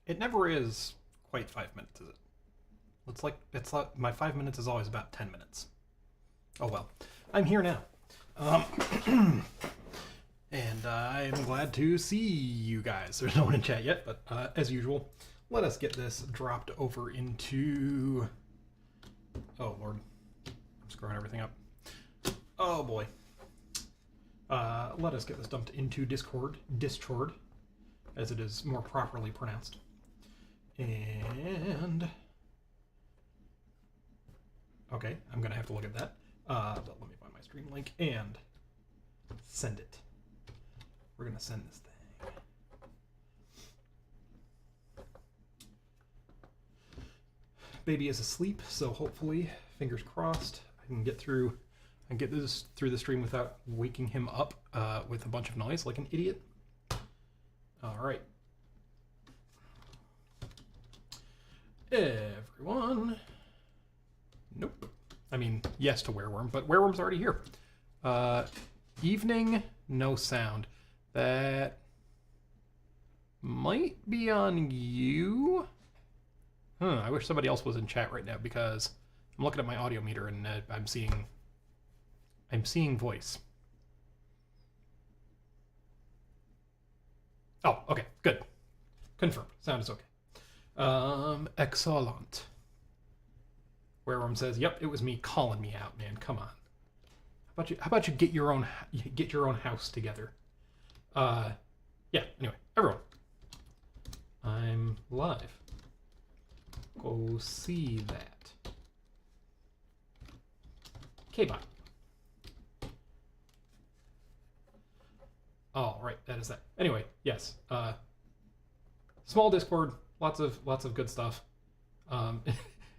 It never is quite 5 minutes, is it? It's like my 5 minutes is always about 10 minutes. Oh well, I'm here now, and I'm glad to see you guys. There's no one in chat yet, but as usual, let us get this dropped over into. Oh Lord, I'm screwing everything up. Oh boy. Let us get this dumped into Discord, as it is more properly pronounced. And okay, I'm gonna have to look at that. But let me find my stream link and send it. We're gonna send this thing. Baby is asleep, so hopefully, fingers crossed, I can get this through the stream without waking him up with a bunch of noise like an idiot. All right. Everyone. Nope. I mean, yes to Wereworm, but Wereworm's already here. Evening, no sound. That might be on you. I wish somebody else was in chat right now because I'm looking at my audio meter and I'm seeing voice. Oh, okay, good. Confirmed. Sound is okay. Excellent. Wereworm says, "Yep, it was me calling me out, man. Come on. How about you get your own house together?" Yeah. Anyway, everyone, I'm live. Go see that. K-bot. Oh, right, that is that. Anyway, yes. Small Discord, lots of good stuff.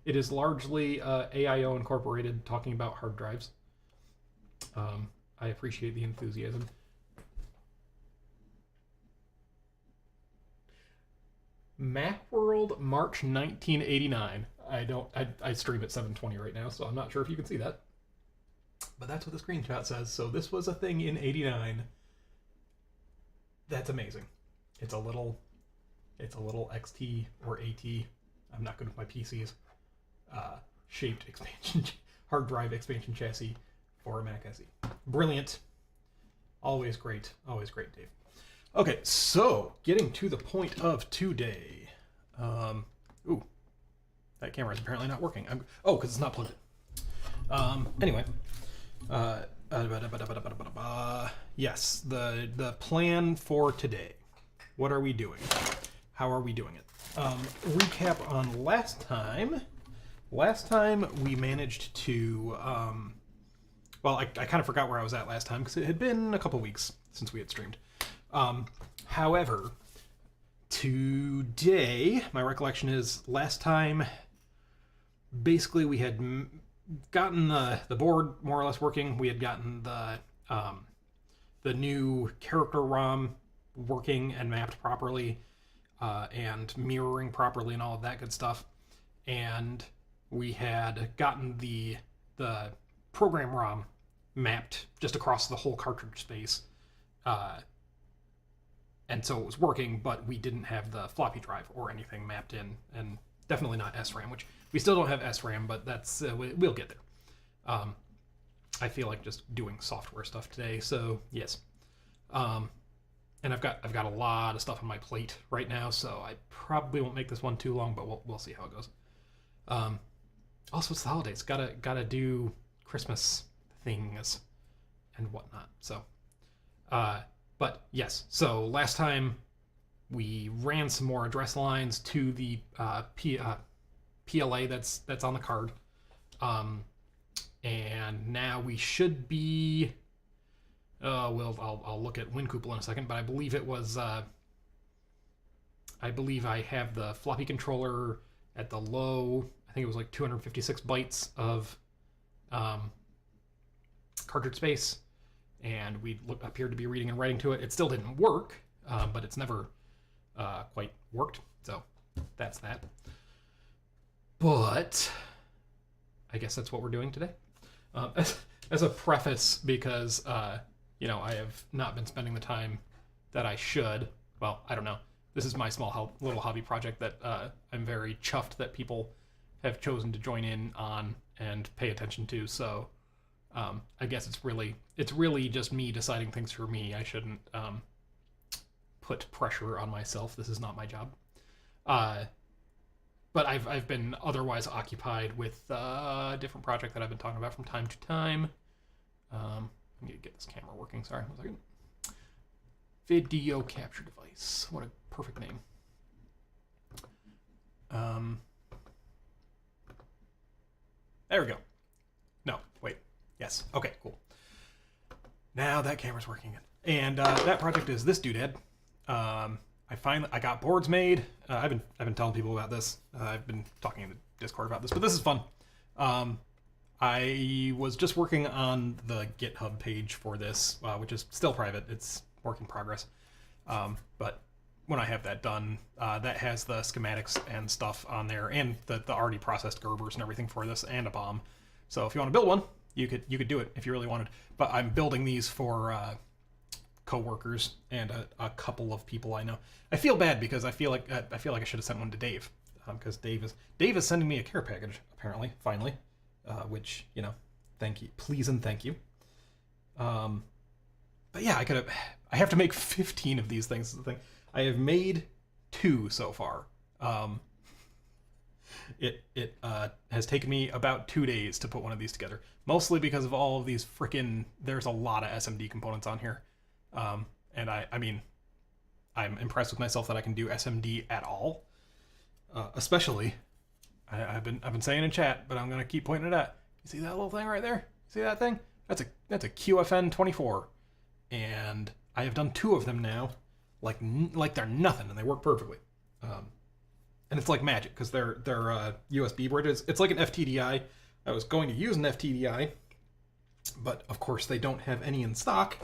It is largely AIO Incorporated talking about hard drives. I appreciate the enthusiasm. Macworld, March 1989. I stream at 720 right now, so I'm not sure if you can see that. But that's what the screenshot says. So this was a thing in 89. That's amazing. It's a little XT or AT. I'm not good with my PCs. Shaped expansion hard drive expansion chassis for a Mac SE. Brilliant. Always great, Dave. Okay, so getting to the point of today. Ooh, that camera is apparently not working. Because it's not plugged in. Anyway, yes, the plan for today. What are we doing? How are we doing it? Recap on last time. Last time we managed to, well, I kind of forgot where I was at last time because it had been a couple weeks since we had streamed. However, today, my recollection is last time, basically we had gotten the board more or less working. We had gotten the new character ROM working and mapped properly, and mirroring properly and all of that good stuff. And we had gotten the program ROM mapped just across the whole cartridge space. And so it was working, but we didn't have the floppy drive or anything mapped in, and definitely not SRAM, which we still don't have SRAM, but that's we'll get there. I feel like just doing software stuff today, so yes. And I've got a lot of stuff on my plate right now, so I probably won't make this one too long, but we'll see how it goes. Also, it's the holidays. Gotta do Christmas things and whatnot. So, but yes. So last time we ran some more address lines to the PLA that's on the card, and now we should be. I'll look at WinCouple in a second, but I believe it was. I believe I have the floppy controller at the low. I think it was like 256 bytes of cartridge space, and we appeared to be reading and writing to it. It still didn't work, but it's never quite worked, so that's that. But I guess that's what we're doing today. As a preface, because I have not been spending the time that I should. Well, I don't know. this is my small little hobby project that I'm very chuffed that people have chosen to join in on and pay attention to. So I guess it's really just me deciding things for me. I shouldn't put pressure on myself. This is not my job. But I've been otherwise occupied with a different project that I've been talking about from time to time. I need to get this camera working. Sorry, 1 second. Video capture device. What a perfect name. There we go. No, wait. Yes. Okay, cool. Now that camera's working again. And that project is this doodad. I got boards made. I've been telling people about this. I've been talking in the Discord about this, but this is fun. I was just working on the GitHub page for this, which is still private. It's work in progress. But when I have that done, that has the schematics and stuff on there, and the already processed Gerbers and everything for this, and a bomb. So if you want to build one, you could do it if you really wanted. But I'm building these for co-workers and a couple of people I know. I feel bad because I feel like I should have sent one to Dave, because Dave is sending me a care package apparently, finally, which, you know, thank you, please and thank you. But yeah, I have to make 15 of these things is the thing. I have made 2 so far. It has taken me about 2 days to put one of these together, mostly because of all of these there's a lot of SMD components on here. And I mean, I'm impressed with myself that I can do SMD at all. Especially, I've been saying in chat, but I'm gonna keep pointing it at. You see that little thing right there? See that thing? That's a QFN 24, and I have done 2 of them now, like they're nothing, and they work perfectly. And it's like magic because they're USB bridges. It's like an FTDI. I was going to use an FTDI, but of course they don't have any in stock.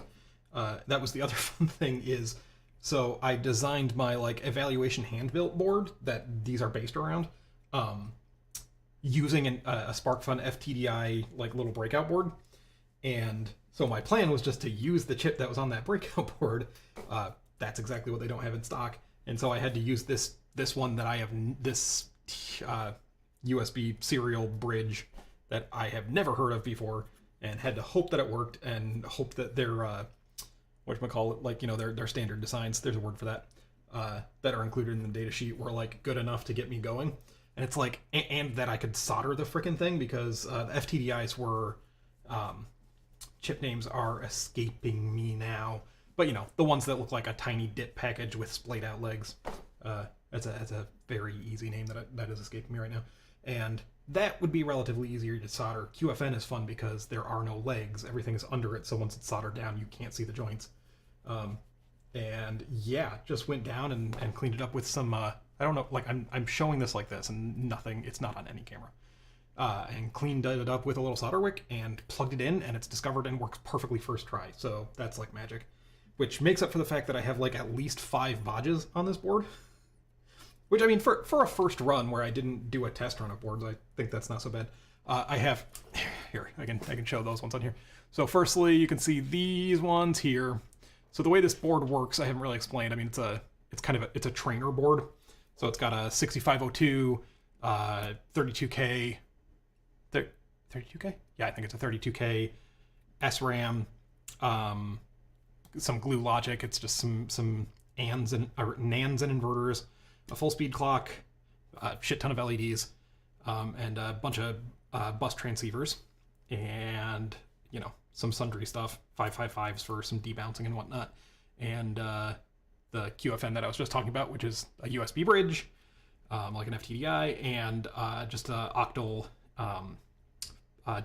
That was the other fun thing is, so I designed my like evaluation hand-built board that these are based around, using a SparkFun FTDI like little breakout board. And so my plan was just to use the chip that was on that breakout board. That's exactly what they don't have in stock. And so I had to use this one that I have, this USB serial bridge that I have never heard of before, and had to hope that it worked and hope that their whatchamacallit, like, you know, their standard designs, there's a word for that, that are included in the data sheet were like good enough to get me going. And it's like, and that I could solder the frickin' thing, because the FTDIs were, chip names are escaping me now, but you know, the ones that look like a tiny dip package with splayed out legs. That's a very easy name that is escaping me right now. And that would be relatively easier to solder. QFN is fun because there are no legs. Everything is under it, so once it's soldered down, you can't see the joints. And yeah, just went down and cleaned it up with some, I don't know, like I'm showing this like this and nothing, it's not on any camera. And cleaned it up with a little solder wick and plugged it in, and it's discovered and works perfectly first try. So that's like magic, which makes up for the fact that I have like at least 5 bodges on this board. Which, I mean, for a first run where I didn't do a test run of boards, I think that's not so bad. I have, here, I can show those ones on here. So firstly, you can see these ones here. So the way this board works, I haven't really explained. I mean, it's a trainer board. So it's got a 6502, 32K, 32K? Yeah, I think it's a 32K SRAM, some glue logic. It's just some NANDs and inverters, a full speed clock, a shit ton of LEDs, and a bunch of bus transceivers, and, you know, some sundry stuff, 555s for some debouncing and whatnot, and the QFN that I was just talking about, which is a USB bridge, like an FTDI, and just a octal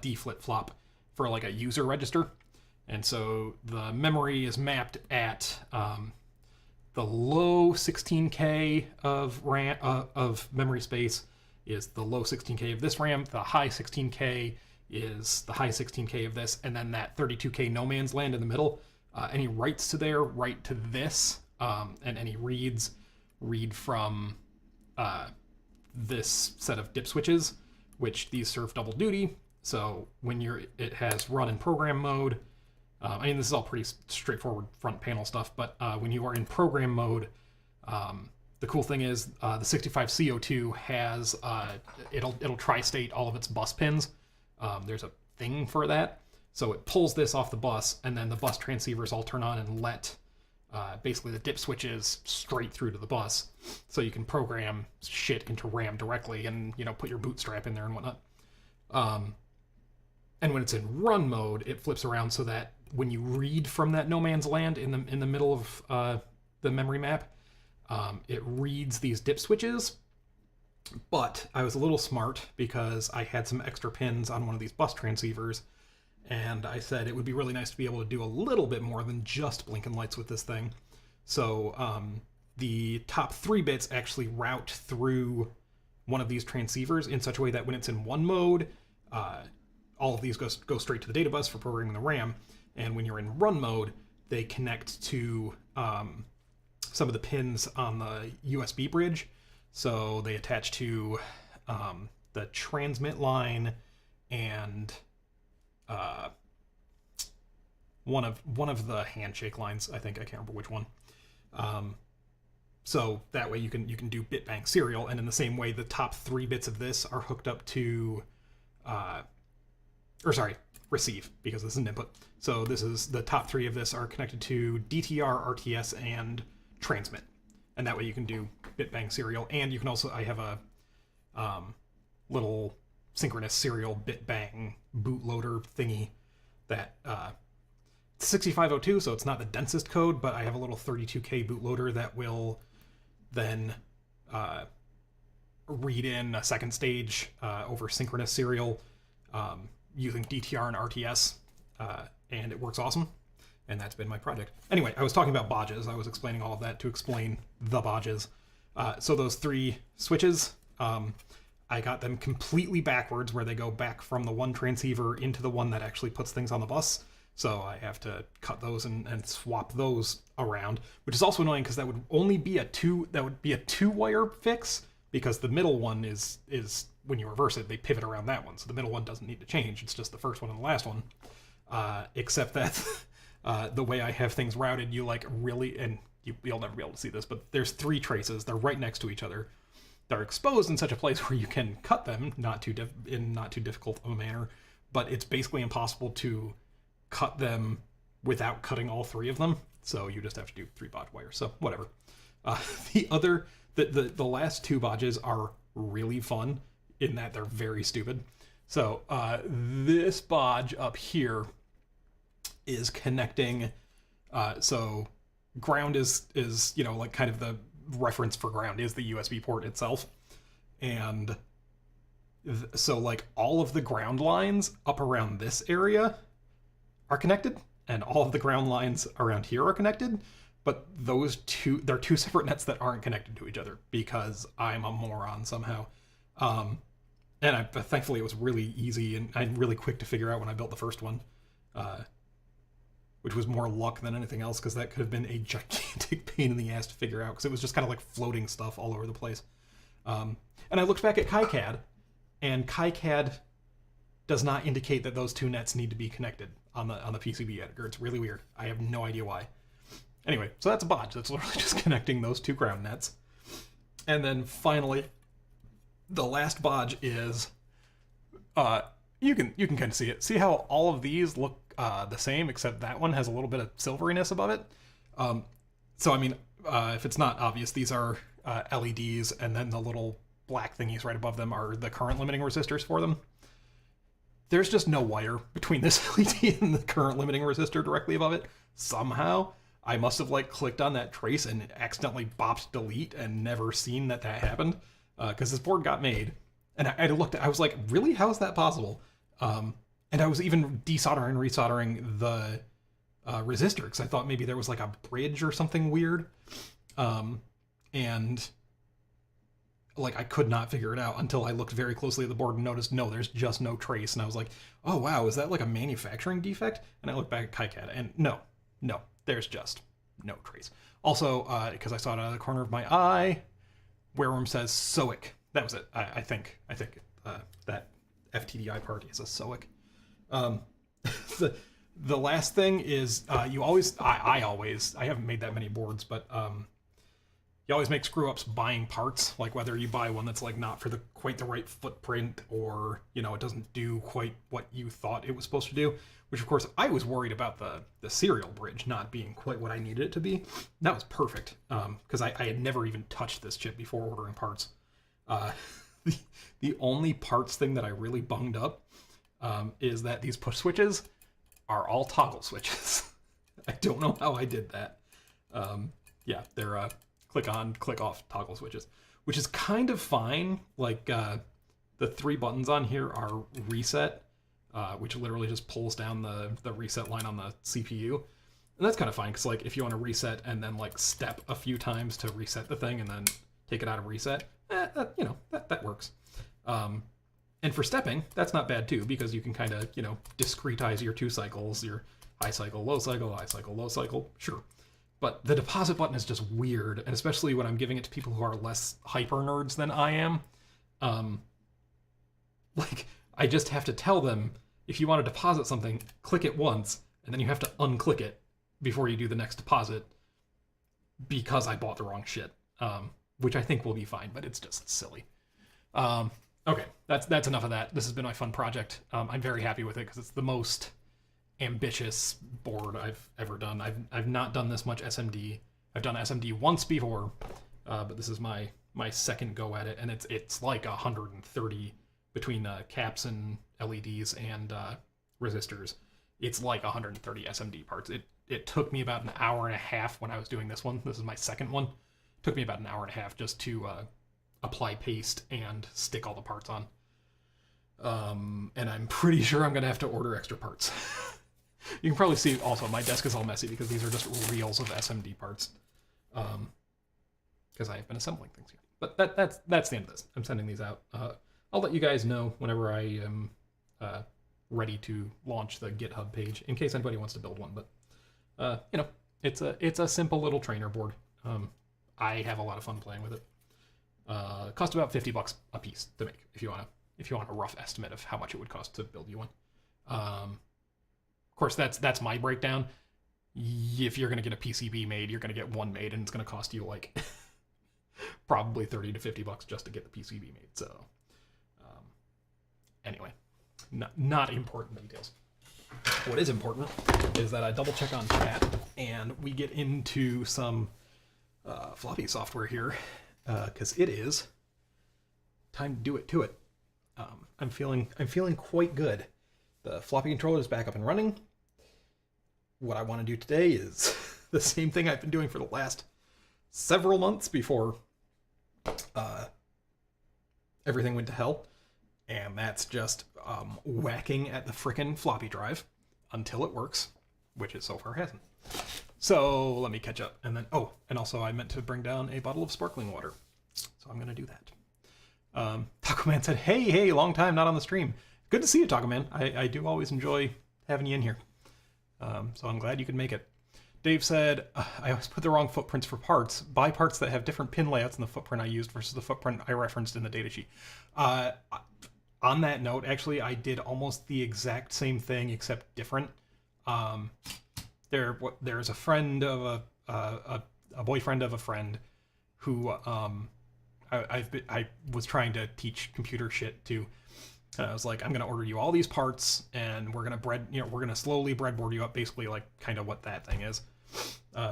D flip-flop for like a user register. And so the memory is mapped at the low 16K of RAM, of memory space is the low 16K of this RAM. The high 16K is the high 16K of this, and then that 32K no man's land in the middle. Any writes to there, write to this, and any reads, read from this set of dip switches, which these serve double duty. So when it has run in program mode, I mean, this is all pretty straightforward front panel stuff, but when you are in program mode, The cool thing is the 65CO2 has it'll tri-state all of its bus pins. There's a thing for that, so it pulls this off the bus, and then the bus transceivers all turn on and let basically the dip switches straight through to the bus, so you can program shit into RAM directly, and put your bootstrap in there and whatnot. And when it's in run mode, it flips around so that when you read from that no man's land in the middle of the memory map, it reads these dip switches. But I was a little smart because I had some extra pins on one of these bus transceivers, and I said it would be really nice to be able to do a little bit more than just blinking lights with this thing. So the top 3 bits actually route through one of these transceivers in such a way that when it's in one mode, all of these go straight to the data bus for programming the RAM, and when you're in run mode, they connect to some of the pins on the USB bridge. So they attach to the transmit line and one of the handshake lines. I think I can't remember which one. So that way you can do bit bank serial, and in the same way, the top 3 bits of this are hooked up to, receive, because this is an input. So this is the top 3 of this are connected to DTR, RTS, and transmit. And that way you can do bit bang serial, and you can also, I have a little synchronous serial bit bang bootloader thingy that it's 6502, so it's not the densest code, but I have a little 32K bootloader that will then read in a second stage over synchronous serial using DTR and RTS, and it works awesome. And that's been my project. Anyway, I was talking about bodges. I was explaining all of that to explain the bodges. So those 3 switches, I got them completely backwards, where they go back from the one transceiver into the one that actually puts things on the bus. So I have to cut those and swap those around, which is also annoying because that would only be a 2-wire fix, because the middle one is when you reverse it, they pivot around that one. So the middle one doesn't need to change. It's just the first one and the last one. Except that the way I have things routed, you really, and you'll never be able to see this, but there's 3 traces. They're right next to each other. They're exposed in such a place where you can cut them, in not too difficult of a manner, but it's basically impossible to cut them without cutting all 3 of them. So you just have to do 3 bodge wires. So whatever. The last 2 bodges are really fun in that they're very stupid. So this bodge up here is connecting. So ground is kind of the reference for ground is the USB port itself, and so all of the ground lines up around this area are connected, and all of the ground lines around here are connected, but they're 2 separate nets that aren't connected to each other because I'm a moron somehow. And thankfully it was really easy and really quick to figure out when I built the first one, which was more luck than anything else, because that could have been a gigantic pain in the ass to figure out, because it was just kind of floating stuff all over the place. And I looked back at KiCad, and KiCad does not indicate that those 2 nets need to be connected on the PCB editor. It's really weird. I have no idea why. Anyway, so that's a bodge. That's literally just connecting those 2 ground nets. And then finally, the last bodge is, you can kind of see it. See how all of these look the same, except that one has a little bit of silveriness above it. So I mean, if it's not obvious, these are LEDs, and then the little black thingies right above them are the current limiting resistors for them. There's just no wire between this LED and the current limiting resistor directly above it. Somehow, I must have clicked on that trace and accidentally bopped delete and never seen that happened, because this board got made. And I looked at, I was like, really? How is that possible? And I was even desoldering and resoldering the resistor, because I thought maybe there was a bridge or something weird. And I could not figure it out until I looked very closely at the board and noticed, no, there's just no trace. And I was like, oh wow, is that a manufacturing defect? And I looked back at KiCad, and no, there's just no trace. Also, because I saw it out of the corner of my eye, Wareham says SOIC. That was it. I think that FTDI part is a SOIC. The last thing is, I haven't made that many boards, but you always make screw ups buying parts, like whether you buy one that's like not for the quite the right footprint, or you know it doesn't do quite what you thought it was supposed to do. Which of course I was worried about the serial bridge not being quite what I needed it to be. That was perfect, because I had never even touched this chip before ordering parts. The only parts thing that I really bunged up is that these push switches are all toggle switches. I don't know how I did that. Yeah, they're click on, click off toggle switches, which is kind of fine. Like the 3 buttons on here are reset, which literally just pulls down the reset line on the CPU. And that's kind of fine, because like if you want to reset and then like step a few times to reset the thing and then take it out of reset, that works. And for stepping, that's not bad too, because you can kind of, discretize your 2 cycles, your high cycle, low cycle, high cycle, low cycle, sure. But the deposit button is just weird, and especially when I'm giving it to people who are less hyper nerds than I am. Like, I just have to tell them, if you want to deposit something, click it once, and then you have to unclick it before you do the next deposit, because I bought the wrong shit. Which I think will be fine, but it's just silly. Okay, that's enough of that. This has been my fun project. I'm very happy with it, because it's the most ambitious board I've ever done. I've not done this much SMD. I've done SMD once before, but this is my second go at it, and it's like 130 between caps and LEDs and resistors. It's like 130 SMD parts. It took me about an hour and a half when I was doing this one. This is my second one. It took me about an hour and a half just to apply paste and stick all the parts on. And I'm pretty sure I'm gonna have to order extra parts. You can probably see also my desk is all messy because these are just reels of SMD parts. Because I've been assembling things here. But that's the end of this. I'm sending these out. I'll let you guys know whenever I am ready to launch the GitHub page, in case anybody wants to build one. But it's a simple little trainer board. I have a lot of fun playing with it. It cost about $50 a piece to make, if you want a rough estimate of how much it would cost to build you one. Of course, that's my breakdown. If you're gonna get a PCB made, you're gonna get one made, and it's gonna cost you like probably $30 to $50 just to get the PCB made. So anyway, not important details. What is important is that I double check on chat and we get into some floppy software here, because it is time to do it to it. I'm feeling quite good. The floppy controller is back up and running. What I want to do today is the same thing I've been doing for the last several months before everything went to hell, and that's just whacking at the frickin' floppy drive until it works, which it so far hasn't. So let me catch up, and then and also I meant to bring down a bottle of sparkling water, so I'm gonna do that. Taco Man said, hey, long time not on the stream. Good to see you, Taco Man. I do always enjoy having you in here. So I'm glad you could make it. Dave said, I always put the wrong footprints for parts. Buy parts that have different pin layouts in the footprint I used versus the footprint I referenced in the datasheet. On that note, actually, I did almost the exact same thing, except different. There's a friend of a boyfriend of a friend who I was trying to teach computer shit to. And I was like, I'm gonna order you all these parts, and we're gonna slowly breadboard you up, basically like kind of what that thing is,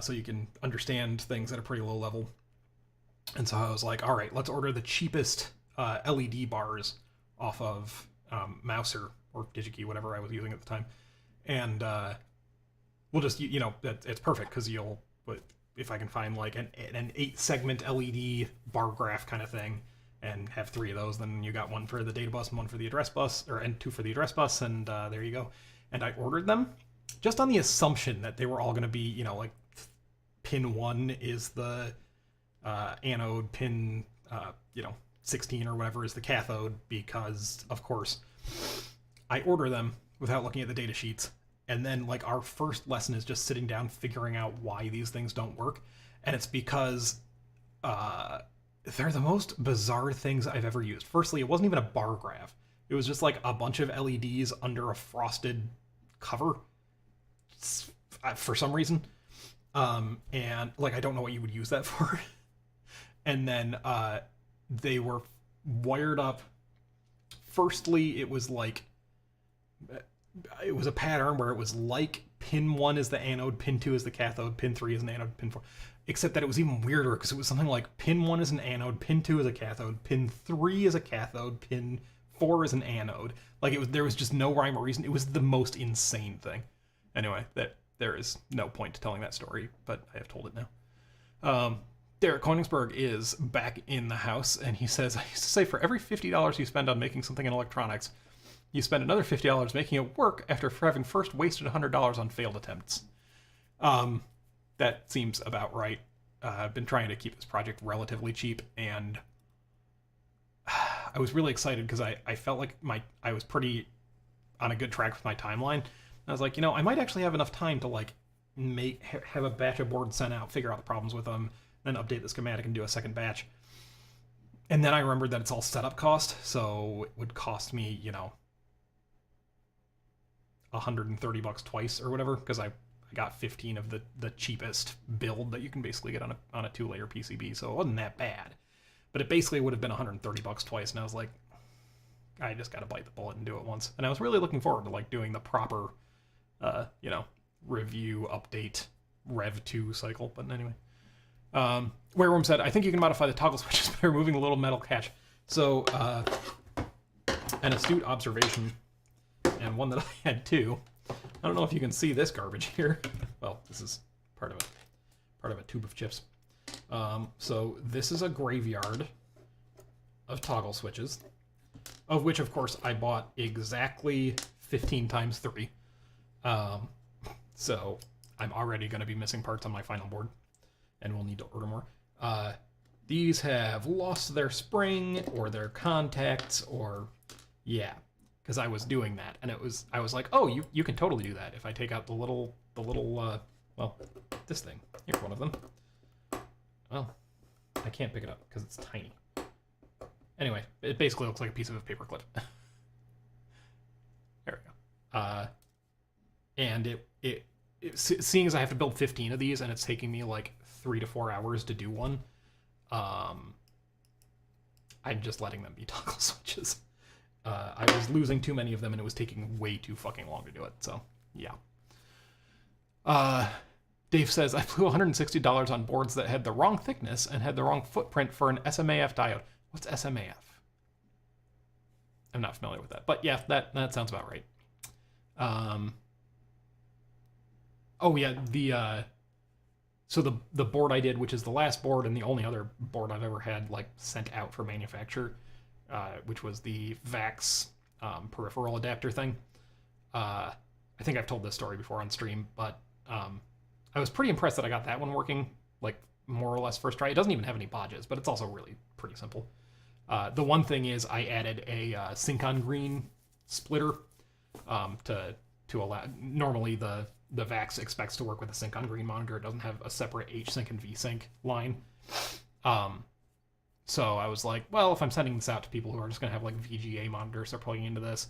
so you can understand things at a pretty low level. And so I was like, all right, let's order the cheapest LED bars off of Mouser or DigiKey, whatever I was using at the time, and we'll just it's perfect because if I can find like an 8-segment LED bar graph kind of thing, and have 3 of those, then you got one for the data bus and one for the address bus, and 2 for the address bus, and there you go. And I ordered them just on the assumption that they were all going to be, like pin 1 is the anode, pin 16 or whatever is the cathode, because of course I order them without looking at the data sheets, and then like our first lesson is just sitting down figuring out why these things don't work, and it's because they're the most bizarre things I've ever used. Firstly, it wasn't even a bar graph. It was just like a bunch of LEDs under a frosted cover for some reason. And like, I don't know what you would use that for. and then they were wired up. Firstly, it was a pattern where it was like pin 1 is the anode, pin 2 is the cathode, pin 3 is an anode, pin 4. Except that it was even weirder because it was something like pin 1 is an anode, pin 2 is a cathode, pin 3 is a cathode, pin 4 is an anode. Like there was just no rhyme or reason. It was the most insane thing. Anyway, there is no point to telling that story, but I have told it now. Derek Koenigsberg is back in the house, and he says, I used to say for every $50 you spend on making something in electronics, you spend another $50 making it work after having first wasted $100 on failed attempts. That seems about right. I've been trying to keep this project relatively cheap, and I was really excited because I felt like I was pretty on a good track with my timeline. I was like, I might actually have enough time to like have a batch of boards sent out, figure out the problems with them, then update the schematic and do a second batch. And then I remembered that it's all setup cost, so it would cost me, $130 twice or whatever, because I got 15 of the cheapest build that you can basically get on a 2-layer PCB, so it wasn't that bad. But it basically would have been $130 twice, and I was like, I just gotta bite the bullet and do it once. And I was really looking forward to like doing the proper, review, update, Rev 2 cycle. But anyway, Wareworm said, I think you can modify the toggle switches by removing the little metal catch. So, an astute observation, and one that I had too. I don't know if you can see this garbage here. Well, this is part of a tube of chips. So this is a graveyard of toggle switches, of which, of course, I bought exactly 15 times 3. So I'm already going to be missing parts on my final board, and we'll need to order more. These have lost their spring or their contacts, or yeah, because I was doing that, and I was like, oh, you can totally do that if I take out the little well, this thing. Here's one of them. Well, I can't pick it up because it's tiny. Anyway, it basically looks like a piece of a paperclip. There we go. And seeing as I have to build 15 of these and it's taking me like 3 to 4 hours to do one, I'm just letting them be toggle switches. I was losing too many of them and it was taking way too fucking long to do it, so yeah. Dave says, I flew $160 on boards that had the wrong thickness and had the wrong footprint for an SMAF diode. What's SMAF? I'm not familiar with that, but yeah, that sounds about right. Oh yeah, so the board I did, which is the last board and the only other board I've ever had like sent out for manufacture, which was the VAX peripheral adapter thing. I think I've told this story before on stream, but I was pretty impressed that I got that one working, like, more or less first try. It doesn't even have any bodges, but it's also really pretty simple. The one thing is I added a sync on green splitter to allow. Normally the VAX expects to work with a sync on green monitor. It doesn't have a separate H-sync and V-sync line. So I was like, well, if I'm sending this out to people who are just going to have like VGA monitors they're plugging into this,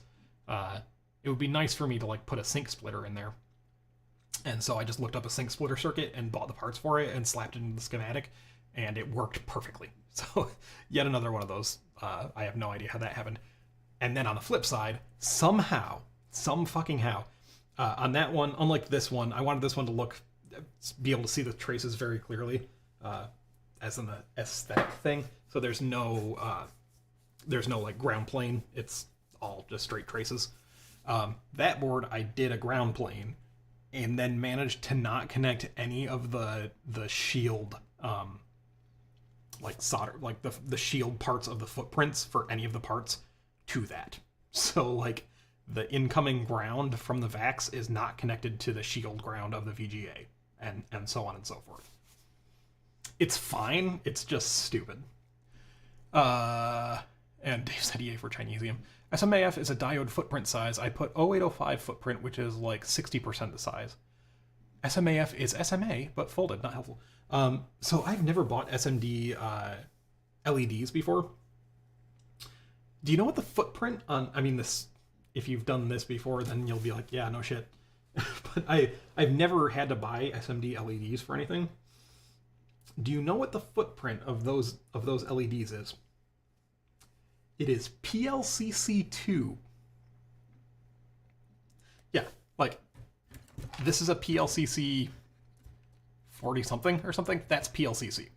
it would be nice for me to like put a sync splitter in there. And so I just looked up a sync splitter circuit and bought the parts for it and slapped it into the schematic, and it worked perfectly. So yet another one of those. I have no idea how that happened. And then on the flip side, somehow, some fucking how, on that one, unlike this one, I wanted this one to be able to see the traces very clearly, as in the aesthetic thing. So there's no like ground plane. It's all just straight traces. That board, I did a ground plane, and then managed to not connect any of the shield, like solder, like the shield parts of the footprints for any of the parts to that. So like the incoming ground from the VAX is not connected to the shield ground of the VGA, and so on and so forth. It's fine. It's just stupid. And Dave said EA for Chinesium. SMAF is a diode footprint size. I put 0805 footprint, which is like 60% the size. SMAF is SMA, but folded, not helpful. So I've never bought SMD LEDs before. Do you know what the footprint on, I mean, this, if you've done this before, then you'll be like, yeah, no shit. But I've never had to buy SMD LEDs for anything. Do you know what the footprint of those LEDs is? It is PLCC2. Yeah, like this is a PLCC 40 something or something. That's PLCC.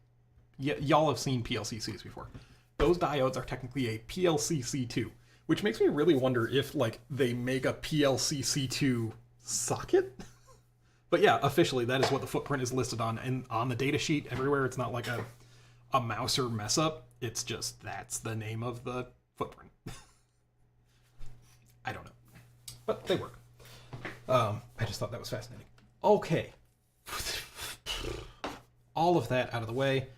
Y'all have seen PLCCs before. Those diodes are technically a PLCC2, which makes me really wonder if like they make a PLCC2 socket. But yeah, officially that is what the footprint is listed on, and on the data sheet everywhere. It's not like a Mouser mess up. It's just that's the name of the footprint. I don't know, but they work. I just thought that was fascinating. Okay, all of that out of the way.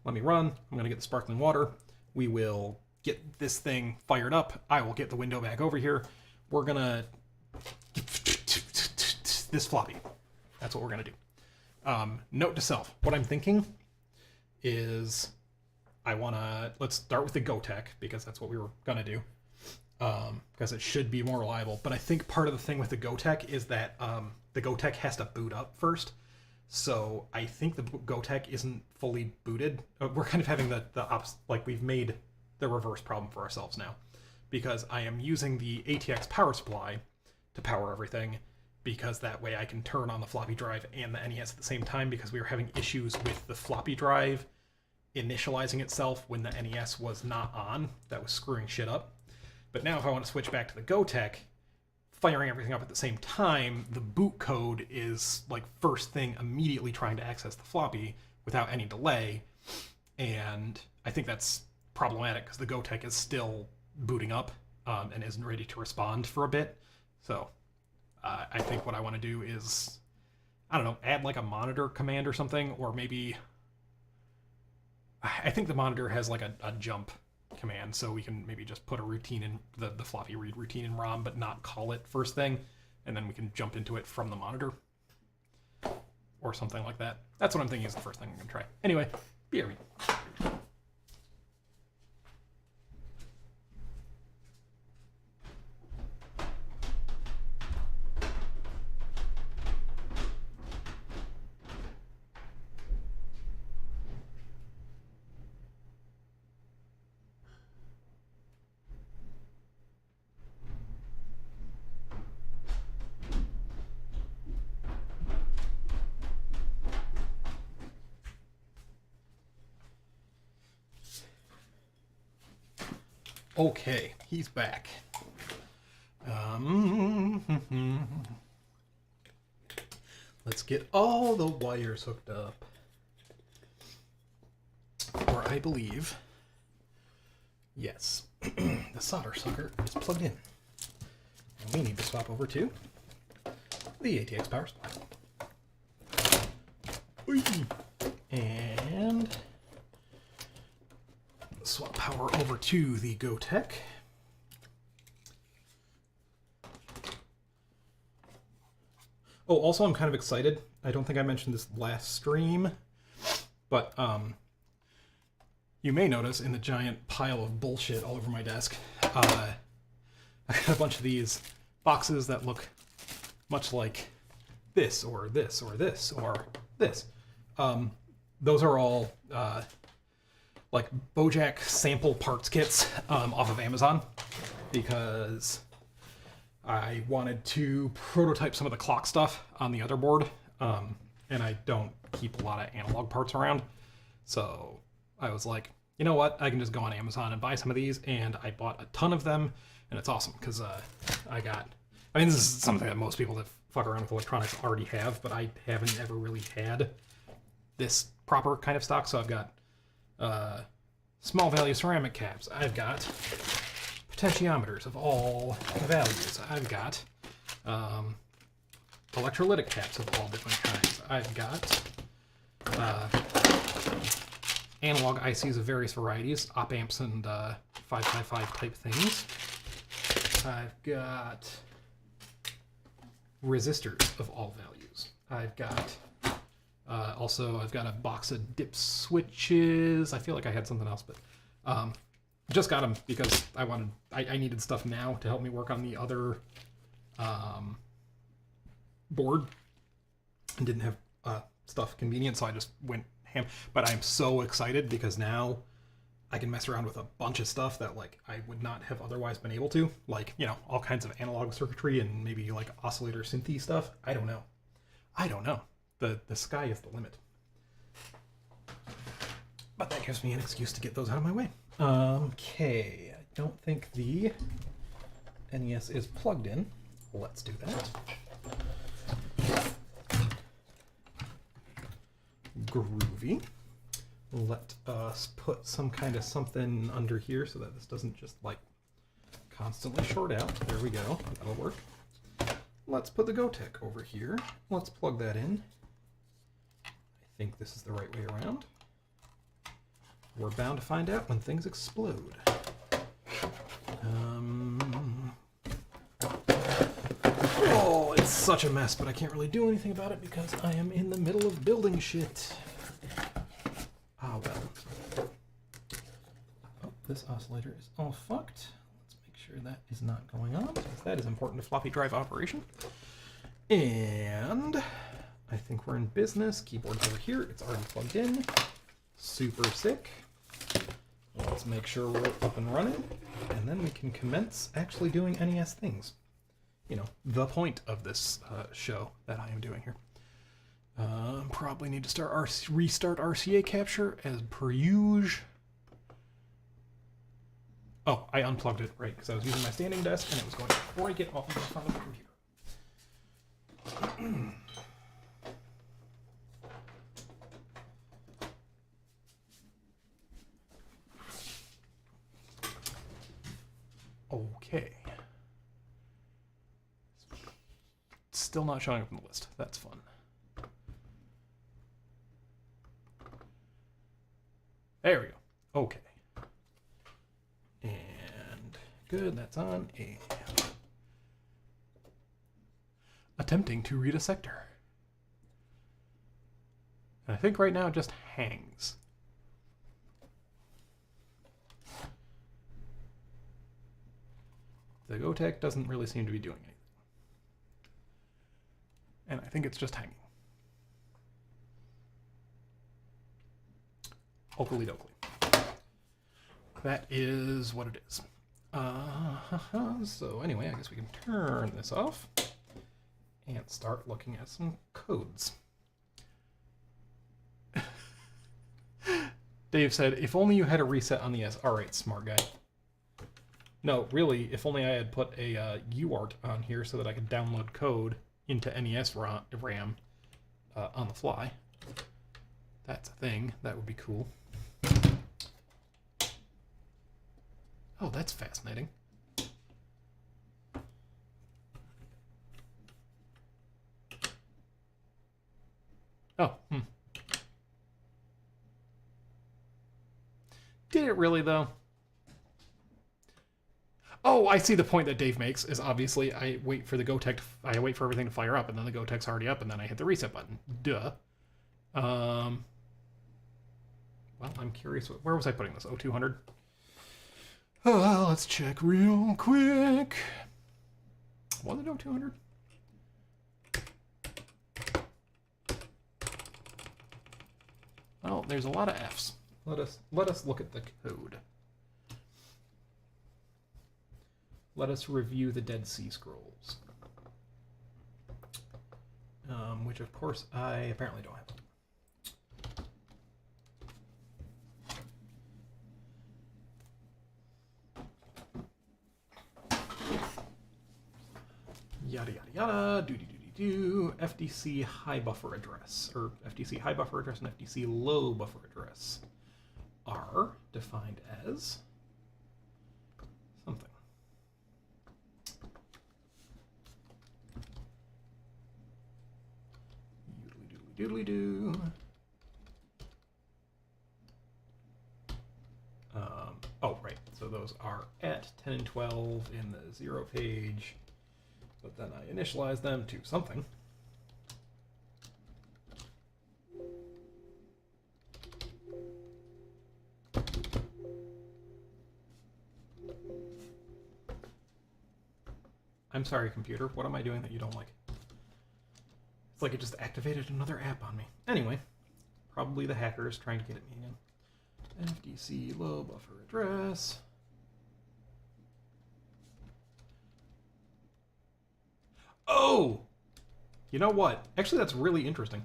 Let me run. I'm gonna get the sparkling water. We will get this thing fired up. I will get the window back over here. We're gonna this floppy. That's what we're gonna do. Note to self, what I'm thinking is let's start with the GoTech, because that's what we were gonna do, because it should be more reliable. But I think part of the thing with the GoTech is that the GoTech has to boot up first. So I think the GoTech isn't fully booted. We're kind of having like we've made the reverse problem for ourselves now, because I am using the ATX power supply to power everything, because that way I can turn on the floppy drive and the NES at the same time, because we were having issues with the floppy drive initializing itself when the NES was not on. That was screwing shit up. But now if I want to switch back to the GoTech, firing everything up at the same time, the boot code is like first thing immediately trying to access the floppy without any delay. And I think that's problematic because the GoTech is still booting up and isn't ready to respond for a bit. So I think what I want to do is, I don't know, add like a monitor command or something, or maybe I think the monitor has like a jump command, so we can maybe just put a routine in the floppy read routine in ROM, but not call it first thing, and then we can jump into it from the monitor or something like that. That's what I'm thinking is the first thing I'm gonna try. Anyway, BRB. Okay, he's back. Let's get all the wires hooked up. Or I believe, yes, the solder sucker is plugged in. And we need to swap over to the ATX power supply. And swap power over to the GoTech. Oh, also I'm kind of excited. I don't think I mentioned this last stream, but you may notice in the giant pile of bullshit all over my desk, I got a bunch of these boxes that look much like this, or this, or this, or this. Those are all like Bojack sample parts kits off of Amazon, because I wanted to prototype some of the clock stuff on the other board, and I don't keep a lot of analog parts around. So I was like, you know what, I can just go on Amazon and buy some of these, and I bought a ton of them, and it's awesome, because I mean, this is something that most people that fuck around with electronics already have, but I haven't ever really had this proper kind of stock. So I've got small value ceramic caps. I've got potentiometers of all values. I've got electrolytic caps of all different kinds. I've got analog ICs of various varieties, op amps and 555 type things. I've got resistors of all values. I've got also, I've got a box of dip switches. I feel like I had something else, but just got them because I needed stuff now to help me work on the other board, and didn't have stuff convenient, so I just went ham. But I'm so excited because now I can mess around with a bunch of stuff that like I would not have otherwise been able to. Like, you know, all kinds of analog circuitry and maybe like oscillator synthy stuff. I don't know. The sky is the limit. But that gives me an excuse to get those out of my way. Okay, I don't think the NES is plugged in. Let's do that. Groovy. Let us put some kind of something under here so that this doesn't just like constantly short out. There we go. That'll work. Let's put the Gotek over here. Let's plug that in. I think this is the right way around. We're bound to find out when things explode. Oh, it's such a mess, but I can't really do anything about it because I am in the middle of building shit. Ah, well. Oh, this oscillator is all fucked. Let's make sure that is not going on, because that is important to floppy drive operation. And I think we're in business. Keyboard's over here. It's already plugged in. Super sick. Let's make sure we're up and running, and then we can commence actually doing NES things. You know, the point of this show that I am doing here. Probably need to restart RCA capture as per usual. Oh, I unplugged it, right, because I was using my standing desk and it was going to break it off of the front of the computer. Okay. Still not showing up in the list. That's fun. There we go. Okay. And good, that's on. And attempting to read a sector. And I think right now it just hangs. The Gotek doesn't really seem to be doing anything. And I think it's just hanging. Oakley dokley. That is what it is. So anyway, I guess we can turn this off and start looking at some codes. Dave said, if only you had a reset on the S. All right, smart guy. No, really, if only I had put a UART on here so that I could download code into NES RAM on the fly. That's a thing. That would be cool. Oh, that's fascinating. Oh, Did it really, though? Oh, I see the point that Dave makes is obviously I wait for the Gotek, I wait for everything to fire up, and then the Gotek's already up, and then I hit the reset button. Duh. Well, I'm curious, where was I putting this? 0200? Let's check real quick. Was it 0200? Well, there's a lot of F's. Let us look at the code. Let us review the Dead Sea Scrolls. Which, of course, I apparently don't have. Yada, yada, yada, do-do-do-do-do, FDC high buffer address, or FDC high buffer address and FDC low buffer address are defined as something. Doodly-doodly-doodly-doo. Oh, right, so those are at 10 and 12 in the 0 page. But then I initialize them to something. I'm sorry, computer. What am I doing that you don't like? It's like it just activated another app on me. Anyway, probably the hackers trying to get at me again. FDC low buffer address. Oh! You know what? Actually, that's really interesting.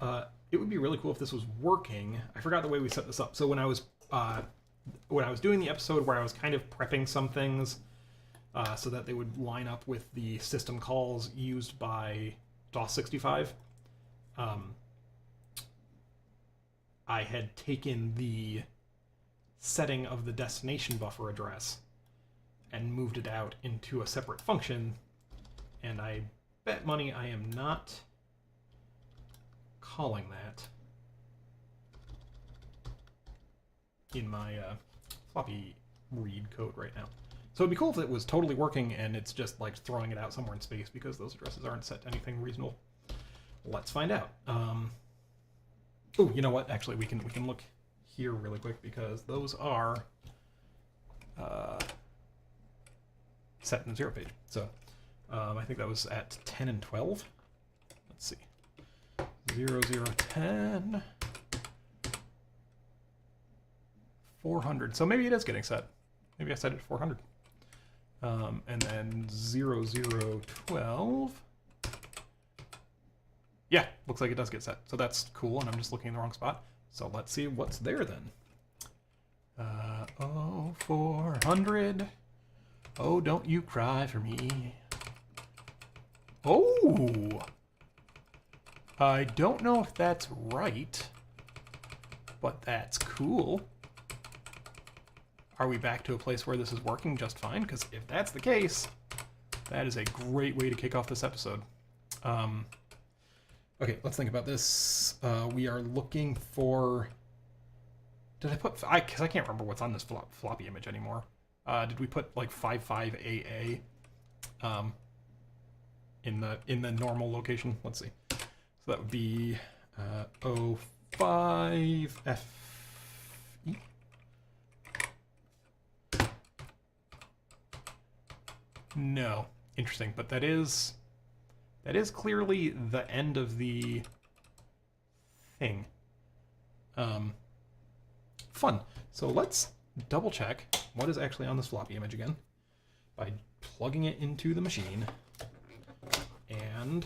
It would be really cool if this was working. I forgot the way we set this up. So when I was doing the episode where I was kind of prepping some things so that they would line up with the system calls used by DOS 65, I had taken the setting of the destination buffer address and moved it out into a separate function, and I bet money I am not calling that in my floppy read code right now. So it'd be cool if it was totally working and it's just like throwing it out somewhere in space because those addresses aren't set to anything reasonable. Let's find out. Oh, you know what? Actually, we can look here really quick because those are set in the 0 page. So I think that was at 10 and 12. Let's see. 0, 0, 10. 400. So maybe it is getting set. Maybe I set it to 400. And then 0, 0, 12. Yeah, looks like it does get set. So that's cool, and I'm just looking in the wrong spot. So let's see what's there then. 400. Oh, don't you cry for me. Oh! I don't know if that's right, but that's cool. Are we back to a place where this is working just fine? Because if that's the case, that is a great way to kick off this episode. Okay, let's think about this. We are looking for... Did I put... Because I can't remember what's on this floppy image anymore. Did we put like 55AA in the normal location? Let's see. So that would be 05FE. No. Interesting, but that is clearly the end of the thing. Fun. So let's double check what is actually on this floppy image again by plugging it into the machine and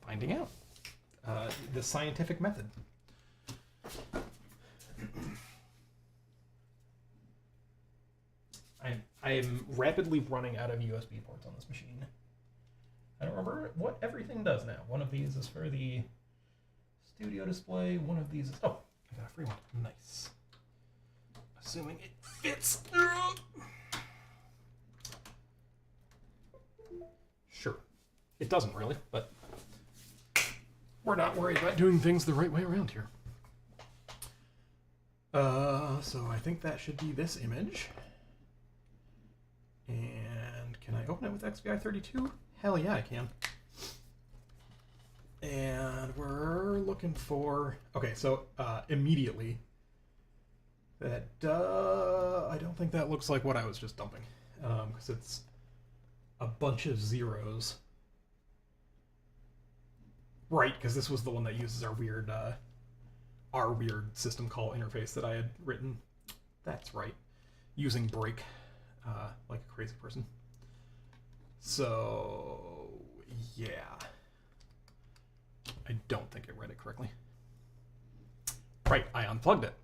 finding out the scientific method. I am rapidly running out of USB ports on this machine. I don't remember what everything does now. One of these is for the studio display. One of these is... Oh, I got a free one. Nice. Assuming it fits. Sure. It doesn't really, but we're not worried about doing things the right way around here. So I think that should be this image. And can I open it with XVI32? Hell yeah, I can. And we're looking for... Okay, so immediately, that I don't think that looks like what I was just dumping, because it's a bunch of zeros. Right, because this was the one that uses our weird system call interface that I had written. That's right, using break like a crazy person. So, yeah. I don't think I read it correctly. Right, I unplugged it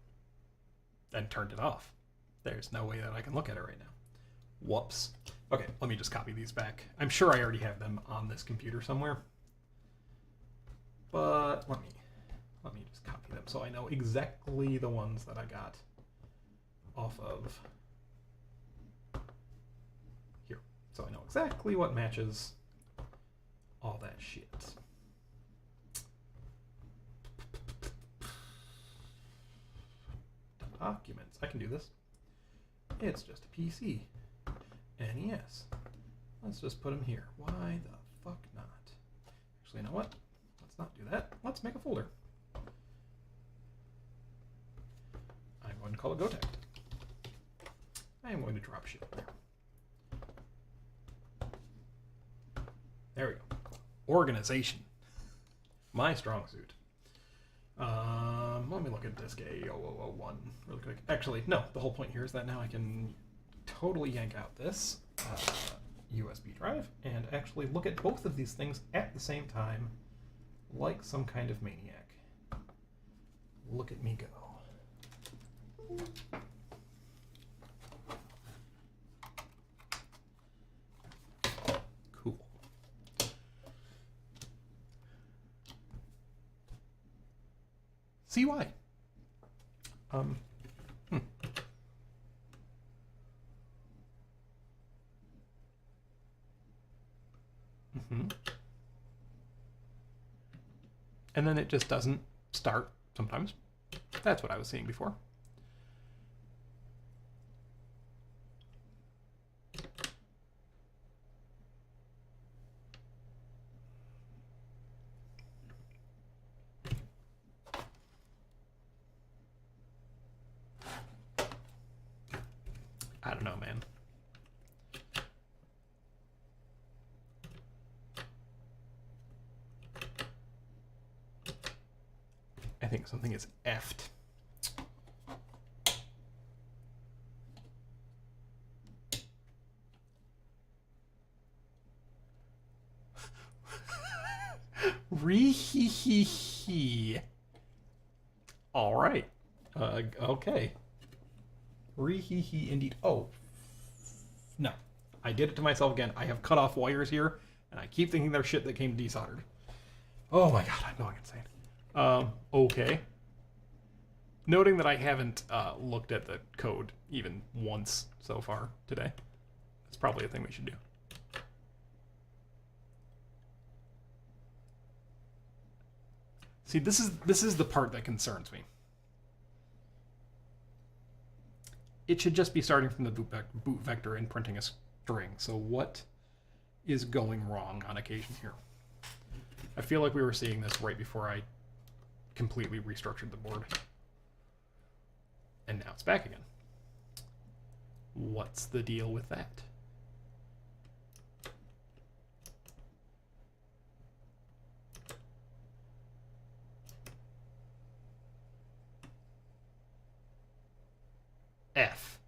and turned it off. There's no way that I can look at it right now. Whoops. Okay, let me just copy these back. I'm sure I already have them on this computer somewhere. But let me just copy them so I know exactly the ones that I got off of here. So I know exactly what matches all that shit. Documents. I can do this. It's just a PC. NES. Let's just put them here. Why the fuck not? Actually, you know what? Let's not do that. Let's make a folder. I'm going to call it GoTech. I am going to drop shit in there. There we go. Organization. My strong suit. let me look at disk A0001 really quick. Actually, no, the whole point here is that now I can totally yank out this USB drive and actually look at both of these things at the same time like some kind of maniac. Look at me go. Cool. See why? And then it just doesn't start sometimes. That's what I was seeing before. I don't know, man. I think something is effed. Re-hee-hee-hee. All right. Okay. Re-hee-hee indeed. Oh. No. I did it to myself again. I have cut off wires here, and I keep thinking they're shit that came desoldered. Oh my god, I'm going insane. Okay. Noting that I haven't looked at the code even once so far today. It's probably a thing we should do. See, this is the part that concerns me. It should just be starting from the boot vector and printing a string. So what is going wrong on occasion here? I feel like we were seeing this right before I completely restructured the board. And now it's back again. What's the deal with that? F.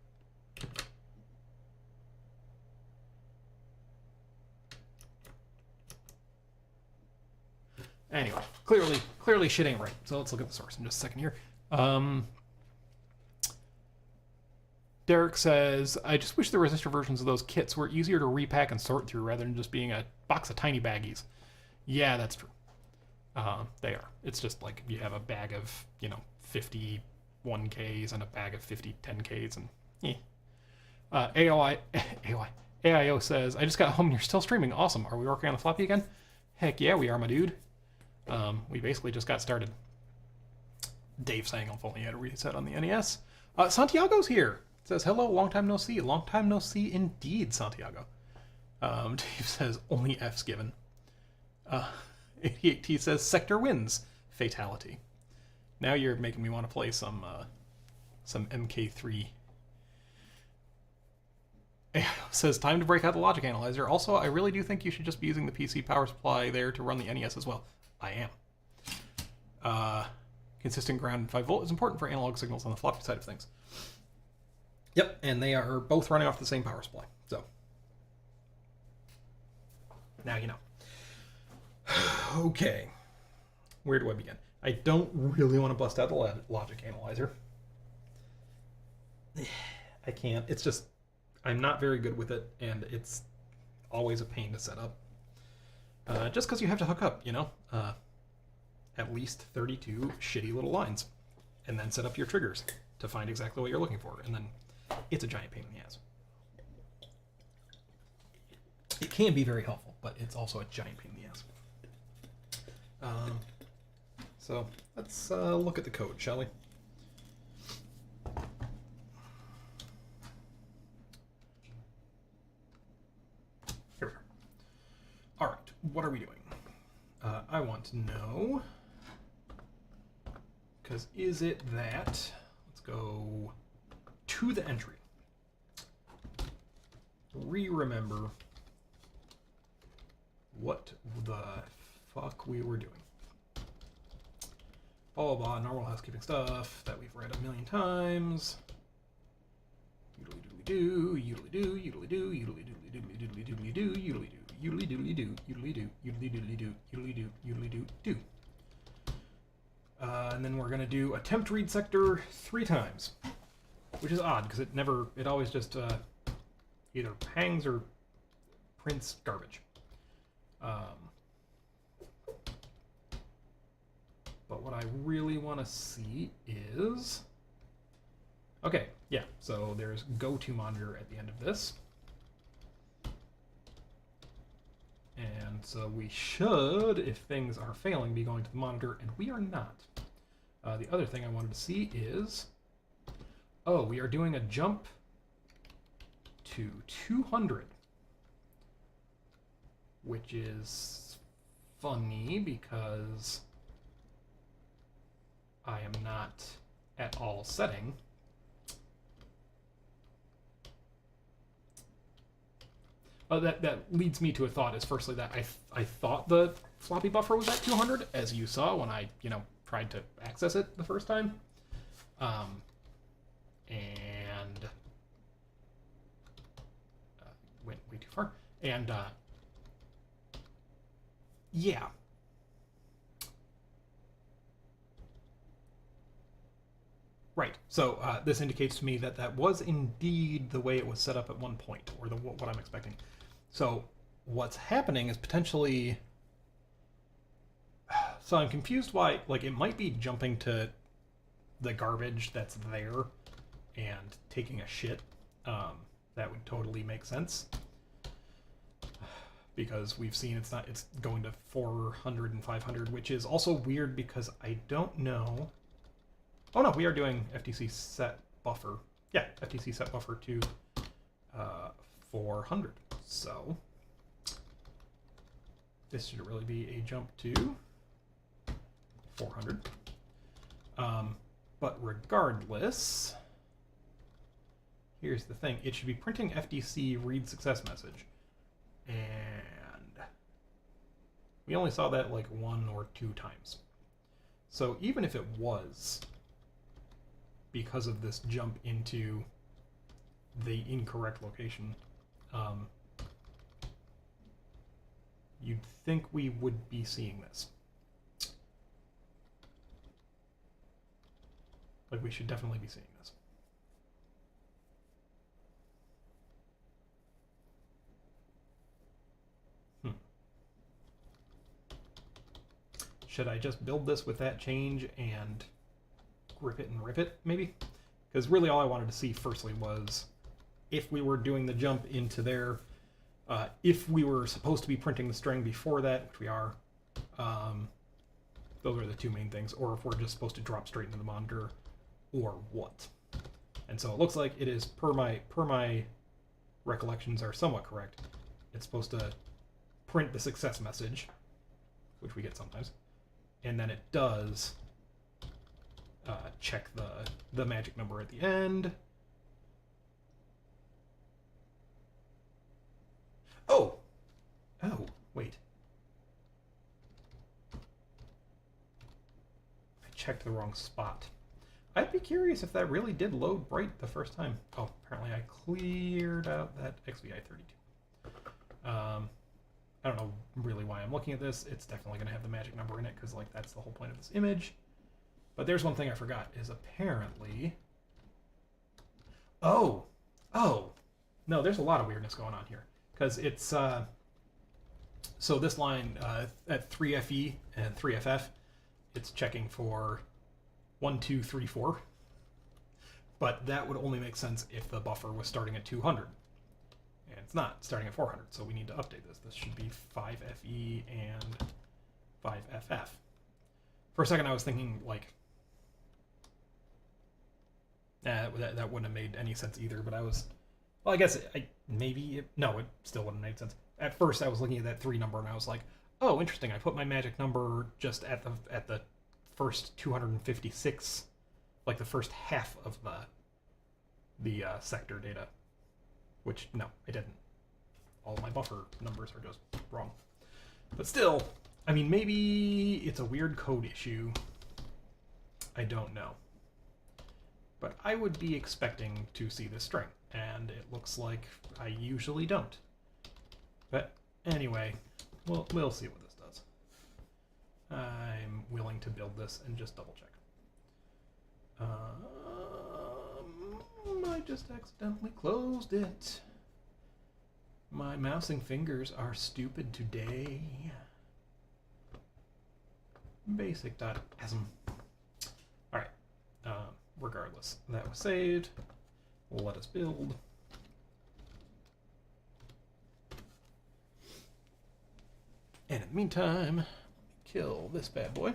Anyway, clearly shit ain't right. So let's look at the source in just a second here. Derek says, I just wish the resistor versions of those kits were easier to repack and sort through rather than just being a box of tiny baggies. Yeah, that's true. They are. It's just like you have a bag of, 50 1Ks and a bag of 50 10Ks and AIO says, I just got home and you're still streaming. Awesome. Are we working on the floppy again? Heck yeah, we are, my dude. We basically just got started. Dave saying I've only had a reset on the NES. Santiago's here. Says, hello, long time no see. Long time no see indeed, Santiago. Dave says, only F's given. 88T says, sector wins. Fatality. Now you're making me want to play some MK3. Says, time to break out the logic analyzer. Also, I really do think you should just be using the PC power supply there to run the NES as well. I am. Consistent ground and 5 volt is important for analog signals on the floppy side of things. Yep, and they are both running off the same power supply. So, now you know. Okay. Where do I begin? I don't really want to bust out the logic analyzer. I can't. It's just, I'm not very good with it, and it's always a pain to set up. Just because you have to hook up, at least 32 shitty little lines, and then set up your triggers to find exactly what you're looking for, and then it's a giant pain in the ass. It can be very helpful, but it's also a giant pain in the ass. So let's look at the code, shall we? Here we are. All right, what are we doing? I want to know, because is it that, let's go to the entry. Remember what the fuck we were doing. blah, blah, blah, normal housekeeping stuff that we've read a million times. Doodly-doodly-doo, yoodly-doo, yoodly-doo, yoodly-doodly-doodly-doodly-doo, yoodly-doo, yoodly-doodly-doo, yoodly-doo, yoodly-doodly-doo, yoodly-doo, yoodly-doo-doo. And then we're going to do attempt read sector 3 times, which is odd because it always just either hangs or prints garbage. But what I really want to see is... Okay, yeah, so there's go to monitor at the end of this. And so we should, if things are failing, be going to the monitor, and we are not. The other thing I wanted to see is... Oh, we are doing a jump to 200. Which is funny because I am not at all setting. That leads me to a thought. Is firstly that I thought the floppy buffer was at 200, as you saw when I tried to access it the first time, and went way too far. And yeah. Right, so this indicates to me that that was indeed the way it was set up at one point, or what I'm expecting. So what's happening is potentially... So I'm confused why, like, it might be jumping to the garbage that's there and taking a shit. That would totally make sense. Because we've seen it's going to 400 and 500, which is also weird because I don't know... Oh no, we are doing FTC set buffer. Yeah, FTC set buffer to 400. So this should really be a jump to 400. But regardless, here's the thing. It should be printing FTC read success message. And we only saw that like 1 or 2 times. So even if it was because of this jump into the incorrect location, you'd think we would be seeing this. Like, we should definitely be seeing this. Should I just build this with that change and grip it and rip it, maybe? Because really all I wanted to see firstly was if we were doing the jump into there, if we were supposed to be printing the string before that, which we are. Those are the 2 main things. Or if we're just supposed to drop straight into the monitor, or what. And so it looks like it is, per my recollections are somewhat correct, it's supposed to print the success message, which we get sometimes, and then it does check the magic number at the end. Oh, wait. I checked the wrong spot. I'd be curious if that really did load bright the first time. Oh, apparently I cleared out that XVI32. I don't know really why I'm looking at this. It's definitely going to have the magic number in it because, like, that's the whole point of this image. But there's one thing I forgot, is apparently... Oh! No, there's a lot of weirdness going on here. Because it's... So this line, at 3FE and 3FF, it's checking for 1, 2, 3, 4. But that would only make sense if the buffer was starting at 200. And it's not, it's starting at 400, so we need to update this. This should be 5FE and 5FF. For a second I was thinking, like... that wouldn't have made any sense either, but I was... Well, I guess no, it still wouldn't have made sense. At first I was looking at that 3 number and I was like, oh, interesting, I put my magic number just at the first 256, like the first half of the sector data. Which, no, I didn't. All my buffer numbers are just wrong. But still, I mean, maybe it's a weird code issue. I don't know. But I would be expecting to see this string, and it looks like I usually don't. But anyway, we'll see what this does. I'm willing to build this and just double check. I just accidentally closed it. My mousing fingers are stupid today. Basic.asm. Alright. Regardless, that was saved. Let us build. And in the meantime, kill this bad boy.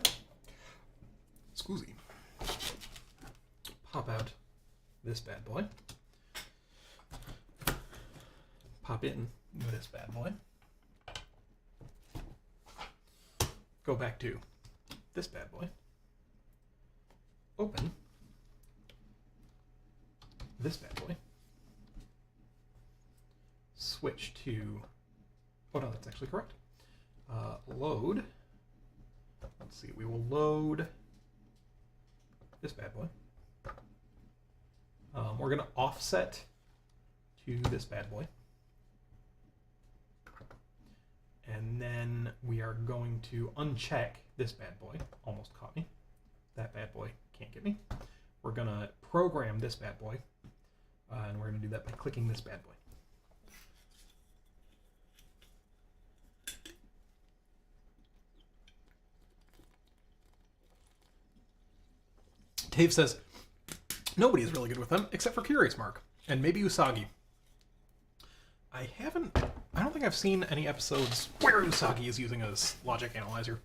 Scoozy. Pop out this bad boy. Pop in this bad boy. Go back to this bad boy. Open this bad boy. Switch to... Oh no, that's actually correct. Load. Let's see, we will load this bad boy. We're going to offset to this bad boy. And then we are going to uncheck this bad boy. Almost caught me. That bad boy can't get me. We're going to program this bad boy. And we're going to do that by clicking this bad boy. Dave says, nobody's really good with them except for Curious Mark and maybe Usagi. I don't think I've seen any episodes where Usagi is using a logic analyzer.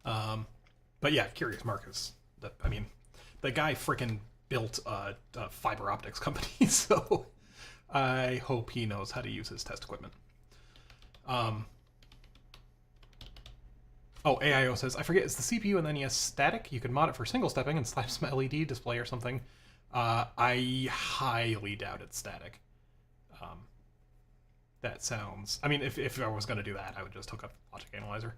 But yeah, Curious Mark is, the guy frickin' built a fiber optics company, so I hope he knows how to use his test equipment. Oh, AIO says, I forget, is the CPU in the NES static? You could mod it for single stepping and slap some LED display or something. I highly doubt it's static. That sounds... if I was going to do that, I would just hook up Logic Analyzer.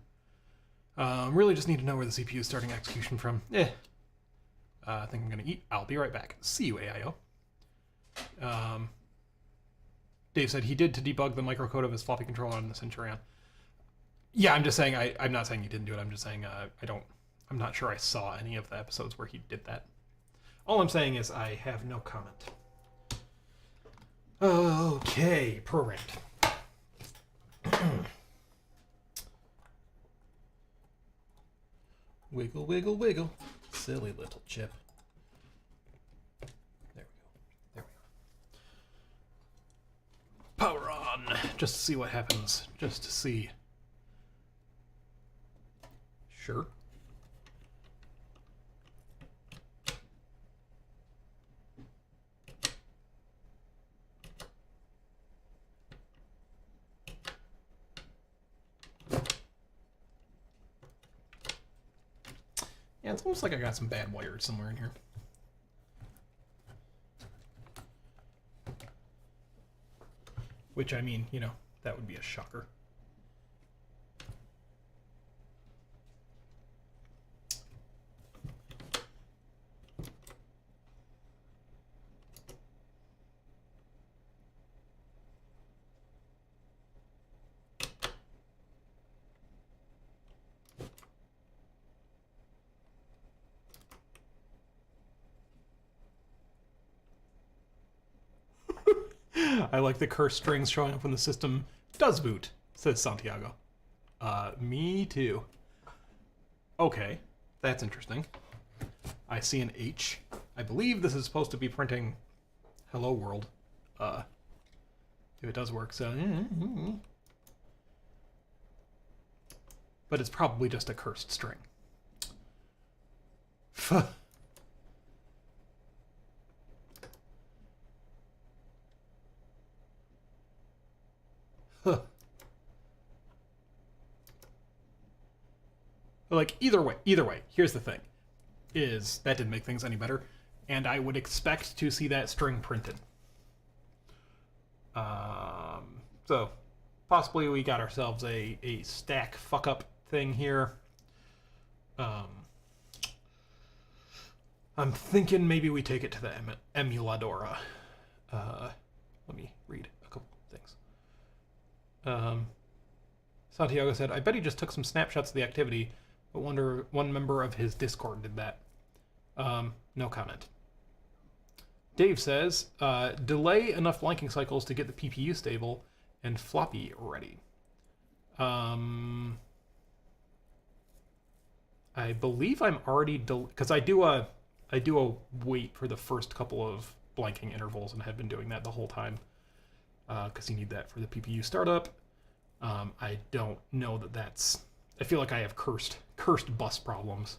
Really just need to know where the CPU is starting execution from. I think I'm going to eat. I'll be right back. See you, AIO. Dave said he did to debug the microcode of his floppy controller on the Centurion. Yeah, I'm just saying, I'm not saying he didn't do it. I'm just saying I'm not sure I saw any of the episodes where he did that. All I'm saying is I have no comment. Okay, programmed. Wiggle, wiggle, wiggle. Silly little chip. There we go. Power on. Just to see what happens. Just to see. Sure. Yeah, it's almost like I got some bad wires somewhere in here. Which, that would be a shocker. I like the cursed strings showing up when the system does boot, says Santiago. Me too. Okay, that's interesting. I see an H. I believe this is supposed to be printing hello world. If it does work, so... But it's probably just a cursed string. Like, either way, here's the thing, is that didn't make things any better, and I would expect to see that string printed. So, possibly we got ourselves a stack fuck-up thing here. I'm thinking maybe we take it to the emuladora. Let me read a couple things. Santiago said, I bet he just took some snapshots of the activity, but wonder one member of his Discord did that. No comment. Dave says, delay enough blanking cycles to get the PPU stable and floppy ready. I believe I'm already, because I do a wait for the first couple of blanking intervals and have been doing that the whole time, because you need that for the PPU startup. I don't know that that's, I feel like I have cursed bus problems,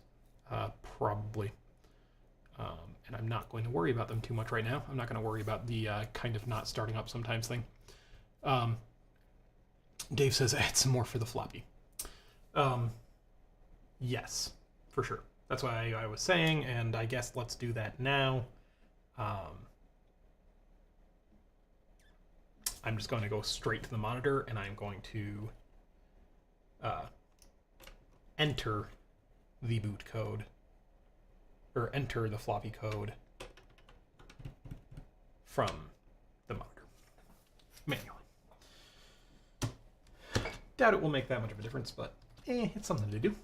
probably. And I'm not going to worry about them too much right now. I'm not going to worry about the kind of not starting up sometimes thing. Dave says add some more for the floppy. Yes, for sure. That's what I was saying, and I guess let's do that now. I'm just going to go straight to the monitor, and I'm going to enter the boot code, or enter the floppy code from the monitor manually. Doubt it will make that much of a difference, but it's something to do.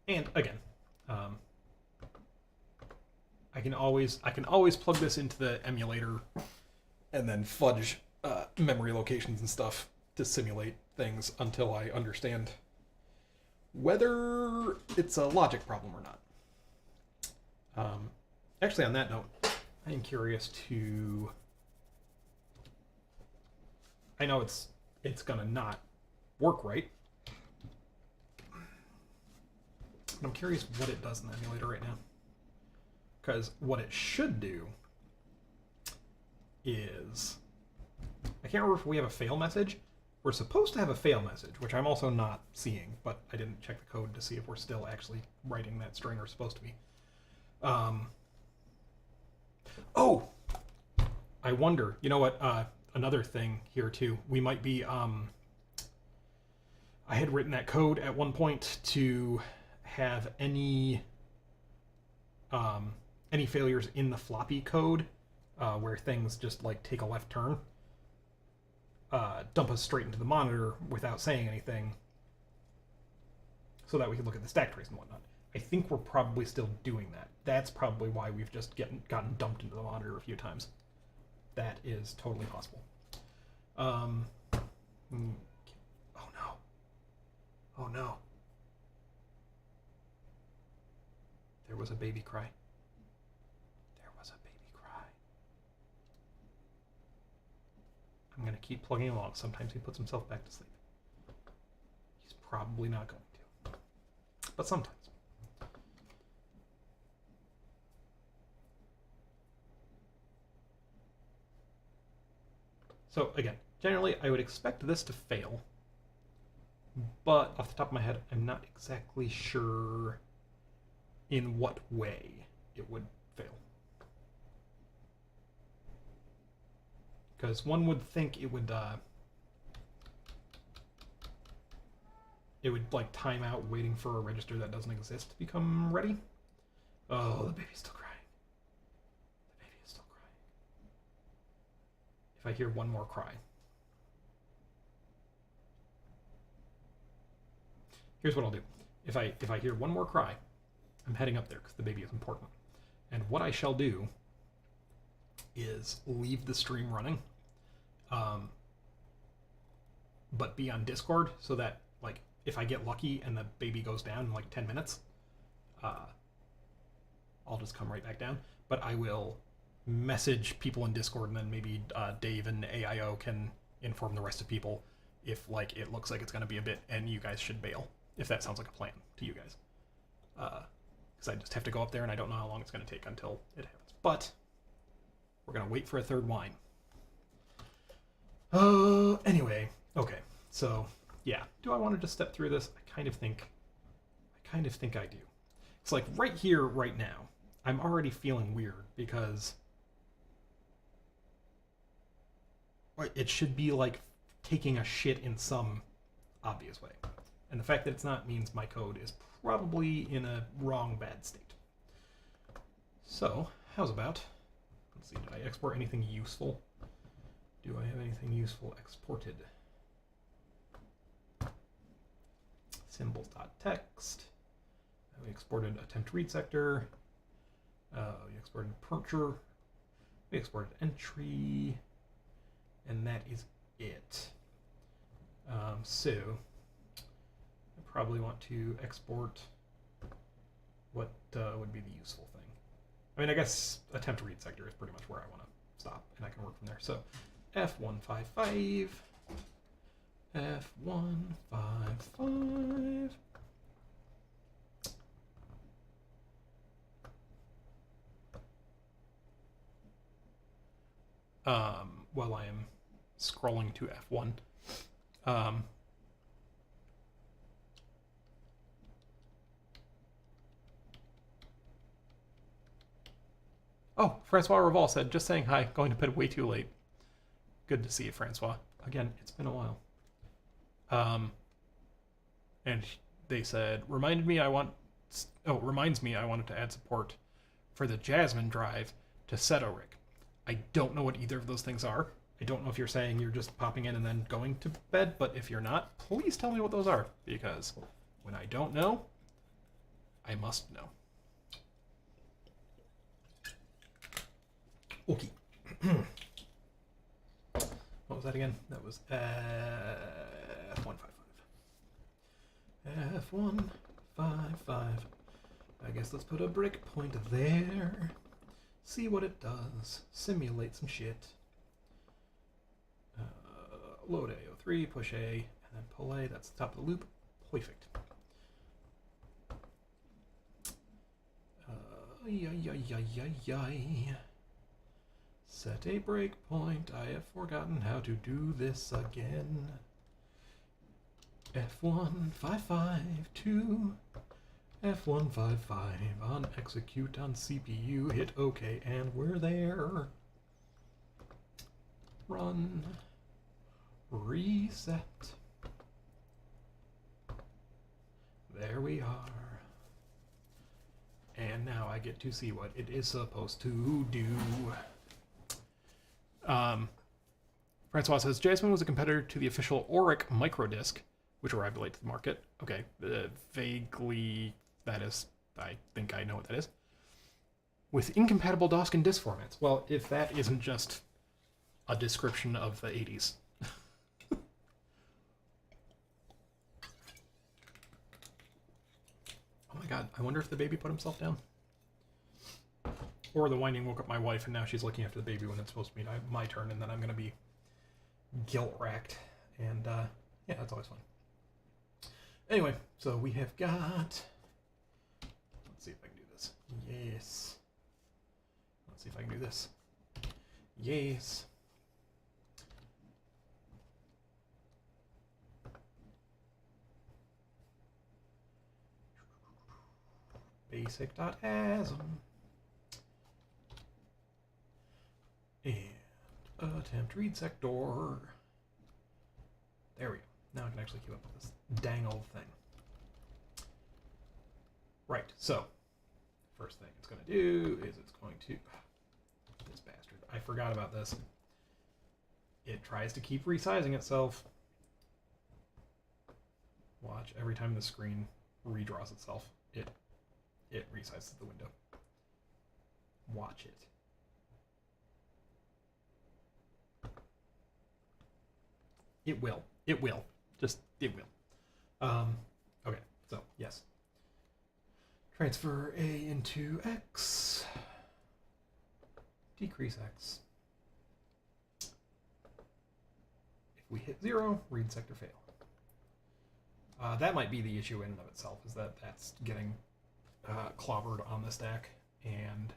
And again, I can always plug this into the emulator and then fudge memory locations and stuff to simulate things until I understand whether it's a logic problem or not. Actually, on that note, I am curious to. I know it's gonna not work right. But I'm curious what it does in the emulator right now. Because what it should do is, I can't remember if we have a fail message. We're supposed to have a fail message, which I'm also not seeing, but I didn't check the code to see if we're still actually writing that string we're supposed to be. Oh! I wonder, you know what, another thing here too, we might be, I had written that code at one point to have any failures in the floppy code where things just like take a left turn, dump us straight into the monitor without saying anything, so that we can look at the stack trace and whatnot. I think we're probably still doing that. That's probably why we've just gotten dumped into the monitor a few times. That is totally possible. Oh no. Oh no. There was a baby cry. There was a baby cry. I'm going to keep plugging along. Sometimes he puts himself back to sleep. He's probably not going to. But sometimes. So again, generally I would expect this to fail. But off the top of my head, I'm not exactly sure in what way it would fail. Because one would think it would like time out waiting for a register that doesn't exist to become ready. Oh, the baby's still crying. The baby is still crying. If I hear one more cry. Here's what I'll do. If I hear one more cry, I'm heading up there because the baby is important. And what I shall do is leave the stream running, but be on Discord so that, like, if I get lucky and the baby goes down in like 10 minutes, I'll just come right back down. But I will message people in Discord, and then maybe Dave and AIO can inform the rest of people if like it looks like it's going to be a bit and you guys should bail, if that sounds like a plan to you guys. Because I just have to go up there and I don't know how long it's going to take until it happens. But we're going to wait for a third wine. Anyway, okay. So, yeah. Do I want to just step through this? I kind of think I do. It's like right here, right now, I'm already feeling weird because it should be like taking a shit in some obvious way. And the fact that it's not means my code is probably in a wrong, bad state. So, how's about, let's see, did I export anything useful? Do I have anything useful exported? Symbols.txt. We exported attempt read sector. We exported percher. We exported entry. And that is it. So, I probably want to export what would be the useful thing. I mean, I guess attempt read sector is pretty much where I want to stop, and I can work from there. So, F155. F155. While I am scrolling to F1, oh, Francois Reval said, just saying hi, going to bed way too late. Good to see you, Francois. Again, it's been a while. And they said, reminds me I wanted to add support for the Jasmine drive to Setorig. I don't know what either of those things are. I don't know if you're saying you're just popping in and then going to bed, but if you're not, please tell me what those are, because when I don't know, I must know. Okay. What was that again? That was F155. F155. I guess let's put a breakpoint there. See what it does. Simulate some shit. Load AO3, push A, and then pull A. That's the top of the loop. Perfect. Set a breakpoint. I have forgotten how to do this again. F1552. F155 on execute on CPU. Hit OK, and we're there. Run. Reset. There we are. And now I get to see what it is supposed to do. Francois says, Jasmine was a competitor to the official Auric microdisc, which arrived late to the market. Okay, vaguely, that is, I think I know what that is. With incompatible DOS and disk formats. Well, if that isn't just a description of the 80s. Oh my god, I wonder if the baby put himself down. Or the whining woke up my wife and now she's looking after the baby when it's supposed to be my turn, and then I'm going to be guilt-racked. And, yeah, that's always fun. Anyway, so we have got... Let's see if I can do this. Yes. Let's see if I can do this. Yes. Basic.asm. And attempt read sector. There we go. Now I can actually keep up with this dang old thing. Right, so first thing it's going to do is it's going to... This bastard. I forgot about this. It tries to keep resizing itself. Watch, every time the screen redraws itself, it resizes the window. Watch it. It will. It will. Just, it will. Okay, so, yes. Transfer A into X. Decrease X. If we hit 0, read sector fail. That might be the issue in and of itself, is that that's getting clobbered on the stack, and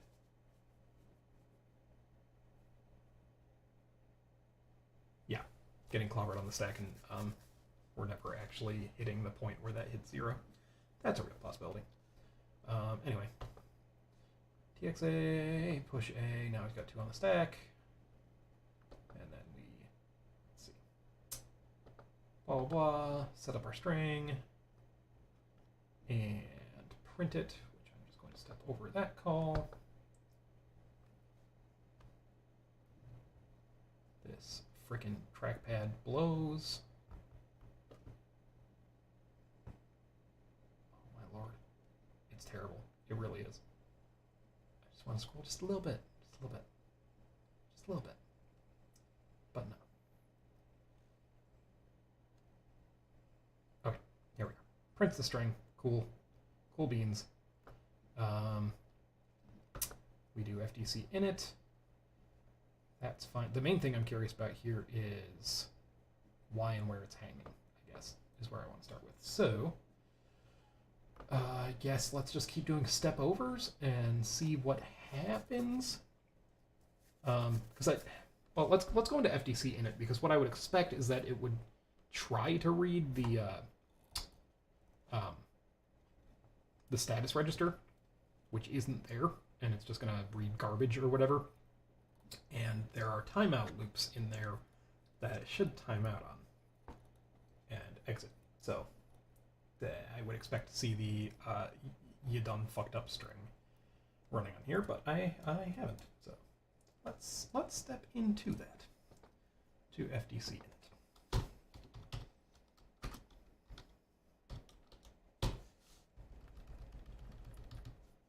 yeah, getting clobbered on the stack, and we're never actually hitting the point where that hits 0. That's a real possibility. Anyway, TXA, push A, now we've got 2 on the stack, and then we, let's see, blah, blah, blah, set up our string, and print it, which I'm just going to step over that call. This frickin' trackpad blows. Oh my lord. It's terrible. It really is. I just want to scroll just a little bit. Just a little bit. Just a little bit. But no. Okay, here we go. Prints the string. Cool. Cool beans. We do FDC init. That's fine. The main thing I'm curious about here is why and where it's hanging, I guess, is where I want to start with. So, I guess let's just keep doing step overs and see what happens. Well, let's go into FDC init, because what I would expect is that it would try to read the status register, which isn't there, and it's just gonna read garbage or whatever. And there are timeout loops in there that it should time out on and exit. So I would expect to see the you done fucked up string running on here, but I haven't. So let's step into that, to FDC init.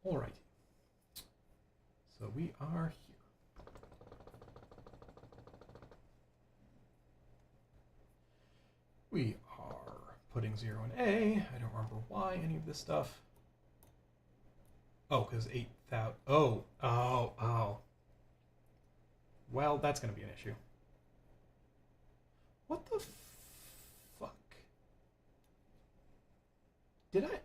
Alrighty. So we are here. We are putting 0 in A. I don't remember why any of this stuff. Oh, because 8,000. Oh. Well, that's going to be an issue. What the fuck? Did I?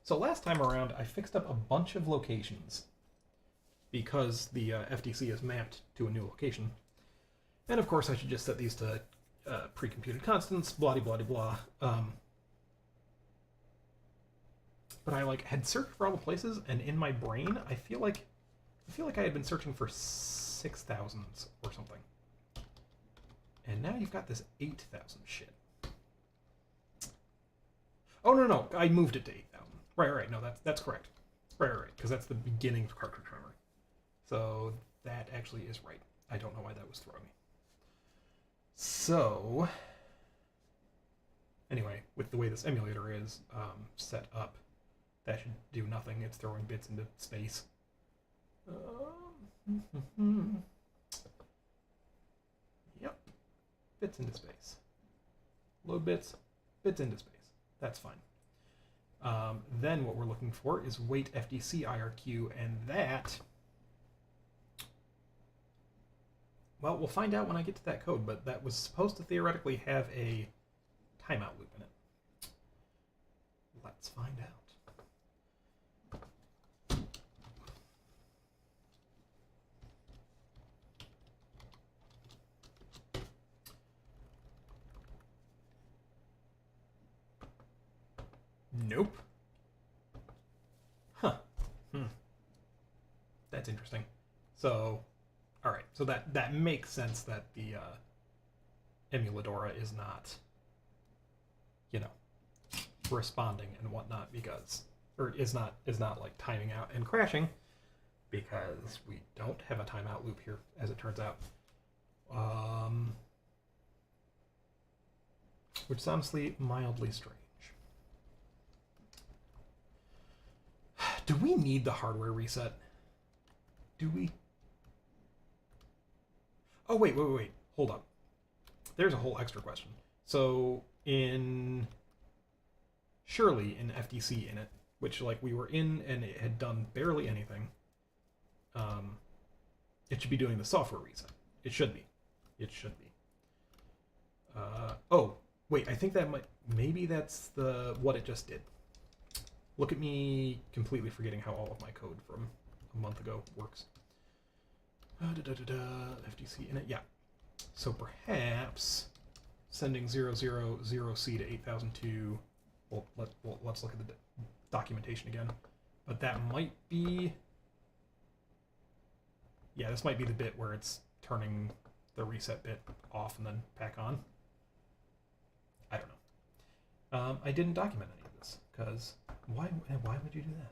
So last time around, I fixed up a bunch of locations because the FDC is mapped to a new location. And of course, I should just set these to pre-computed constants, blah blah blah. But I had searched for all the places, and in my brain, I feel like I had been searching for 6,000s or something. And now you've got this 8,000 shit. Oh no, I moved it to 8,000. Right. No, that's correct. Right. Because that's the beginning of cartridge memory. So that actually is right. I don't know why that was throwing me. So, anyway, with the way this emulator is set up, that should do nothing. It's throwing bits into space. Yep. Bits into space. Load bits into space. That's fine. Then what we're looking for is wait FDC IRQ, and that... Well, we'll find out when I get to that code, but that was supposed to theoretically have a timeout loop in it. Let's find out. Nope. Huh. That's interesting. So... Alright, so that makes sense that the emuladora is not, responding and whatnot because, or is not like timing out and crashing because we don't have a timeout loop here, as it turns out. Which is honestly mildly strange. Do we need the hardware reset? Do we? Oh, wait. Hold up. There's a whole extra question. So, surely in FDC init, which, we were in and it had done barely anything, it should be doing the software reset. It should be. Oh, wait, I think that maybe that's what it just did. Look at me completely forgetting how all of my code from a month ago works. FDC init, yeah. So perhaps sending 000C to 8002. Well, let's look at the documentation again. But that might be... Yeah, this might be the bit where it's turning the reset bit off and then back on. I don't know. I didn't document any of things, because why would you do that?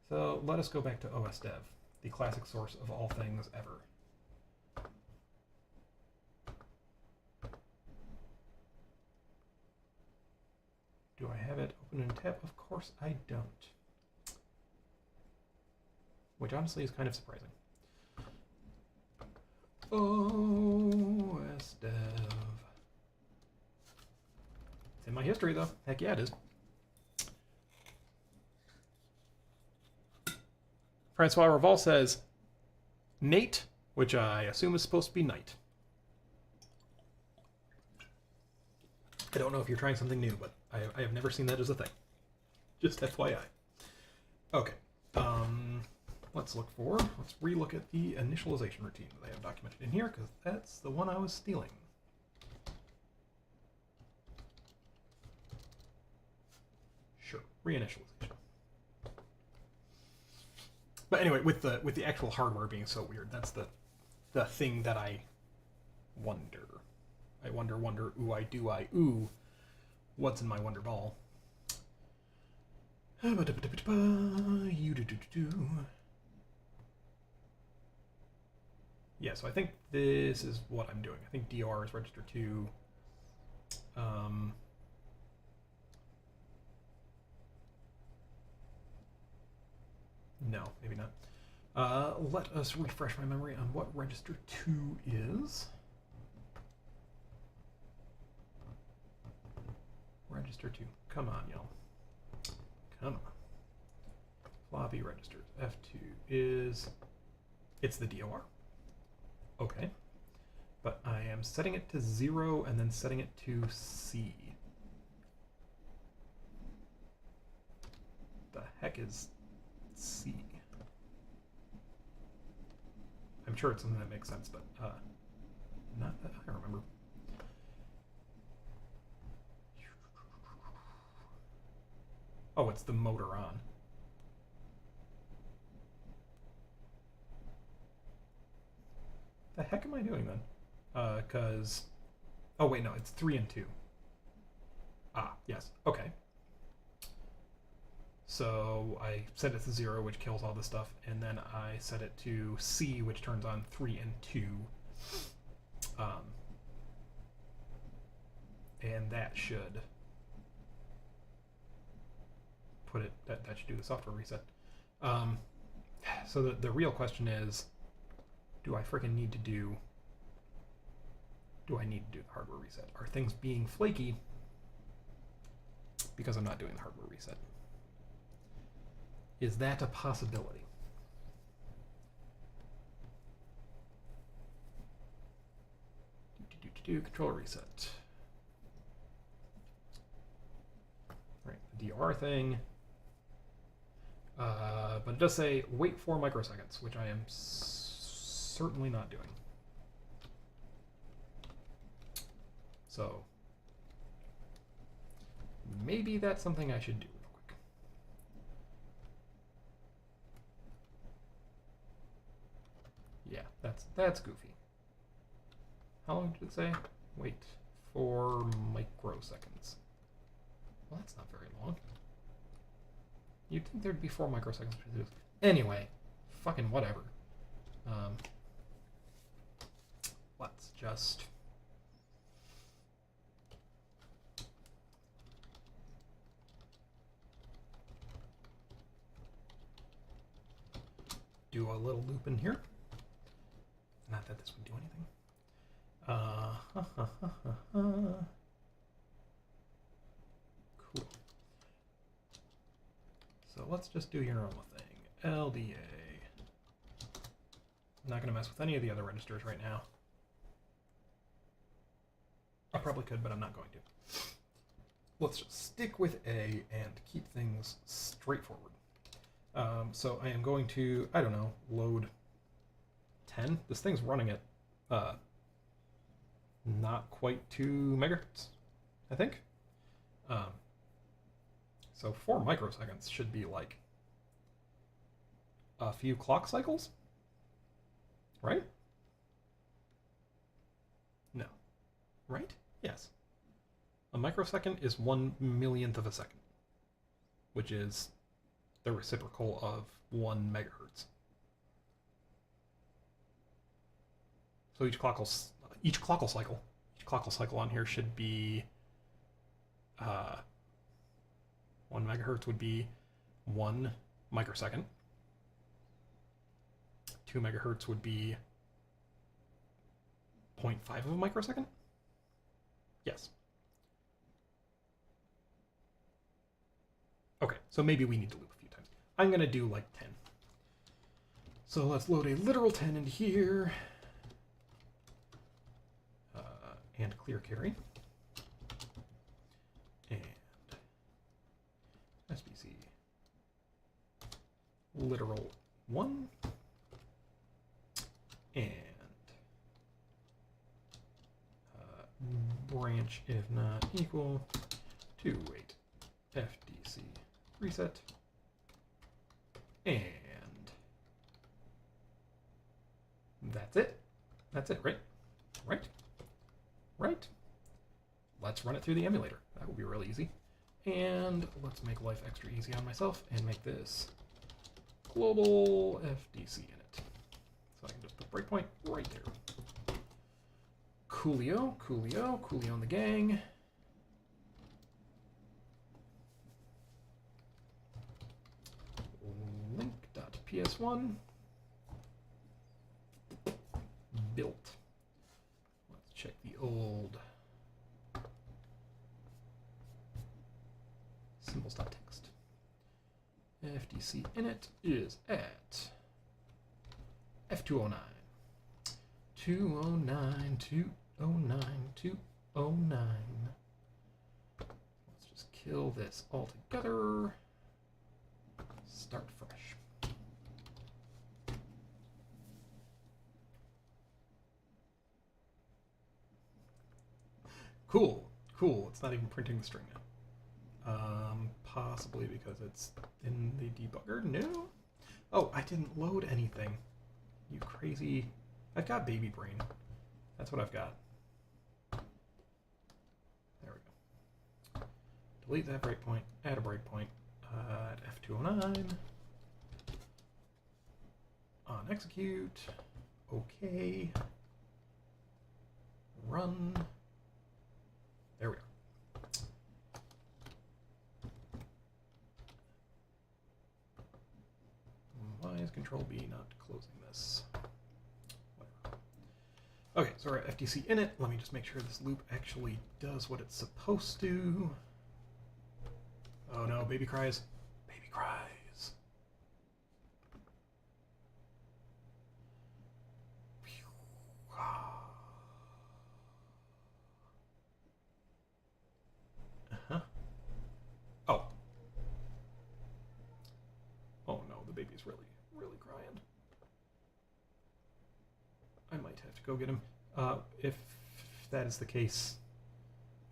So let us go back to OS Dev, the classic source of all things ever. Do I have it open in tab? Of course I don't. Which honestly is kind of surprising. OS Dev. It's in my history though. Heck yeah, it is. Francois Reval says, Nate, which I assume is supposed to be night. I don't know if you're trying something new, but I have never seen that as a thing. Just FYI. Okay. Let's relook at the initialization routine that I have documented in here, because that's the one I was stealing. Sure, reinitialization. But anyway, with the actual hardware being so weird, that's the thing that I wonder. I wonder, ooh, ooh, what's in my wonder ball? Yeah, so I think this is what I'm doing. I think DOR is register 2. No, maybe not. Let us refresh my memory on what register 2 is. Register 2. Come on, y'all. Come on. Floppy registers. F2 is... It's the DOR. Okay. But I am setting it to 0 and then setting it to C. The heck is C? I'm sure it's something that makes sense, but not that I remember. Oh, it's the motor on. The heck am I doing then? Because... Oh, wait, no, it's 3 and 2. Ah, yes, okay. So I set it to 0, which kills all this stuff, and then I set it to C, which turns on 3 and 2. And that should put it, that should do the software reset. So the real question is, do I need to do the hardware reset? Are things being flaky because I'm not doing the hardware reset? Is that a possibility? Controller reset. Right, the DR thing. But it does say wait 4 microseconds, which I am certainly not doing. So maybe that's something I should do real quick. Yeah, that's goofy. How long did it say? Wait 4 microseconds. Well, that's not very long. You'd think there'd be 4 microseconds. Anyway, fucking whatever. Let's just... do a little loop in here. Not that this would do anything. Cool. So let's just do your normal thing. LDA. I'm not going to mess with any of the other registers right now. I probably could, but I'm not going to. Let's just stick with A and keep things straightforward. So I am going to, I don't know, load 10. This thing's running at not quite 2 megahertz, I think. So 4 microseconds should be like a few clock cycles, right? No. Right? Yes. A microsecond is 1/1,000,000th of a second, which is the reciprocal of 1 megahertz. So each clockal cycle on here should be 1 megahertz would be 1 microsecond. 2 megahertz would be 0.5 of a microsecond? Yes. Okay, so maybe we need to loop a few times. I'm going to do like 10. So let's load a literal 10 into here. And clear carry. And SBC literal 1. And branch if not equal to wait FDC reset. And that's it. That's it, right? Right? Let's run it through the emulator. That will be really easy. And let's make life extra easy on myself and make this global FDC in it. So I can just put breakpoint right there. Coolio on the gang. Link.ps1 built. Let's check the old symbols.txt. FDC init is at F209. 209, 209, 209. Let's just kill this all together. Start fresh. Cool. It's not even printing the string now. Possibly because it's in the debugger. No. Oh, I didn't load anything. You crazy. I've got baby brain. That's what I've got. There we go. Delete that breakpoint. Add a breakpoint at F209. On execute. Okay. Run. There we are. Why is Control B not closing this? Whatever. Okay, so we're at FDC init. Let me just make sure this loop actually does what it's supposed to. Oh no, baby cries. Baby cries. Uh-huh. Oh. Oh no, the baby's really crying. I might have to go get him. If that is the case,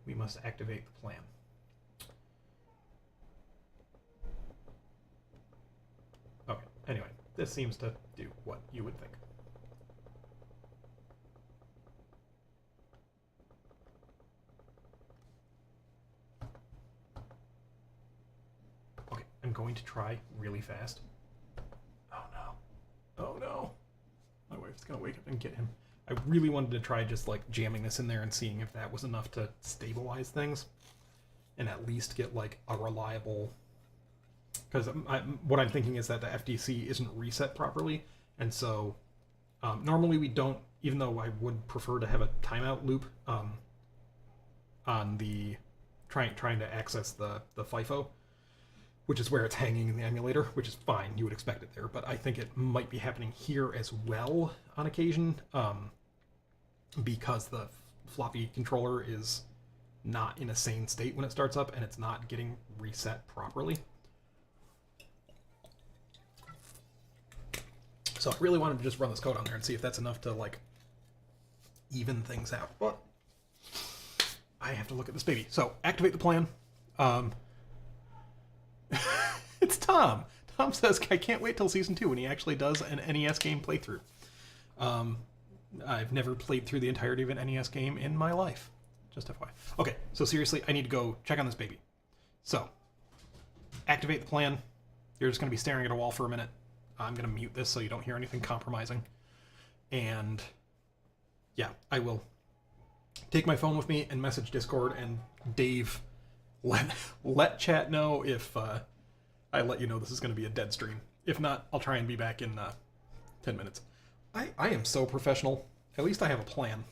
we must activate the plan. Okay, anyway, this seems to do what you would think. Okay, I'm going to try really fast. Oh no. My wife's gonna wake up and get him. I really wanted to try just like jamming this in there and seeing if that was enough to stabilize things and at least get like a reliable, because what I'm thinking is that the FDC isn't reset properly, and so normally we don't, even though I would prefer to have a timeout loop on the trying to access the FIFO, which is where it's hanging in the emulator, which is fine. You would expect it there, but I think it might be happening here as well on occasion, because the floppy controller is not in a sane state when it starts up, and it's not getting reset properly. So I really wanted to just run this code on there and see if that's enough to like even things out. But I have to look at this baby. So activate the plan. It's Tom. Tom says, I can't wait till season 2 when he actually does an NES game playthrough. I've never played through the entirety of an NES game in my life. Just FYI. Okay, so seriously, I need to go check on this baby. So, activate the plan. You're just going to be staring at a wall for a minute. I'm going to mute this so you don't hear anything compromising. And yeah, I will take my phone with me and message Discord, and Dave, let chat know if I let you know this is going to be a dead stream. If not, I'll try and be back in 10 minutes. I am so professional. At least I have a plan.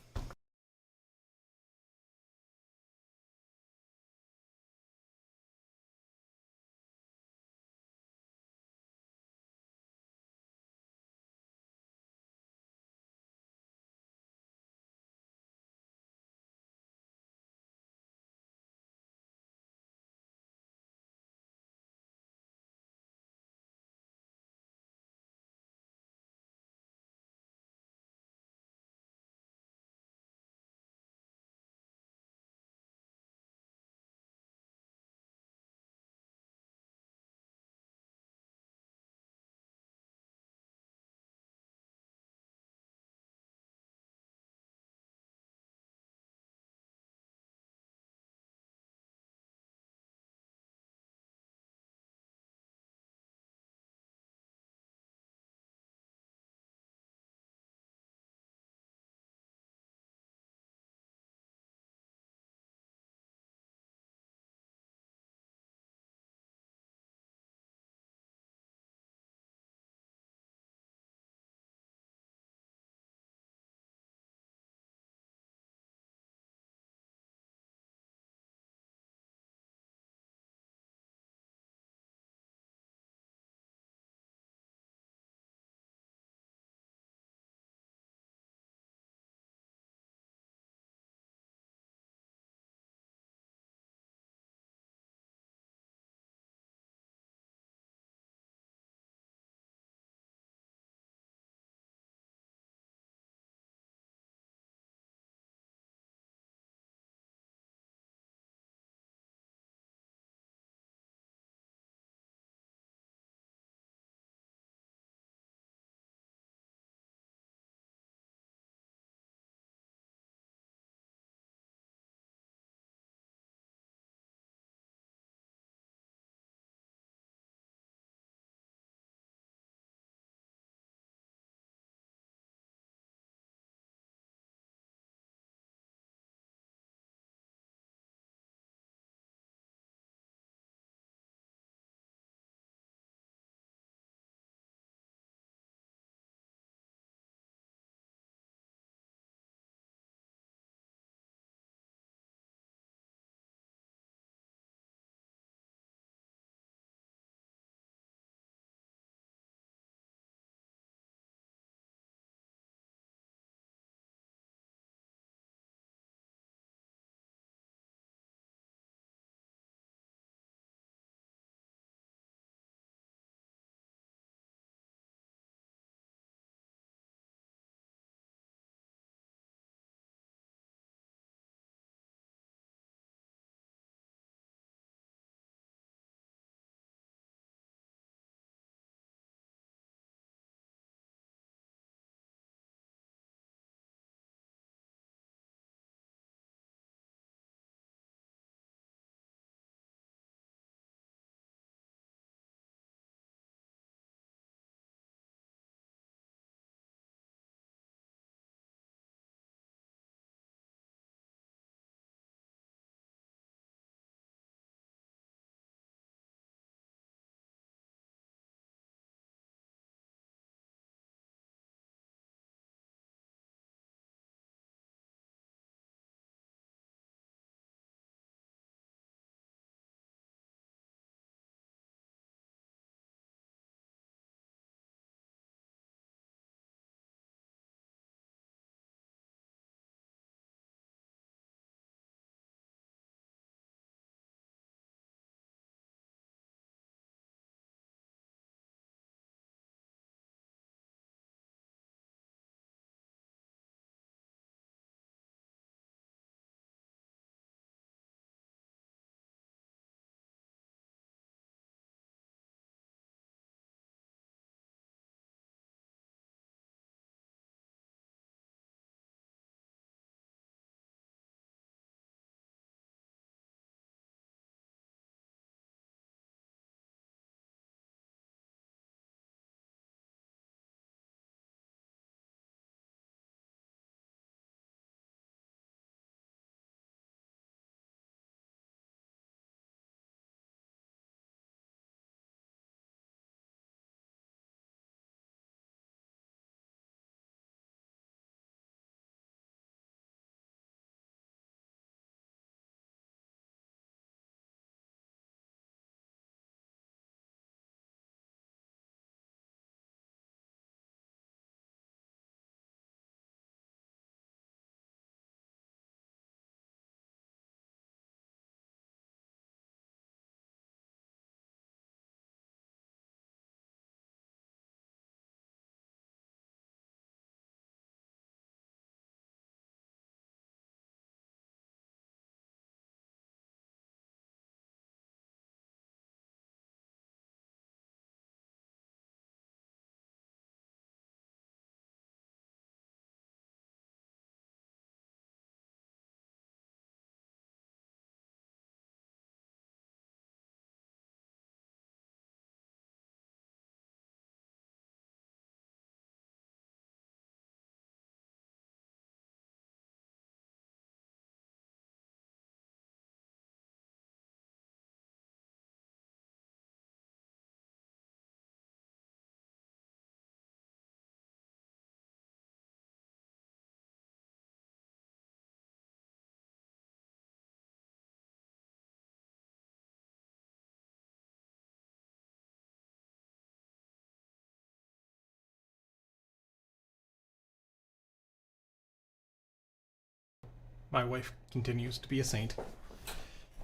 My wife continues to be a saint.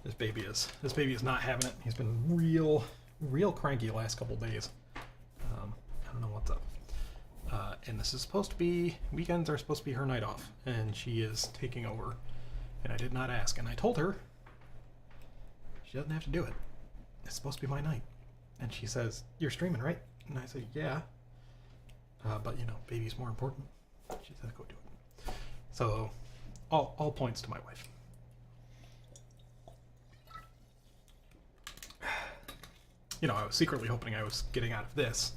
This baby is not having it. He's been real cranky the last couple days. I don't know what's up. And this is supposed to be, weekends are supposed to be her night off, and she is taking over. And I did not ask, and I told her she doesn't have to do it. It's supposed to be my night. And she says, "You're streaming, right?" And I said, "Yeah. But you know, baby's more important." She said, "Go do it." So, all points to my wife. You know, I was secretly hoping I was getting out of this.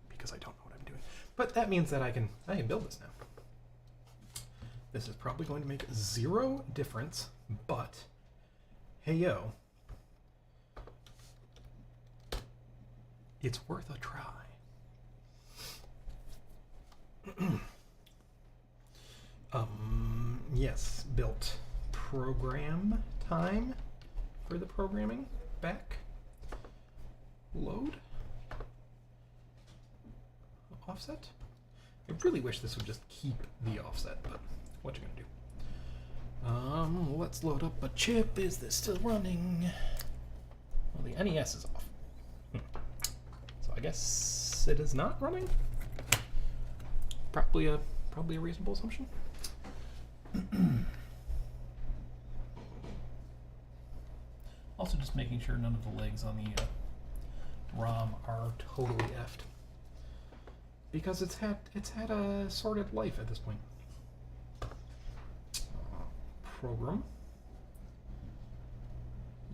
Because I don't know what I'm doing. But that means that I can build this now. This is probably going to make 0 difference, but hey yo, it's worth a try. Yes, built program time for the programming. Back. Load. Offset. I really wish this would just keep the offset, but what you gonna do? Let's load up a chip. Is this still running? Well, the NES is off. So I guess it is not running. Probably a reasonable assumption. Also, just making sure none of the legs on the ROM are totally effed, because it's had a sorted life at this point. Program.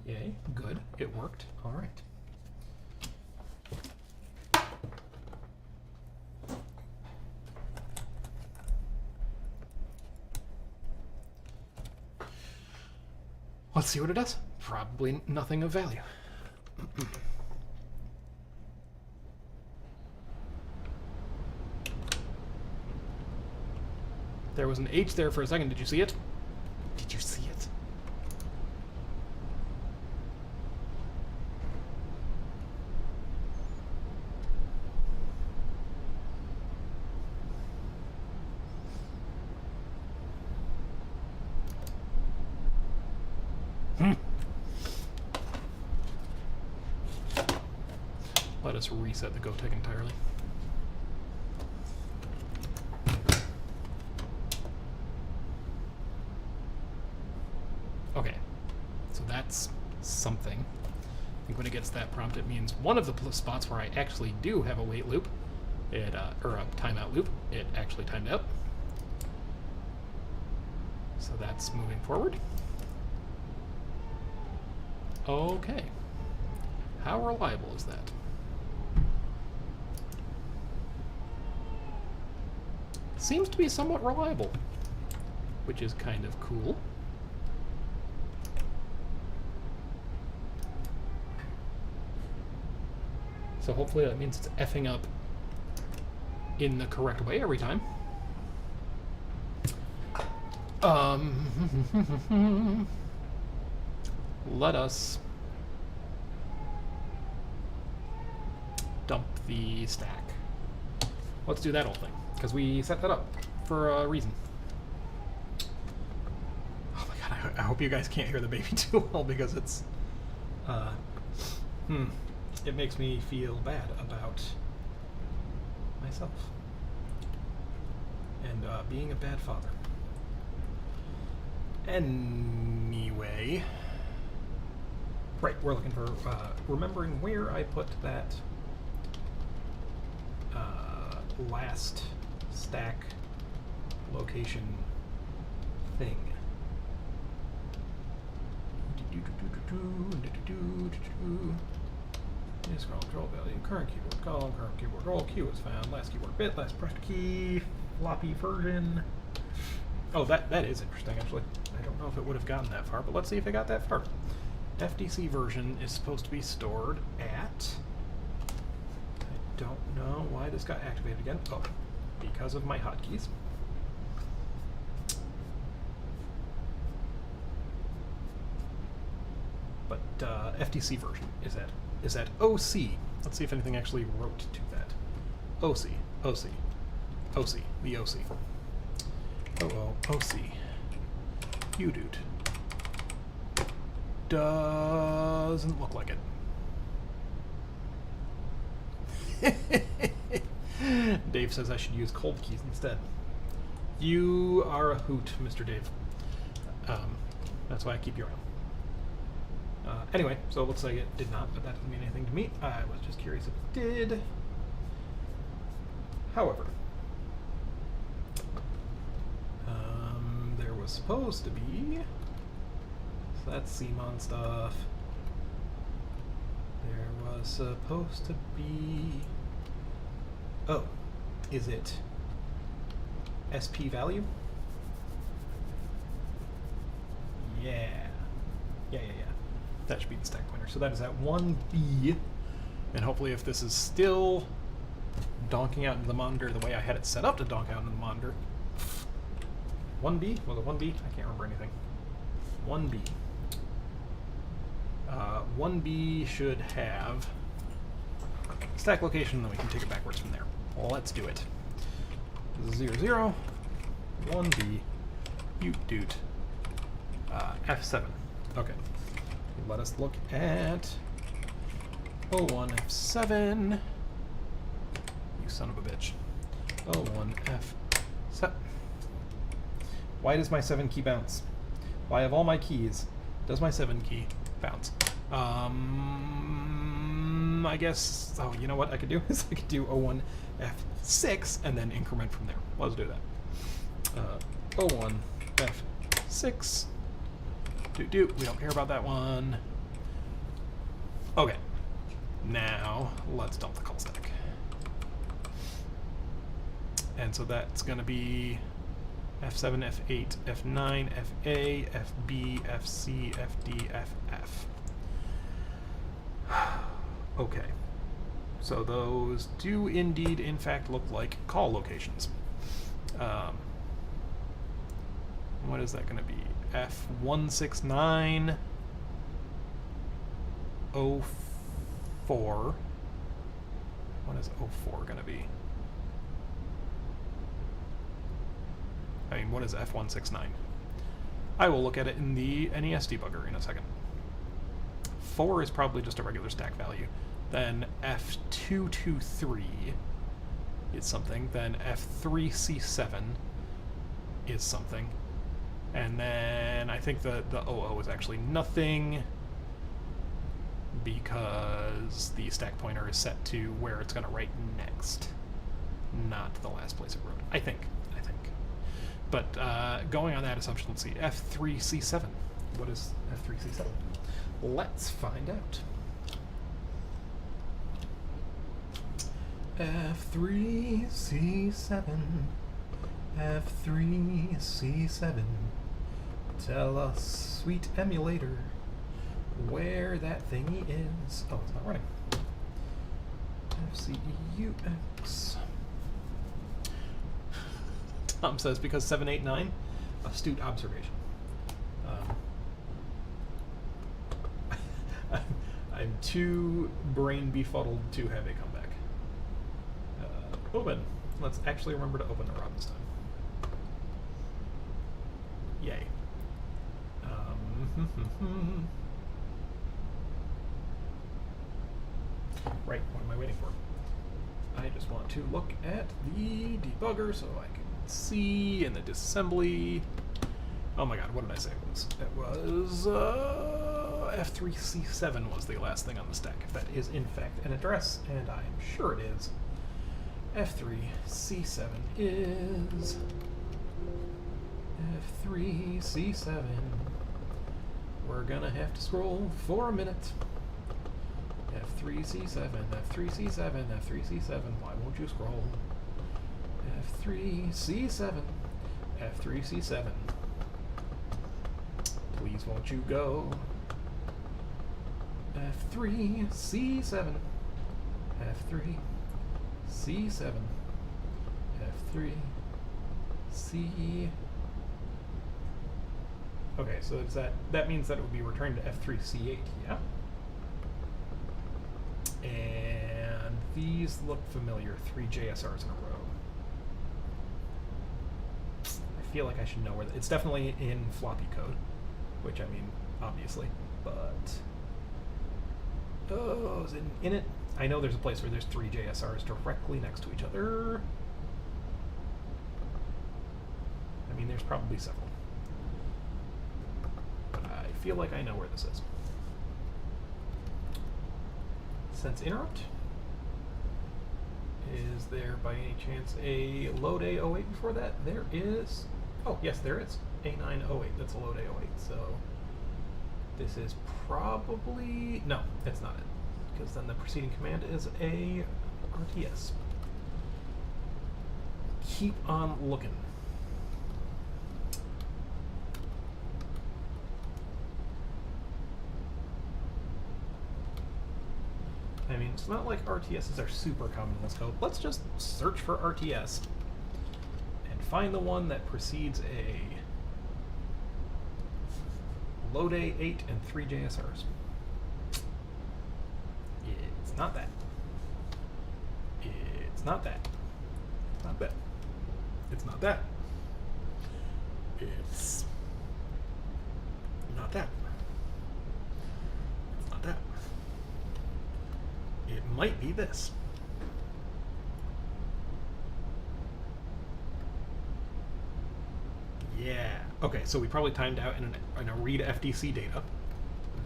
Yay, good. It worked. All right. Let's see what it does. Probably nothing of value. There was an H there for a second. Did you see it? Did you see it? Let us reset the GoTech entirely. Okay, so that's something. I think when it gets that prompt, it means one of the spots where I actually do have a wait loop, or a timeout loop, it actually timed out. So that's moving forward. Okay, how reliable is that? Seems to be somewhat reliable, which is kind of cool. So hopefully that means it's effing up in the correct way every time. Let us dump the stack. Let's do that whole thing, because we set that up for a reason. Oh my god, I hope you guys can't hear the baby too well, because it's it makes me feel bad about myself and being a bad father. Anyway, right, we're looking for remembering where I put that last stack location thing. Scroll control value, current keyboard column, current keyboard roll, Q is found, last keyboard bit, last pressed key, floppy version. Oh, that is interesting, actually. I don't know if it would have gotten that far, but let's see if it got that far. FDC version is supposed to be stored at... I don't know why this got activated again. Oh, because of my hotkeys. But FDC version is at OC. Let's see if anything actually wrote to that. OC, the OC. OC. You dude. Doesn't look like it. Dave says I should use cold keys instead. You are a hoot, Mr. Dave. That's why I keep you around. Anyway, so it looks like it did not, but that doesn't mean anything to me. I was just curious if it did. However, there was supposed to be, so that's CMON stuff. There was supposed to be, oh, is it SP value? Yeah. That should be the stack pointer. So that is at 1B, and hopefully if this is still donking out into the monitor the way I had it set up to donk out into the monitor. 1B? Was it 1B? I can't remember anything. 1B. 1B should have stack location, and then we can take it backwards from there. Well, let's do it. 0, 0, 1B, doot, F7. Okay. Let us look at 01 F7. You son of a bitch. 01 F7. Why does my 7 key bounce? Why of all my keys does my 7 key bounce? I guess, oh, you know what I could do is I could do 01 F6 and then increment from there. Let's do that. 01 F6. We don't care about that one. Okay. Now, let's dump the call stack. And so that's going to be F7, F8, F9, FA, FB, FC, FD, FF. Okay. So those do indeed, in fact, look like call locations. What is that going to be? F16904. What is 04 going to be? I mean, what is F169? I will look at it in the NES debugger in a second. 4 is probably just a regular stack value. Then F223 is something. Then F3C7 is something. And then I think the 00 is actually nothing because the stack pointer is set to where it's going to write next, not the last place it wrote. I think. But going on that assumption, let's see. F3C7. What is F3C7? Let's find out. F3C7. F3C7. Tell us, sweet emulator, where that thingy is. Oh, it's not running. FCEUX. Tom says because 789. Astute observation. I'm too brain befuddled to have a comeback. Open. Let's actually remember to open the ROM this time. Yay. Right, what am I waiting for? I just want to look at the debugger so I can see in the disassembly. Oh my god, what did I say it was? It was F3C7 was the last thing on the stack, if that is in fact an address, and I'm sure it is. F3C7 is F3C7. We're gonna have to scroll for a minute. F3C7, F3C7, F3C7. Why won't you scroll? F3C7, F3C7. Please won't you go? F3C7, F3C7, F3C. Okay, so is that means that it would be returned to F3C8, yeah? And these look familiar, 3 JSRs in a row. I feel like I should know where it's definitely in floppy code, which I mean, obviously, but oh, is it in it? I know there's a place where there's 3 JSRs directly next to each other. I mean, there's probably several, but I feel like I know where this is. Sense interrupt. Is there by any chance a load A08 before that? There is. Oh, yes, there is. A908. That's a load A08. So this is probably. No, it's not it. Because then the preceding command is a RTS. Keep on looking. I mean, it's not like RTSs are super common in this code. Let's just search for RTS and find the one that precedes a load A8 and 3 JSRs. It's not that. It's not that. It's not that. It's not that. It's not that. It's not that. It might be this. Yeah. Okay, so we probably timed out in a read FDC data.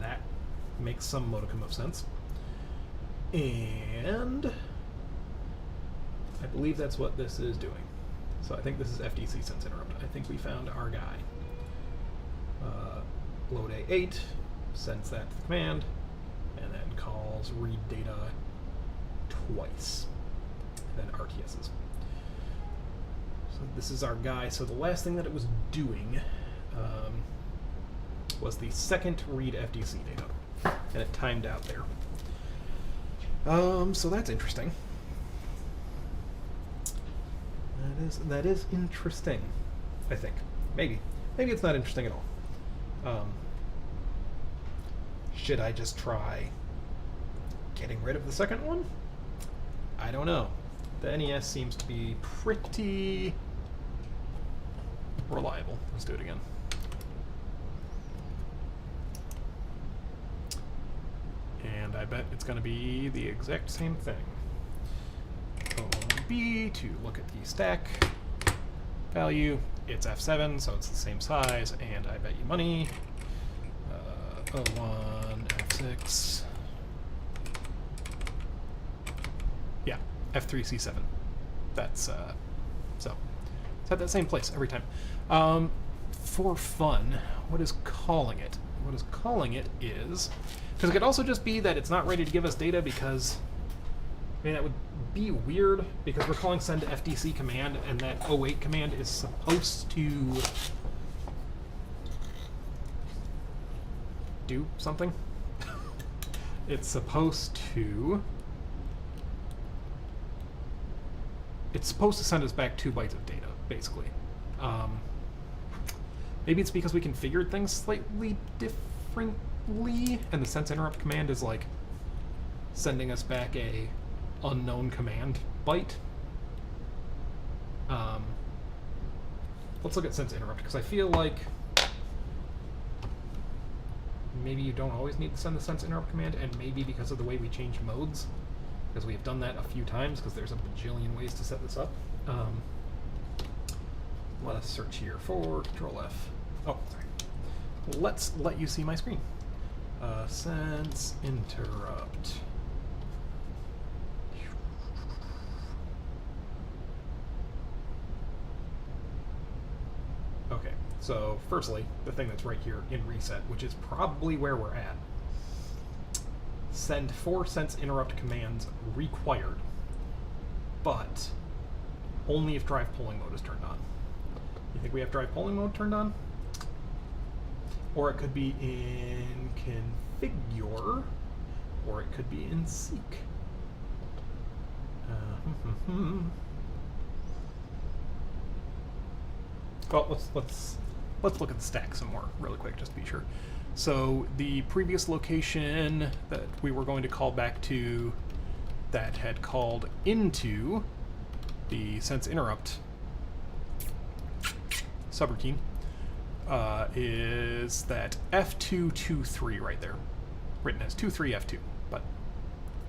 That makes some modicum of sense. And I believe that's what this is doing. So I think this is FDC sense interrupt. I think we found our guy. Load A8, sends that to the command, and then calls read data twice, and then RTSs. So this is our guy. So the last thing that it was doing was the second read FDC data, and it timed out there. So that's interesting. That is interesting, I think. Maybe it's not interesting at all. Should I just try getting rid of the second one? I don't know. The NES seems to be pretty reliable. Let's do it again. And I bet it's going to be the exact same thing. B to look at the stack value. It's F7, so it's the same size, and I bet you money. 01, F6. Yeah, F3C7. That's, so it's at that same place every time. For fun, what is calling it? What is calling it is, because it could also just be that it's not ready to give us data because, I mean, that would be weird because we're calling send FDC command and that 08 command is supposed to do something. It's supposed to send us back 2 bytes of data, basically. Maybe it's because we configured things slightly differently, and the sense interrupt command is like sending us back a unknown command byte. Let's look at sense interrupt, because I feel like maybe you don't always need to send the sense interrupt command, and maybe because of the way we changed modes, because we have done that a few times, because there's a bajillion ways to set this up. Let us search here for Control F. Oh, sorry. Let's let you see my screen. Sense interrupt. Okay, so firstly, the thing that's right here in reset, which is probably where we're at. Send 4 sense interrupt commands required, but only if drive polling mode is turned on. You think we have drive polling mode turned on? Or it could be in configure, or it could be in seek. Well, let's look at the stack some more really quick, just to be sure. So the previous location that we were going to call back to that had called into the sense interrupt subroutine is that F223 right there, written as 23F2, but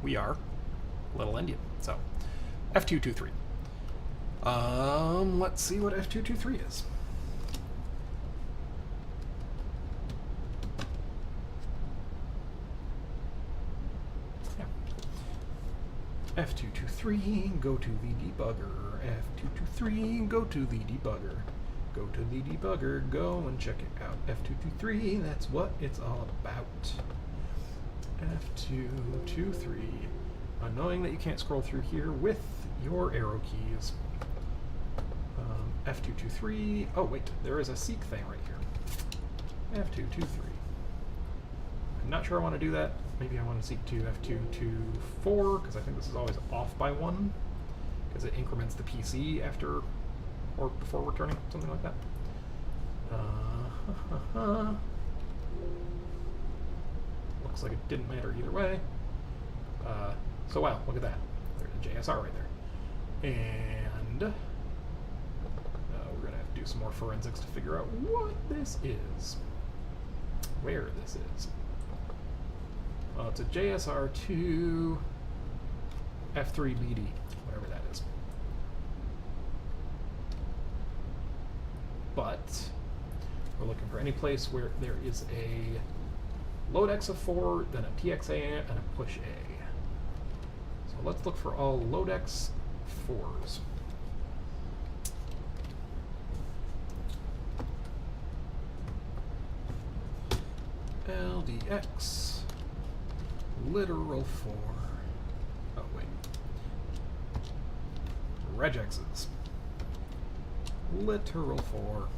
we are little endian, so F223. Let's see what F223 is. F223, go to the debugger. F223, go to the debugger. Go to the debugger, go and check it out. F223, that's what it's all about. F223. Annoying that you can't scroll through here with your arrow keys. F223, oh wait, there is a seek thing right here. F223. I'm not sure I want to do that. Maybe I want to seek to F224, because I think this is always off by 1, because it increments the PC after or before returning, something like that. Looks like it didn't matter either way. So wow, look at that. There's a JSR right there. And we're going to have to do some more forensics to figure out what this is. Where this is. Well, it's a JSR2 F3BD, whatever that is. But we're looking for any place where there is a load X of 4, then a TXA, and a push A. So let's look for all load X 4s. LDX. Literal 4. Oh, wait. Regexes. Literal 4.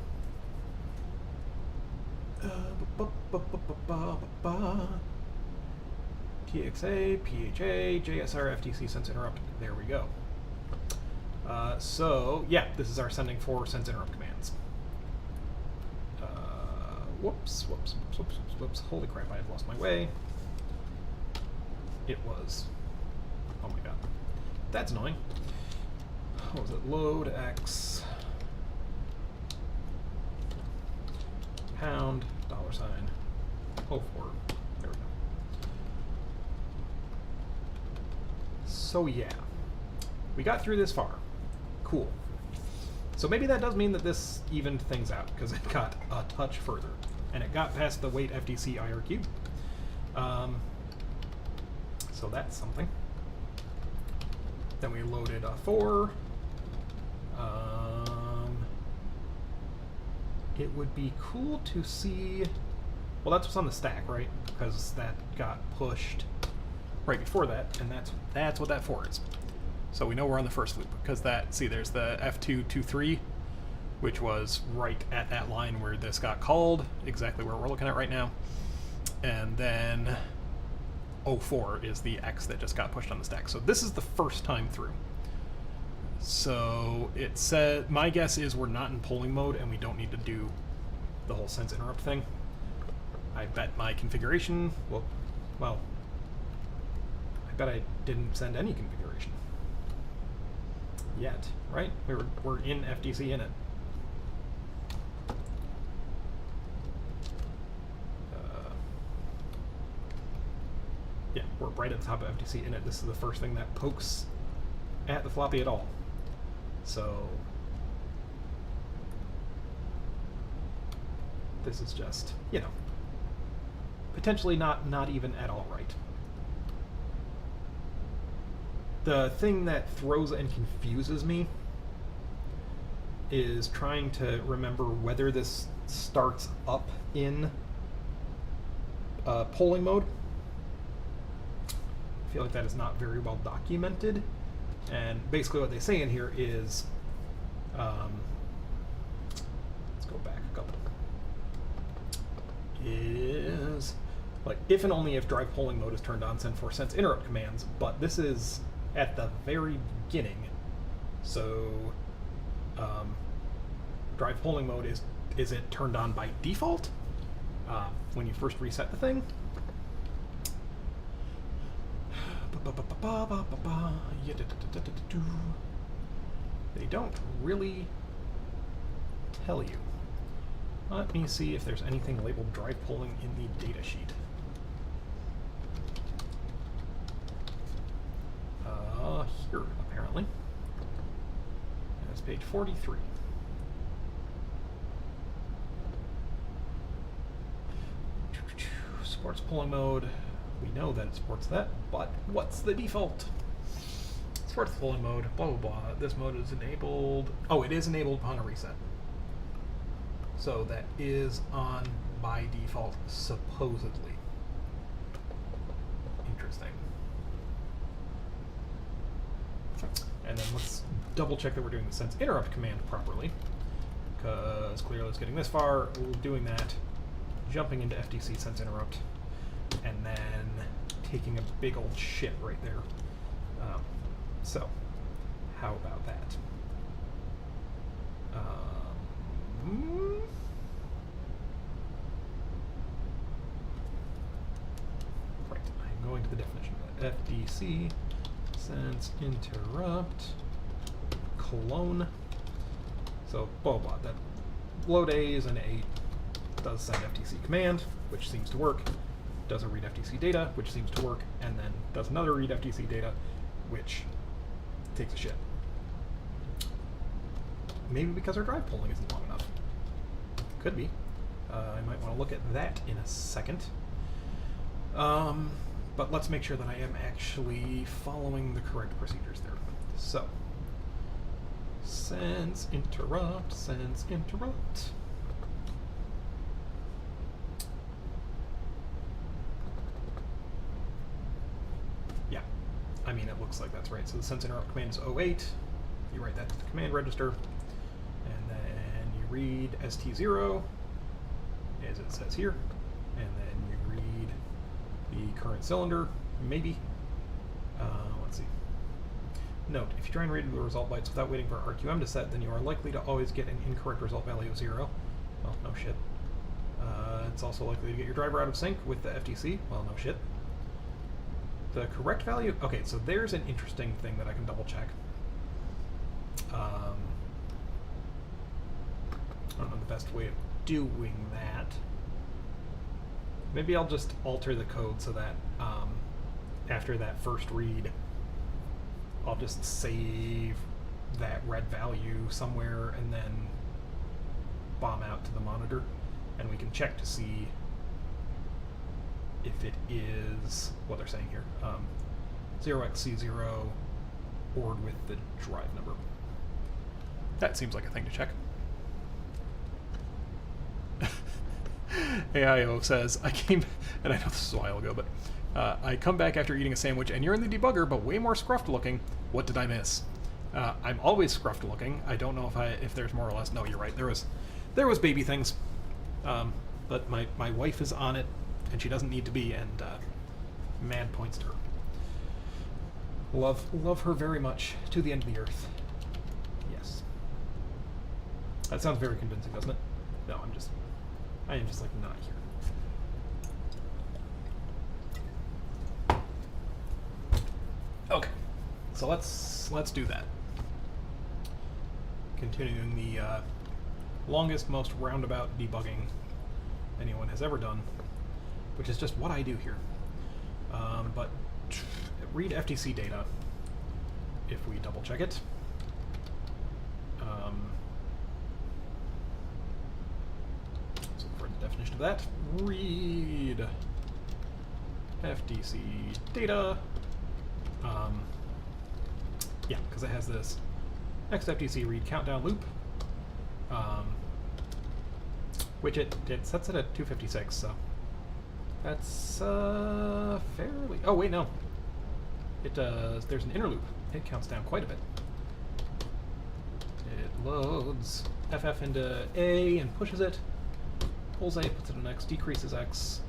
TXA, PHA, JSR, FTC, sense interrupt. There we go. So, yeah, this is our sending for sense interrupt commands. Whoops. Holy crap, I have lost my way. It was. Oh my god. That's annoying. What was it? Load X. Pound, $, $04. There we go. So yeah. We got through this far. Cool. So maybe that does mean that this evened things out, because it got a touch further. And it got past the wait FTC IRQ. So that's something. Then we loaded a 4. It would be cool to see... Well, that's what's on the stack, right? Because that got pushed right before that, and that's what that 4 is. So we know we're on the first loop, because that... See, there's the F223, which was right at that line where this got called, exactly where we're looking at right now. And then 04 is the X that just got pushed on the stack. So this is the first time through. So it said, my guess is we're not in polling mode and we don't need to do the whole sense interrupt thing. I bet my configuration, well, I bet I didn't send any configuration yet, right? We're in FTC init. Yeah, we're right at the top of FTC init. This is the first thing that pokes at the floppy at all. So this is just, you know, potentially not even at all right. The thing that throws and confuses me is trying to remember whether this starts up in polling mode. I feel like that is not very well documented. And basically what they say in here is, let's go back a couple, is like if and only if drive polling mode is turned on, send for sense interrupt commands, but this is at the very beginning. So drive polling mode is it turned on by default when you first reset the thing? They don't really tell you. Let me see if there's anything labeled drive polling in the data sheet. Here, apparently. That's page 43. Supports polling mode. We know that it supports that, but what's the default? Supports polling mode, blah blah blah. This mode is enabled. Oh, it is enabled upon a reset. So that is on by default, supposedly. Interesting. And then let's double check that we're doing the sense interrupt command properly, because clearly it's getting this far, doing that, jumping into FTC sense interrupt, and then taking a big old shit right there. So, how about that? Right, I'm going to the definition of that. FDC sense interrupt clone. So blah blah. That load A is an 8. Does send FTC command, which seems to work. Does a read FTC data, which seems to work, and then does another read FTC data, which takes a shit. Maybe because our drive polling isn't long enough. Could be. I might want to look at that in a second. But let's make sure that I am actually following the correct procedures there. So, sense interrupt, sense interrupt. Yeah, I mean, it looks like that's right. So the sense interrupt command is 08. You write that to the command register, and then you read ST0, as it says here, and then you read the current cylinder, maybe. Let's see. Note, if you try and read the result bytes without waiting for RQM to set, then you are likely to always get an incorrect result value of 0. Well, no shit. It's also likely to get your driver out of sync with the FTC. Well, no shit. The correct value... Okay, so there's an interesting thing that I can double check. I don't know the best way of doing that. Maybe I'll just alter the code so that after that first read, I'll just save that red value somewhere and then bomb out to the monitor, and we can check to see if it is what they're saying here. 0xC0 ORed with the drive number. That seems like a thing to check. AIO says, I came, and I know this is a while ago, but I come back after eating a sandwich and you're in the debugger, but way more scruffed looking. What did I miss? I'm always scruffed looking. I don't know if there's more or less. No, you're right. There was baby things, but my wife is on it, and she doesn't need to be, and mad points to her. Love her very much to the end of the earth. Yes. That sounds very convincing, doesn't it? No, I am just like not here. Okay, so let's do that. Continuing the longest, most roundabout debugging anyone has ever done, which is just what I do here. But read FTC data. If we double check it, so for the definition of that, read FTC data. Yeah, because it has this next FTC read countdown loop, which it sets it at 256, so that's fairly... Oh, wait, no. It does... There's an inner loop. It counts down quite a bit. It loads FF into A and pushes it, pulls A, puts it in X, decreases X.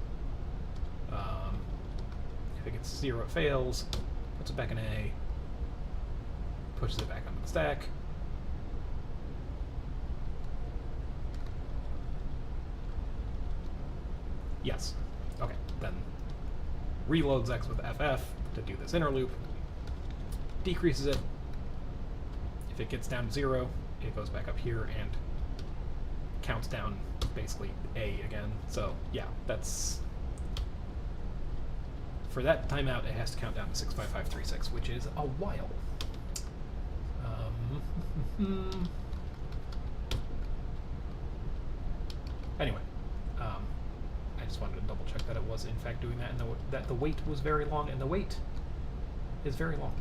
If it gets 0, it fails, puts it back in A, pushes it back onto the stack. Yes. Okay, then reloads X with FF to do this inner loop, decreases it. If it gets down to 0, it goes back up here and counts down basically A again. So yeah, that's... For that timeout, it has to count down to 65536, which is a while. Anyway, I just wanted to double check that it was in fact doing that, and that the wait was very long, and the wait is very long.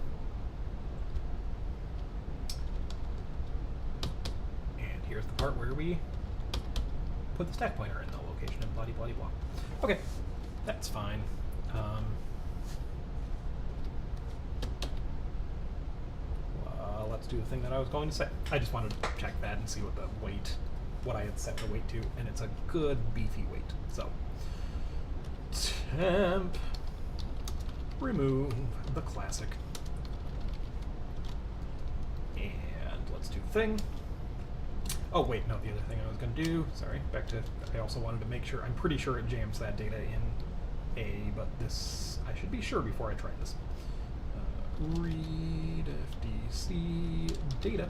And here's the part where we put the stack pointer in the location and blah blah blah. Okay, that's fine. Let's do the thing that I was going to say. I just wanted to check that and see what the weight, what I had set the weight to, and it's a good beefy weight. So, temp, remove the classic, and let's do the thing. Oh wait, no, the other thing I was going to do, sorry, back to, I also wanted to make sure, I'm pretty sure it jams that data in A, but this, I should be sure before I try this. Read FDC data.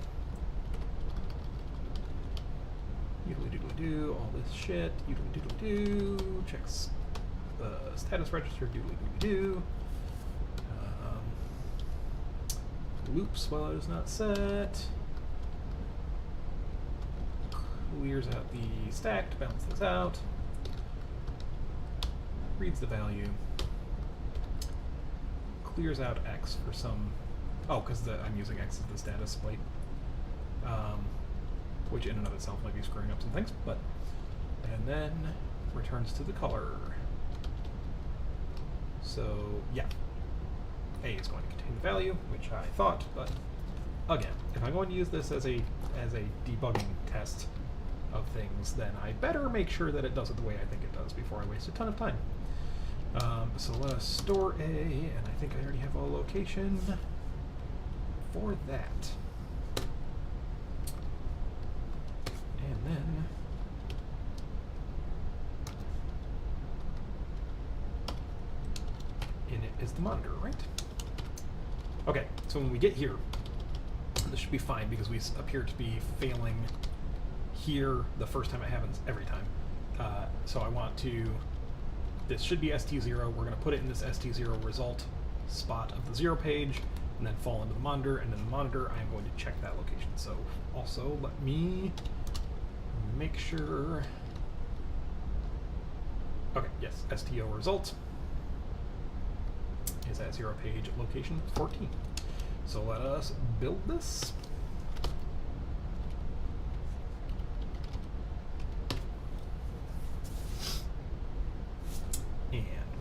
Doodly doodly do, all this shit. Doodly doodly do. Checks the status register. Doodly doodly do. Loops while it is not set. Clears out the stack to balance this out. Reads the value. Clears out X for some... Oh, because I'm using X as the status plate. Which in and of itself might be screwing up some things, but... And then returns to the color. So, yeah. A is going to contain the value, which I thought, but... Again, if I'm going to use this as a debugging test of things, then I better make sure that it does it the way I think it does before I waste a ton of time. So let us store A, and I think I already have a location for that. And then in it is the monitor, right? Okay, so when we get here, this should be fine because we appear to be failing here the first time it happens every time. So I want to... This should be ST0. We're going to put it in this ST0 result spot of the 0 page, and then fall into the monitor, and then the monitor, I am going to check that location. So also let me make sure... Okay, yes, STO result is at 0 page location 14. So let us build this.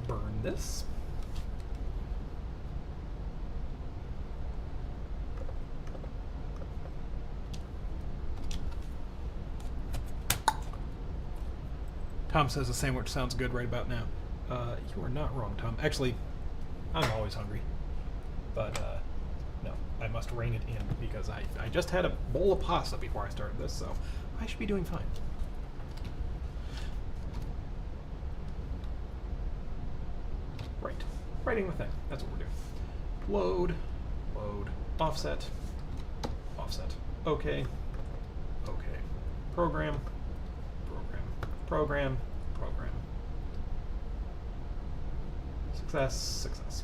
Burn this. Tom says the sandwich sounds good right about now. You are not wrong, Tom. Actually, I'm always hungry. But, no, I must rein it in because I just had a bowl of pasta before I started this, so I should be doing fine. Right. Writing the thing. That's what we're doing. Load, load, offset, offset. Okay, okay. Program, program, program, program. Success, success.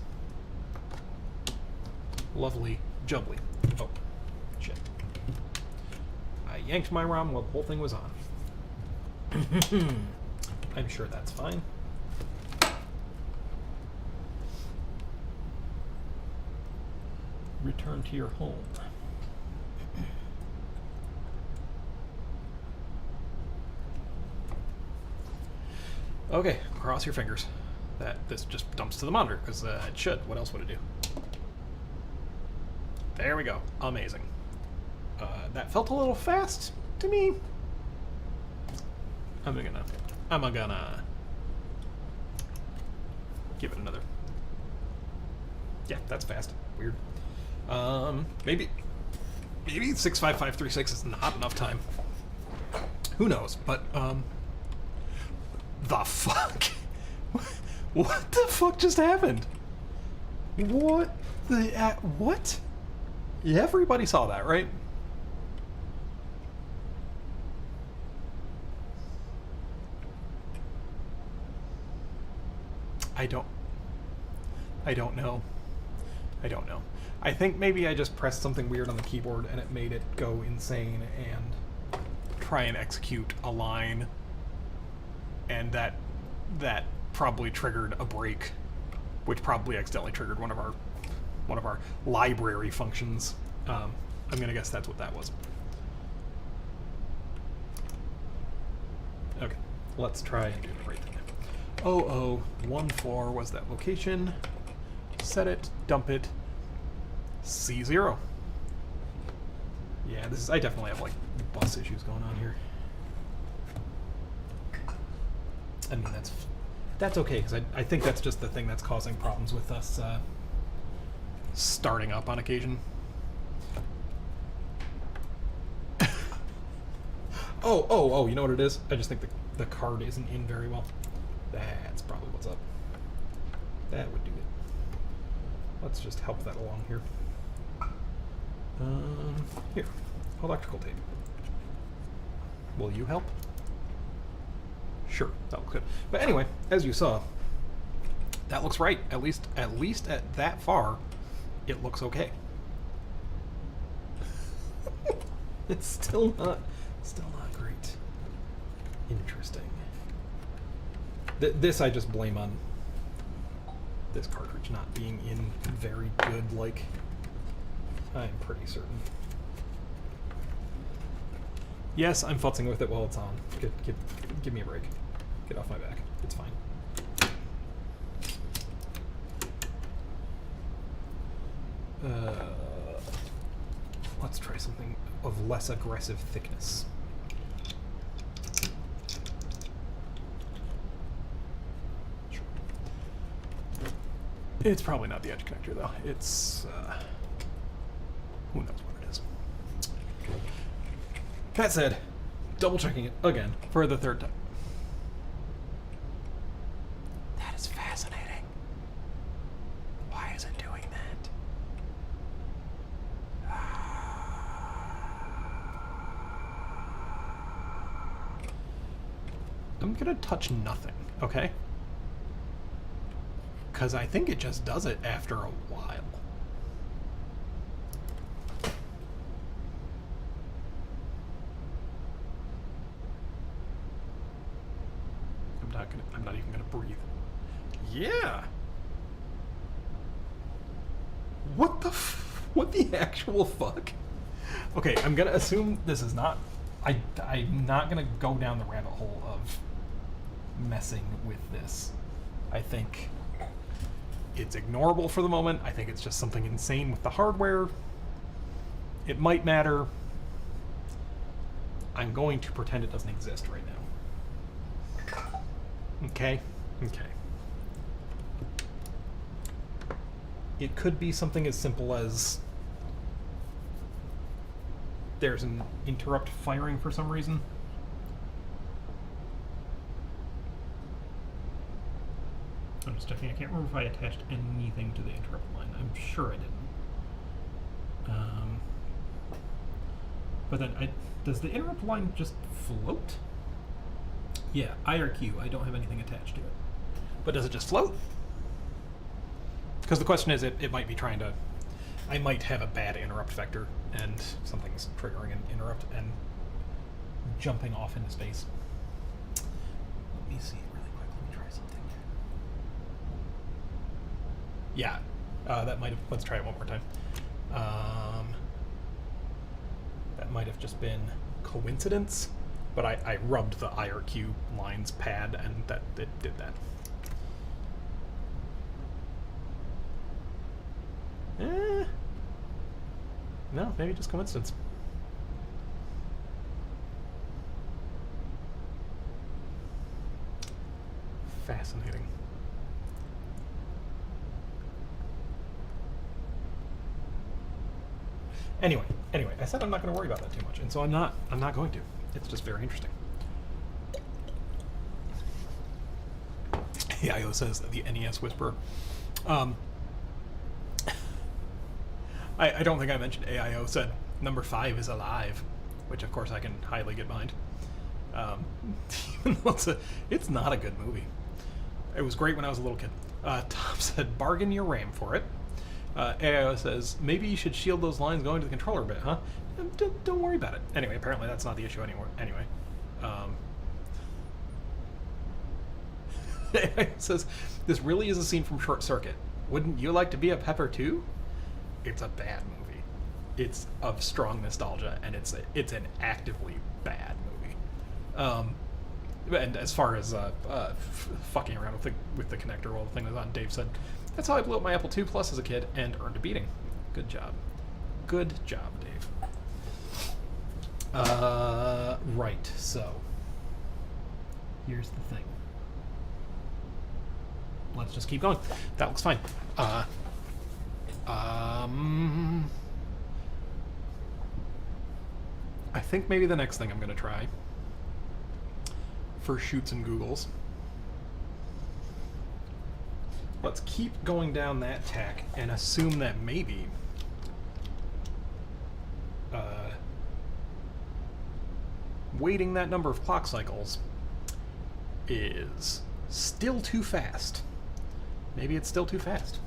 Lovely, jubbly. Oh, shit. I yanked my ROM while the whole thing was on. I'm sure that's fine. Return to your home. Okay, cross your fingers that this just dumps to the monitor, because it should. What else would it do? There we go. Amazing. That felt a little fast to me. I'm gonna give it another. Yeah, that's fast. Weird. Maybe 65536 is not enough time. Who knows? But the fuck? What the fuck just happened? What the what? Yeah, everybody saw that, right? I don't know. I don't know. I think maybe I just pressed something weird on the keyboard and it made it go insane and try and execute a line, and that probably triggered a break, which probably accidentally triggered one of our library functions. I'm gonna guess that's what that was. Okay, let's try and do the right thing. 0014 was that location. Set it, dump it, C0. Yeah, I definitely have like bus issues going on here. I mean, that's okay, because I think that's just the thing that's causing problems with us starting up on occasion. Oh, you know what it is? I just think the card isn't in very well. That's probably what's up. That would do it. Let's just help that along here. Here, electrical tape. Will you help? Sure, that looks good. But anyway, as you saw, that looks right. At least at that far, it looks okay. It's still not great. Interesting. This I just blame on this cartridge not being in very good, like, I'm pretty certain. Yes, I'm futzing with it while it's on. Give me a break. Get off my back. It's fine. Let's try something of less aggressive thickness. Sure. It's probably not the edge connector, though. It's, who knows what it is. That said, double checking it again for the third time. That is fascinating. Why is it doing that? I'm gonna touch nothing, okay? Because I think it just does it after a while. I'm not even gonna breathe. Yeah. What the actual fuck? Okay, I'm gonna assume this is not. I'm not gonna go down the rabbit hole of messing with this. I think it's ignorable for the moment. I think it's just something insane with the hardware. It might matter. I'm going to pretend it doesn't exist right now. Okay. It could be something as simple as there's an interrupt firing for some reason. I'm just checking. I can't remember if I attached anything to the interrupt line. I'm sure I didn't. But then, does the interrupt line just float? Yeah, IRQ. I don't have anything attached to it. But does it just float? Because the question is, it might be trying to... I might have a bad interrupt vector, and something's triggering an interrupt and jumping off into space. Let me see really quick. Let me try something. Yeah, that might have... Let's try it one more time. That might have just been coincidence, but I rubbed the IRQ lines pad, and it did that. No, maybe just coincidence. Fascinating. Anyway, I said I'm not going to worry about that too much, and so I'm not going to. It's just very interesting. AIO says the NES Whisperer. I don't think I mentioned AIO said number 5 is alive, which of course I can highly get behind. Even though it's not a good movie. It was great when I was a little kid. Tom said, bargain your RAM for it. AIO says, maybe you should shield those lines going to the controller a bit, huh? Don't worry about it. Anyway, apparently that's not the issue anymore. Anyway. It says, this really is a scene from Short Circuit. Wouldn't you like to be a Pepper too? It's a bad movie. It's of strong nostalgia, and it's an actively bad movie. And as far as fucking around with the connector while the thing was on, Dave said, that's how I blew up my Apple II Plus as a kid and earned a beating. Good job. Good job, Dave. Right, so here's the thing. Let's just keep going. That looks fine. I think maybe the next thing I'm going to try for shoots and Googles. Let's keep going down that tack and assume that maybe waiting that number of clock cycles is still too fast. Maybe it's still too fast.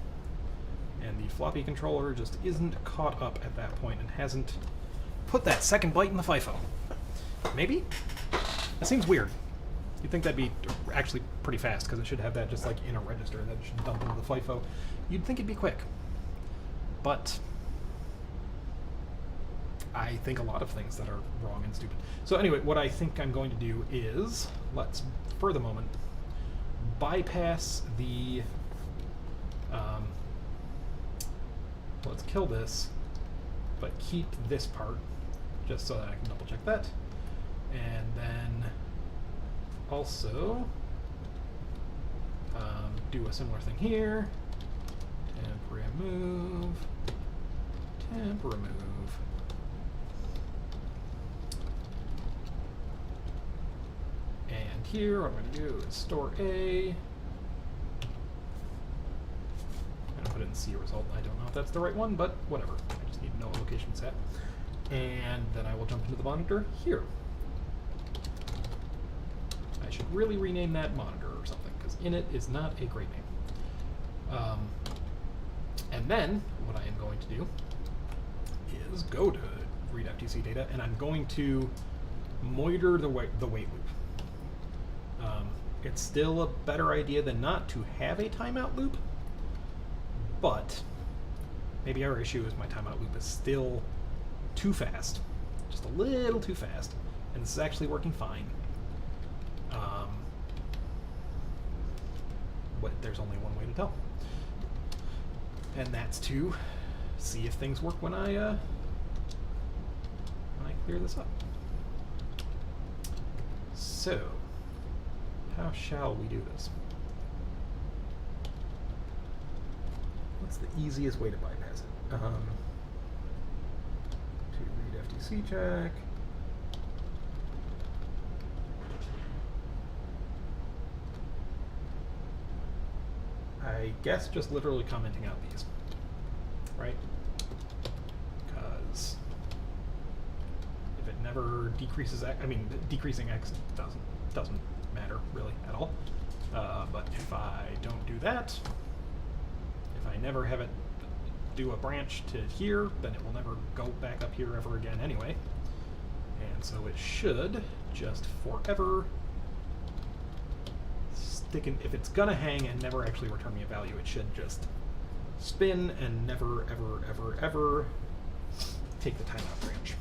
And the floppy controller just isn't caught up at that point and hasn't put that second byte in the FIFO. Maybe? That seems weird. You'd think that'd be actually pretty fast, because it should have that just like in a register that should dump into the FIFO. You'd think it'd be quick. But I think a lot of things that are wrong and stupid. So anyway, what I think I'm going to do is, let's, for the moment, bypass the... let's kill this, but keep this part, just so that I can double check that. And then also do a similar thing here. Temp remove. Temp remove. And here, what I'm going to do is store A. I'm going to put it in C result. I don't know if that's the right one, but whatever. I just need to know what location it's at. And then I will jump into the monitor here. I should really rename that monitor or something, because init is not a great name. And then, what I am going to do is go to read FTC data, and I'm going to moiter the wait loop. It's still a better idea than not to have a timeout loop, but maybe our issue is my timeout loop is still too fast, just a little too fast, and this is actually working fine. But there's only one way to tell, and that's to see if things work when I clear this up. So, how shall we do this? What's the easiest way to bypass it? To read FTC check. I guess just literally commenting out these, right? Because if it never decreases X, I mean, decreasing X doesn't matter really at all. But if I don't do that, if I never have it do a branch to here, then it will never go back up here ever again anyway. And so it should just forever stick in. If it's gonna hang and never actually return me a value, it should just spin and never, ever, ever, ever take the timeout branch.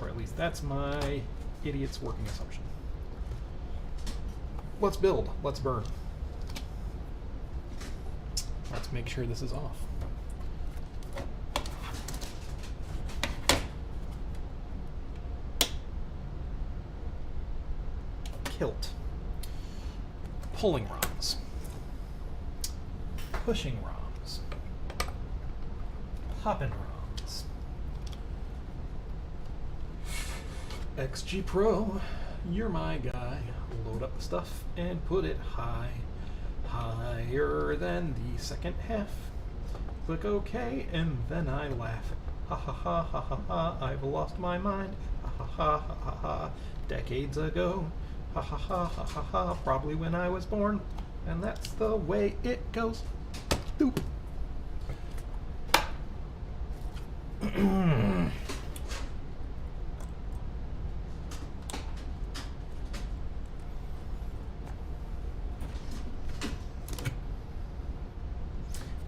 Or at least that's my idiot's working assumption. Let's build. Let's burn. Let's make sure this is off. Kilt. Pulling ROMs. Pushing ROMs. Popping ROMs. XG Pro, you're my guy. Load up the stuff and put it high. Higher than the second half. Click OK, and then I laugh. Ha ha ha ha ha ha, I've lost my mind. Ha ha ha ha ha ha, decades ago. Ha ha ha ha ha ha, probably when I was born. And that's the way it goes. Doop.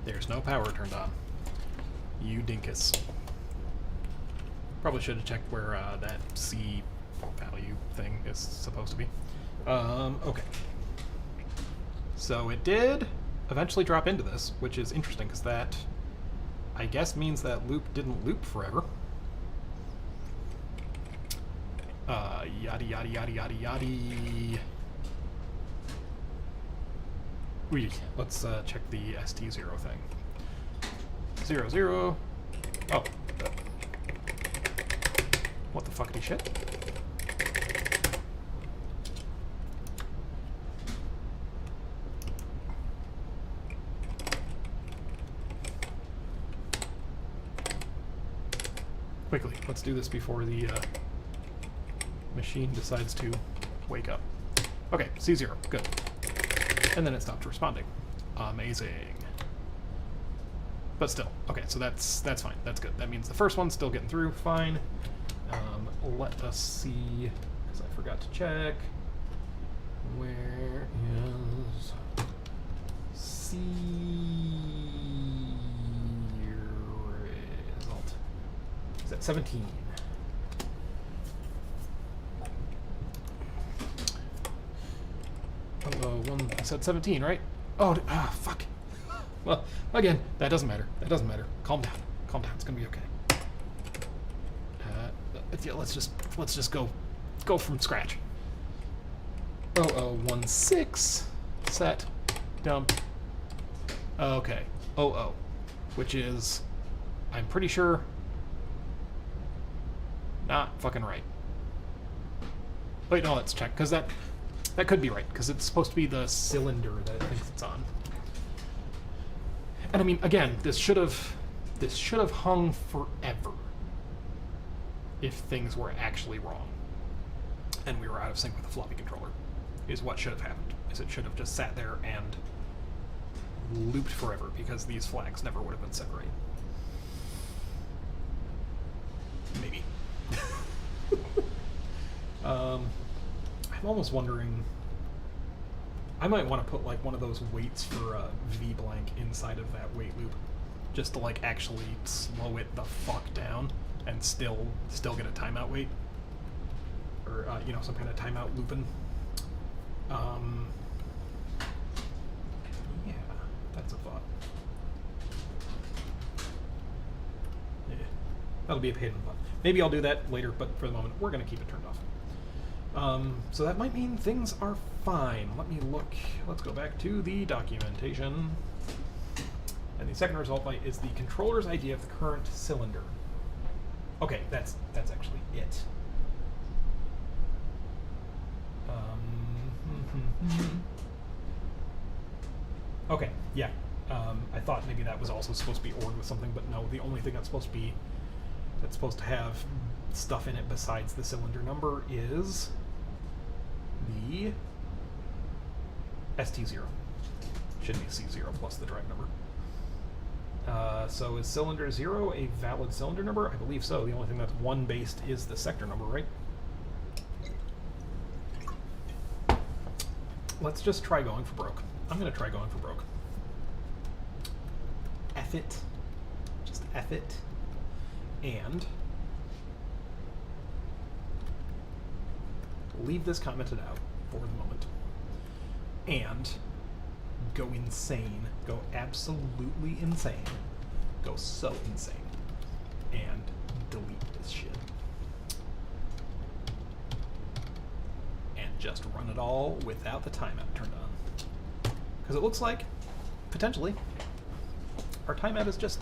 There's no power turned on. You dinkus. Probably should have checked where that C value thing is supposed to be. Okay. So it did eventually drop into this, which is interesting because that, I guess, means that loop didn't loop forever. Yada yada yada yada yada. Let's check the ST0 thing. 0, 0. Oh. What the fuckity shit? Quickly, let's do this before the machine decides to wake up. Okay, C0, good. And then it stopped responding. Amazing. But still, okay, so that's fine. That's good. That means the first one's still getting through. Fine. Let us see, because I forgot to check. Where is C result? Is that 17? I said 17, right? Oh, fuck. Well, again, that doesn't matter. That doesn't matter. Calm down. Calm down. It's gonna be okay. Yeah, let's just go from scratch. 0016 set dump. Okay. 00, which is, I'm pretty sure, not fucking right. Wait, no, let's check, because that could be right, because it's supposed to be the cylinder that it thinks it's on. And I mean, again, this should have hung forever if things were actually wrong and we were out of sync with the floppy controller, is what should have happened. Is it should have just sat there and looped forever, because these flags never would have been set right. Maybe. I'm almost wondering, I might want to put like one of those weights for V blank inside of that weight loop, just to like actually slow it the fuck down and still get a timeout weight, or you know, some kind of timeout looping. Yeah, that's a thought. Yeah, that'll be a pain in the butt. Maybe I'll do that later, but for the moment, we're gonna keep it turned off. So that might mean things are fine. Let me look. Let's go back to the documentation. And the second result byte is the controller's idea of the current cylinder. Okay, that's actually it. Okay, yeah. I thought maybe that was also supposed to be ORed with something, but no. The only thing that's supposed to have stuff in it besides the cylinder number is the ST0. Should be C0 plus the drive number. So is cylinder 0 a valid cylinder number? I believe so. The only thing that's 1 based is the sector number, right? Let's just try going for broke. I'm going to try going for broke. F it. Just F it. And leave this commented out for the moment. And go insane. Go absolutely insane. Go so insane. And delete this shit. And just run it all without the timeout turned on. Because it looks like, potentially, our timeout is just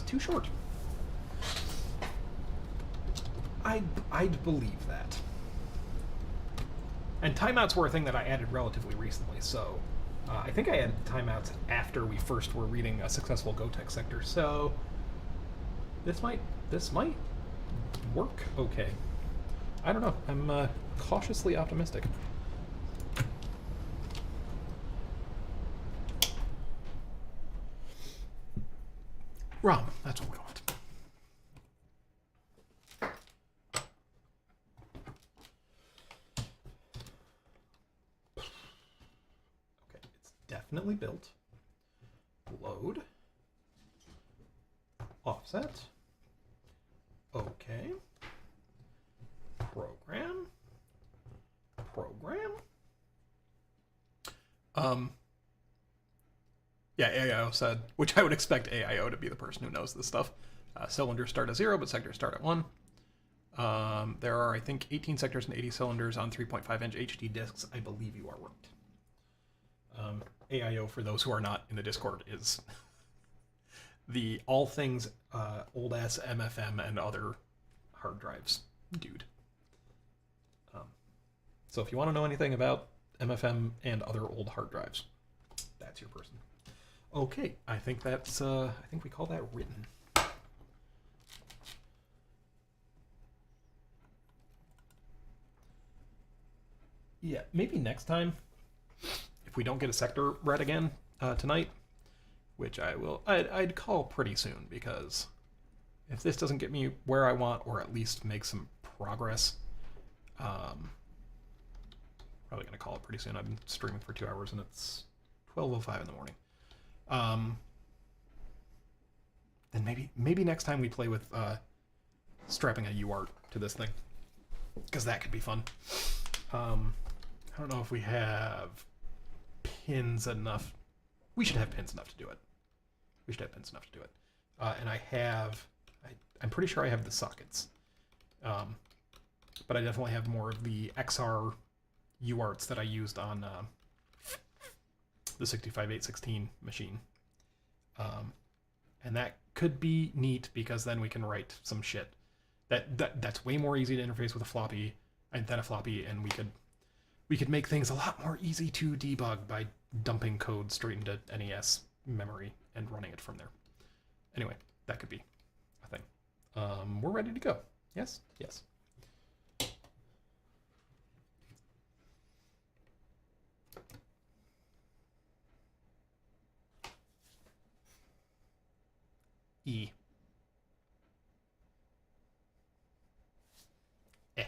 too short. I'd believe that. And timeouts were a thing that I added relatively recently, so I think I added timeouts after we first were reading a successful GoTech sector, so this might work okay. I don't know. I'm cautiously optimistic. ROM, that's what we want. Okay, it's definitely built. Load. Offset. Okay. Program. Yeah, AIO said, which I would expect AIO to be the person who knows this stuff. Cylinders start at 0, but sectors start at 1. There are, I think, 18 sectors and 80 cylinders on 3.5-inch HD discs. I believe you are right. AIO, for those who are not in the Discord, is the all things old-ass MFM and other hard drives dude. So if you want to know anything about MFM and other old hard drives, that's your person. Okay, I think that's, I think we call that written. Yeah, maybe next time, if we don't get a sector read again tonight, which I'd call pretty soon, because if this doesn't get me where I want, or at least make some progress, probably going to call it pretty soon. I've been streaming for 2 hours, and it's 12:05 in the morning. Then maybe next time we play with strapping a UART to this thing, because that could be fun. I don't know if we have pins enough. We should have pins enough to do it. And I'm pretty sure I have the sockets. But I definitely have more of the XR UARTs that I used on the 65816 machine. And that could be neat, because then we can write some shit. That's way more easy to interface with a floppy than a floppy, and we could make things a lot more easy to debug by dumping code straight into NES memory and running it from there. Anyway, that could be a thing. We're ready to go. Yes? Yes. E. Eh.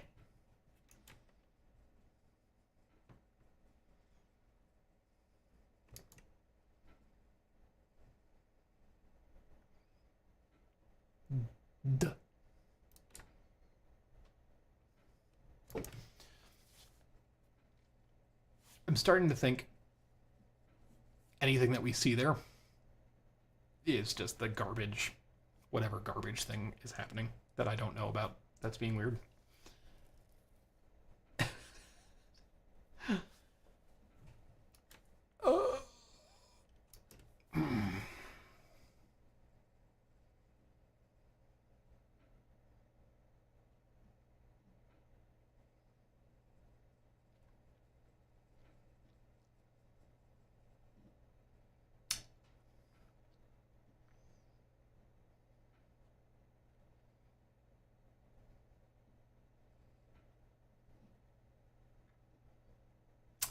D. I'm starting to think anything that we see there is just the garbage, whatever garbage thing is happening that I don't know about. That's being weird.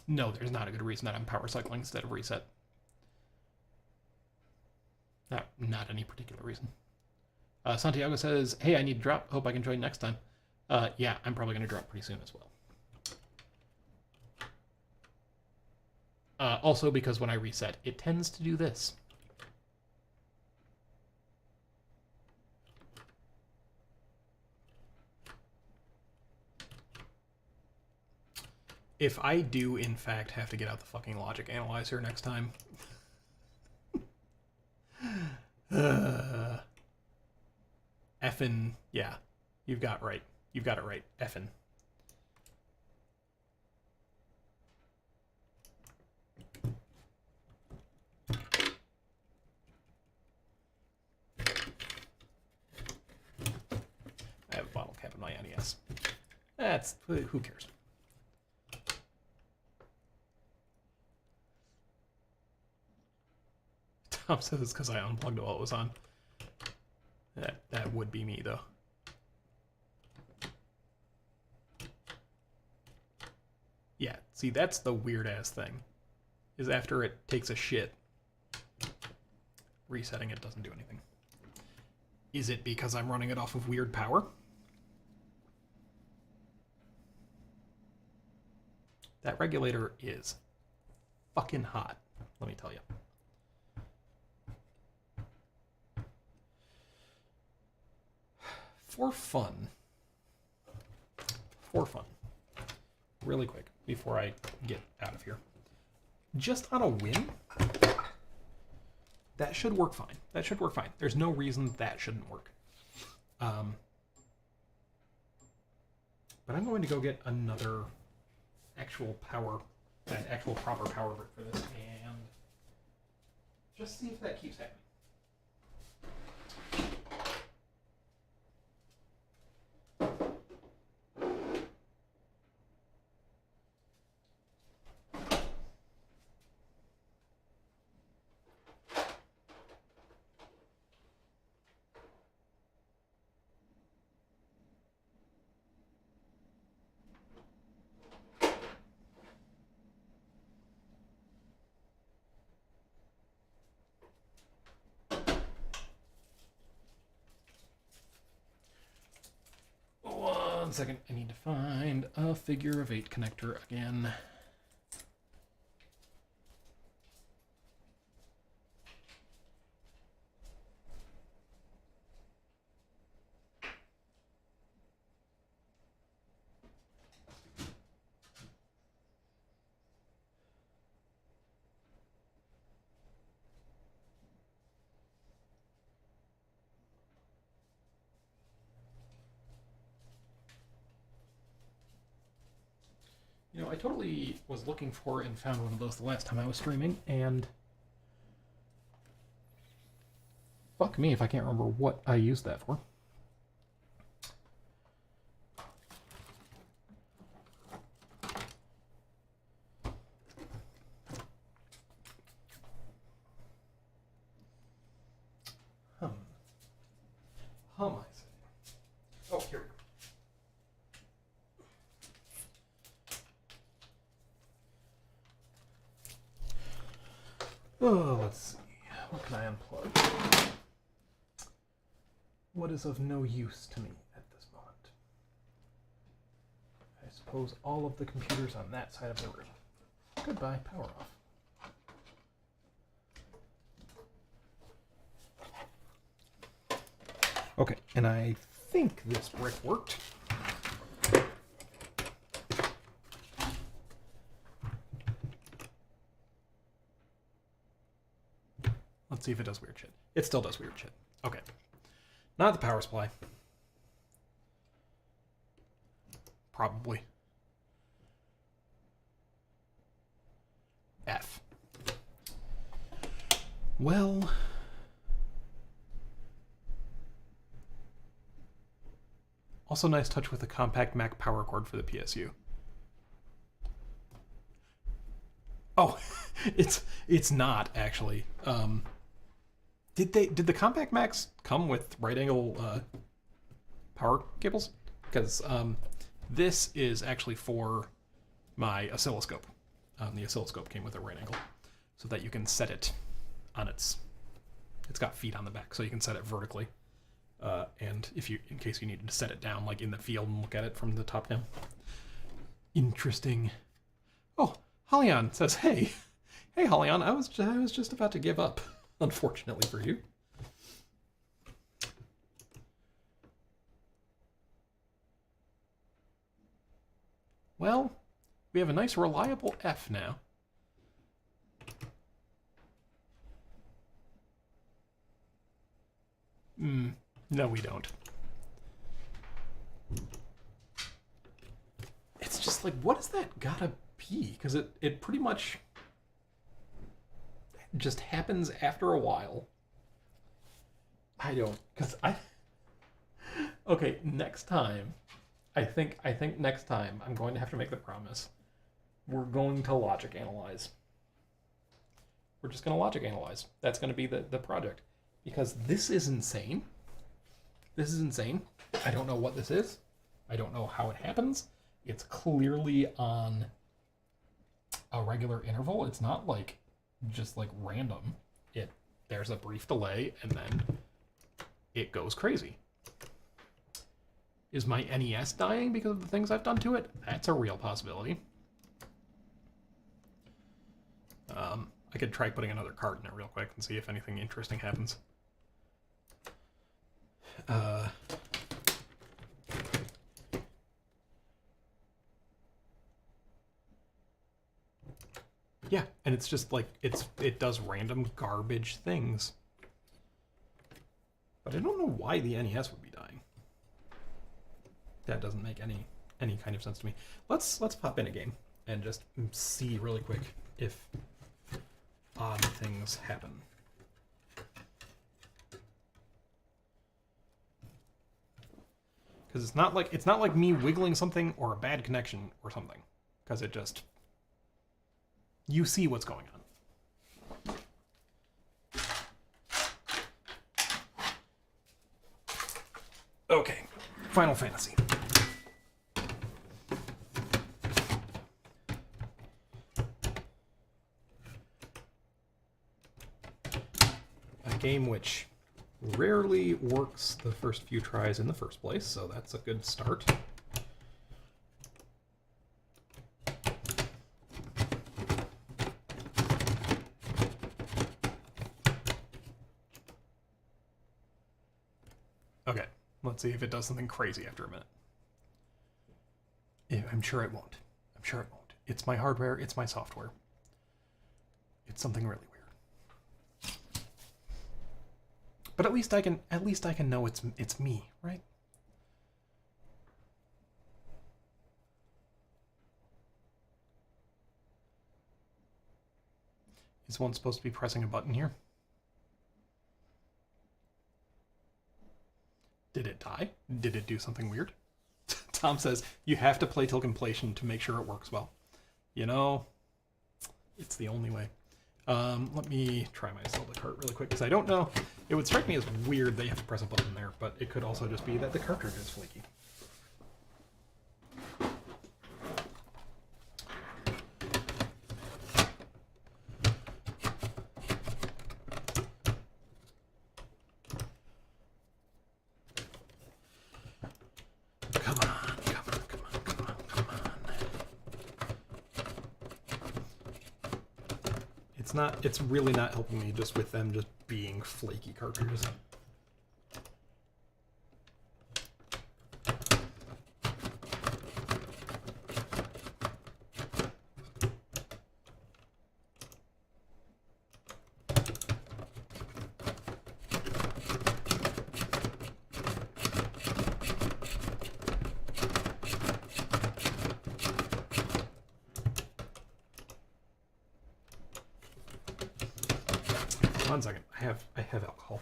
No, there's not a good reason that I'm power cycling instead of reset. Not any particular reason. Santiago says, hey, I need to drop. Hope I can join next time. Yeah, I'm probably going to drop pretty soon as well. Also, because when I reset, it tends to do this. If I do, in fact, have to get out the fucking logic analyzer next time. Effin', yeah. You've got it right. Effin'. I have a bottle cap in my NES. Who cares? Tom says it's because I unplugged while it was on. That would be me, though. Yeah, see, that's the weird-ass thing. Is after it takes a shit, resetting it doesn't do anything. Is it because I'm running it off of weird power? That regulator is fucking hot, let me tell you. For fun, really quick, before I get out of here, just on a whim, that should work fine. That should work fine. There's no reason that shouldn't work. But I'm going to go get another actual proper power brick for this, and just see if that keeps happening. One second, I need to find a figure of 8 connector again. You know, I totally was looking for and found one of those the last time I was streaming, and fuck me if I can't remember what I used that for. How am I saying? Oh, here we go. Oh, let's see. What can I unplug? What is of no use to me at this moment? I suppose all of the computers on that side of the room. Goodbye, power off. Okay, and I think this brick worked. Let's see if it does weird shit. It still does weird shit. Okay. Not the power supply. Probably. F. Well... Also nice touch with the compact Mac power cord for the PSU. Oh, it's not actually. Did the compact Macs come with right angle power cables? Because this is actually for my oscilloscope. The oscilloscope came with a right angle, so that you can set it on it's got feet on the back, so you can set it vertically. And in case you needed to set it down, like in the field, and look at it from the top down. Interesting. Oh, Hollion says, "Hey, Hollion, I was just about to give up, unfortunately for you." Well, we have a nice reliable F now. No, we don't. It's just like, what is that gotta be? Because it pretty much just happens after a while. I don't, because okay, next time, I think next time I'm going to have to make the promise. We're going to logic analyze. We're just going to logic analyze. That's going to be the project. Because this is insane. This is insane. I don't know what this is. I don't know how it happens. It's clearly on a regular interval. It's not like just like random. There's a brief delay and then it goes crazy. Is my NES dying because of the things I've done to it? That's a real possibility. I could try putting another card in it real quick and see if anything interesting happens. Yeah, and it's just like, it does random garbage things. But I don't know why the NES would be dying. That doesn't make any kind of sense to me. Let's pop in a game and just see really quick if odd things happen. Because it's not like me wiggling something or a bad connection or something. Because it just, you see what's going on. Okay, Final Fantasy. A game which rarely works the first few tries in the first place, so that's a good start. Okay, let's see if it does something crazy after a minute. I'm sure it won't. I'm sure it won't. It's my hardware, it's my software. It's something really weird. But at least I can know it's me, right? Is one supposed to be pressing a button here? Did it die? Did it do something weird? Tom says, you have to play till completion to make sure it works well. You know, it's the only way. Let me try my Zelda cart really quick, because I don't know. It would strike me as weird that you have to press a button there, but it could also just be that the cartridge is flaky. It's really not helping me just with them just being flaky cartridges. One second, I have alcohol.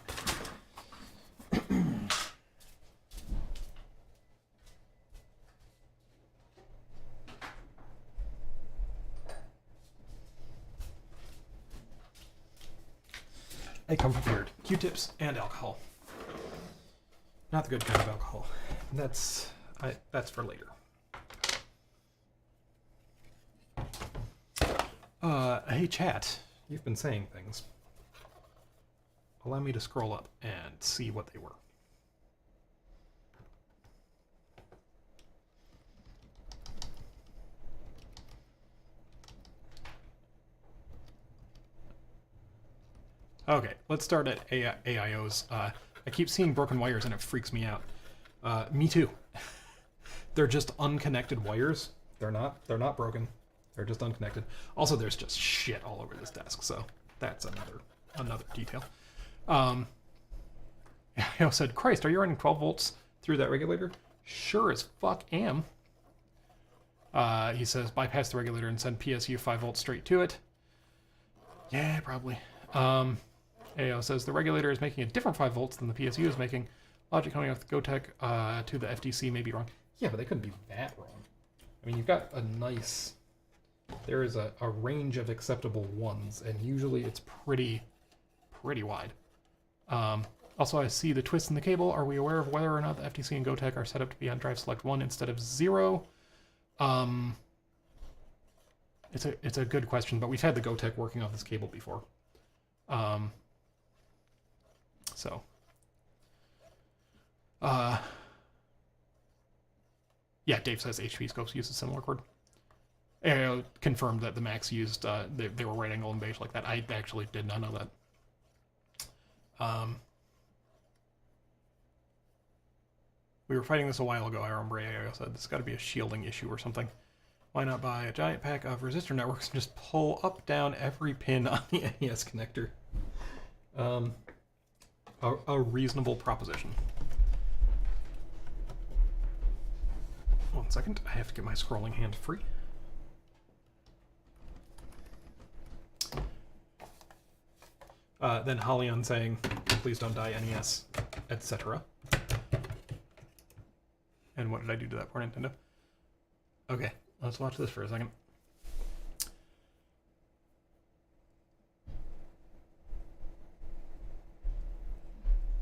I come prepared. Q-tips and alcohol. Not the good kind of alcohol. That's for later. Hey chat, you've been saying things. Allow me to scroll up and see what they were. Okay, let's start at AIOs. I keep seeing broken wires and it freaks me out. Me too. They're just unconnected wires. They're not broken. They're just unconnected. Also, there's just shit all over this desk, so that's another detail. I said, Christ, are you running 12 volts through that regulator? Sure as fuck am. He says, bypass the regulator and send PSU 5 volts straight to it. Yeah, probably. AO says, the regulator is making a different 5 volts than the PSU is making. Logic coming off the GoTech to the FDC may be wrong. Yeah, but they couldn't be that wrong. I mean, you've got a nice... There is a range of acceptable ones, and usually it's pretty wide. Also, I see the twist in the cable. Are we aware of whether or not the FTC and GoTech are set up to be on drive select 1 instead of 0? It's a good question, but we've had the GoTech working off this cable before. So Uh, yeah, Dave says HP scopes use a similar cord. Confirmed that the Macs used, they were right angle and beige like that. I actually did not know that. We were fighting this a while ago, I remember AIO said. This has got to be a shielding issue or something. Why not buy a giant pack of resistor networks and just pull up, down every pin on the NES connector? A reasonable proposition. 1 second, I have to get my scrolling hand free. Then Halion saying, please don't die NES, etc. And what did I do to that poor Nintendo? Okay, let's watch this for a second.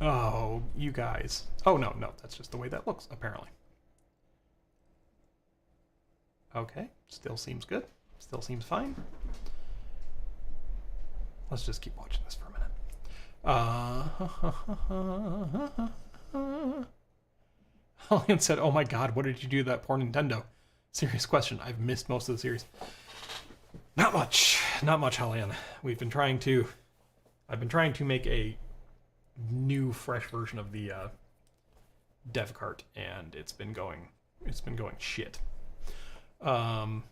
Oh, you guys. Oh, no, that's just the way that looks, apparently. Okay, still seems good. Still seems fine. Let's just keep watching this for a minute. Halion said, oh my god, what did you do to that poor Nintendo? Serious question. I've missed most of the series. Not much, Halion. I've been trying to make a new, fresh version of the dev cart, and it's been going shit. And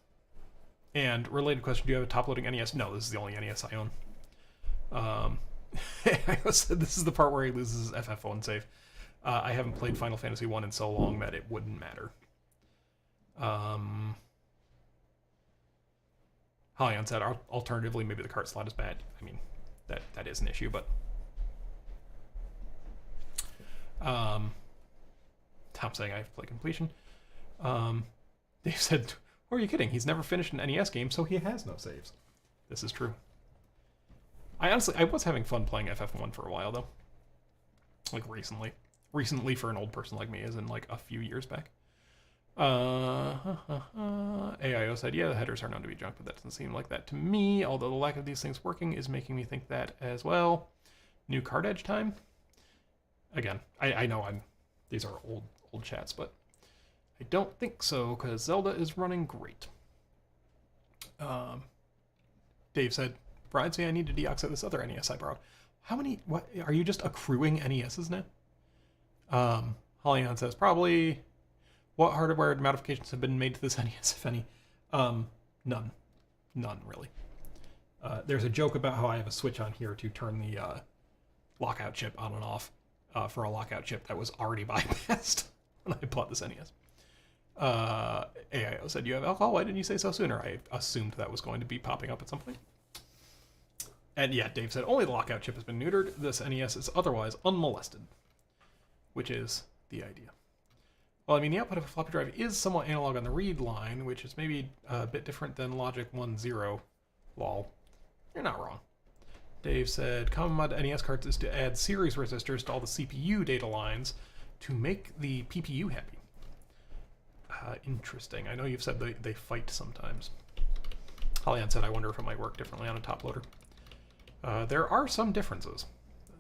related question: do you have a top-loading NES? No, this is the only NES I own. I said this is the part where he loses his FF1 save. I haven't played Final Fantasy 1 in so long that it wouldn't matter. Halion said, alternatively, maybe the cart slot is bad. I mean, that is an issue, but Tom saying I have to play completion. Dave said, who are you kidding? He's never finished an NES game, so he has no saves. This is true. I was having fun playing FF1 for a while, though. Like, recently. Recently for an old person like me, as in, like, a few years back. AIO said, yeah, the headers are known to be junk, but that doesn't seem like that to me, although the lack of these things working is making me think that as well. New card edge time? Again, I know these are old chats, but I don't think so, because Zelda is running great. Dave said, Brian, say I need to deoxide this other NES I borrowed. How many, what, are you just accruing NESs now? Halion says, probably. What hardware modifications have been made to this NES, if any? None. None, really. There's a joke about how I have a switch on here to turn the lockout chip on and off for a lockout chip that was already bypassed when I bought this NES. AIO said, you have alcohol? Why didn't you say so sooner? I assumed that was going to be popping up at some point. And yeah, Dave said, only the lockout chip has been neutered. This NES is otherwise unmolested. Which is the idea. Well, I mean, the output of a floppy drive is somewhat analog on the read line, which is maybe a bit different than Logic 1.0. Lol. You're not wrong. Dave said, common mod to NES cards is to add series resistors to all the CPU data lines to make the PPU happy. Interesting. I know you've said they fight sometimes. Halion said, I wonder if it might work differently on a top loader. There are some differences.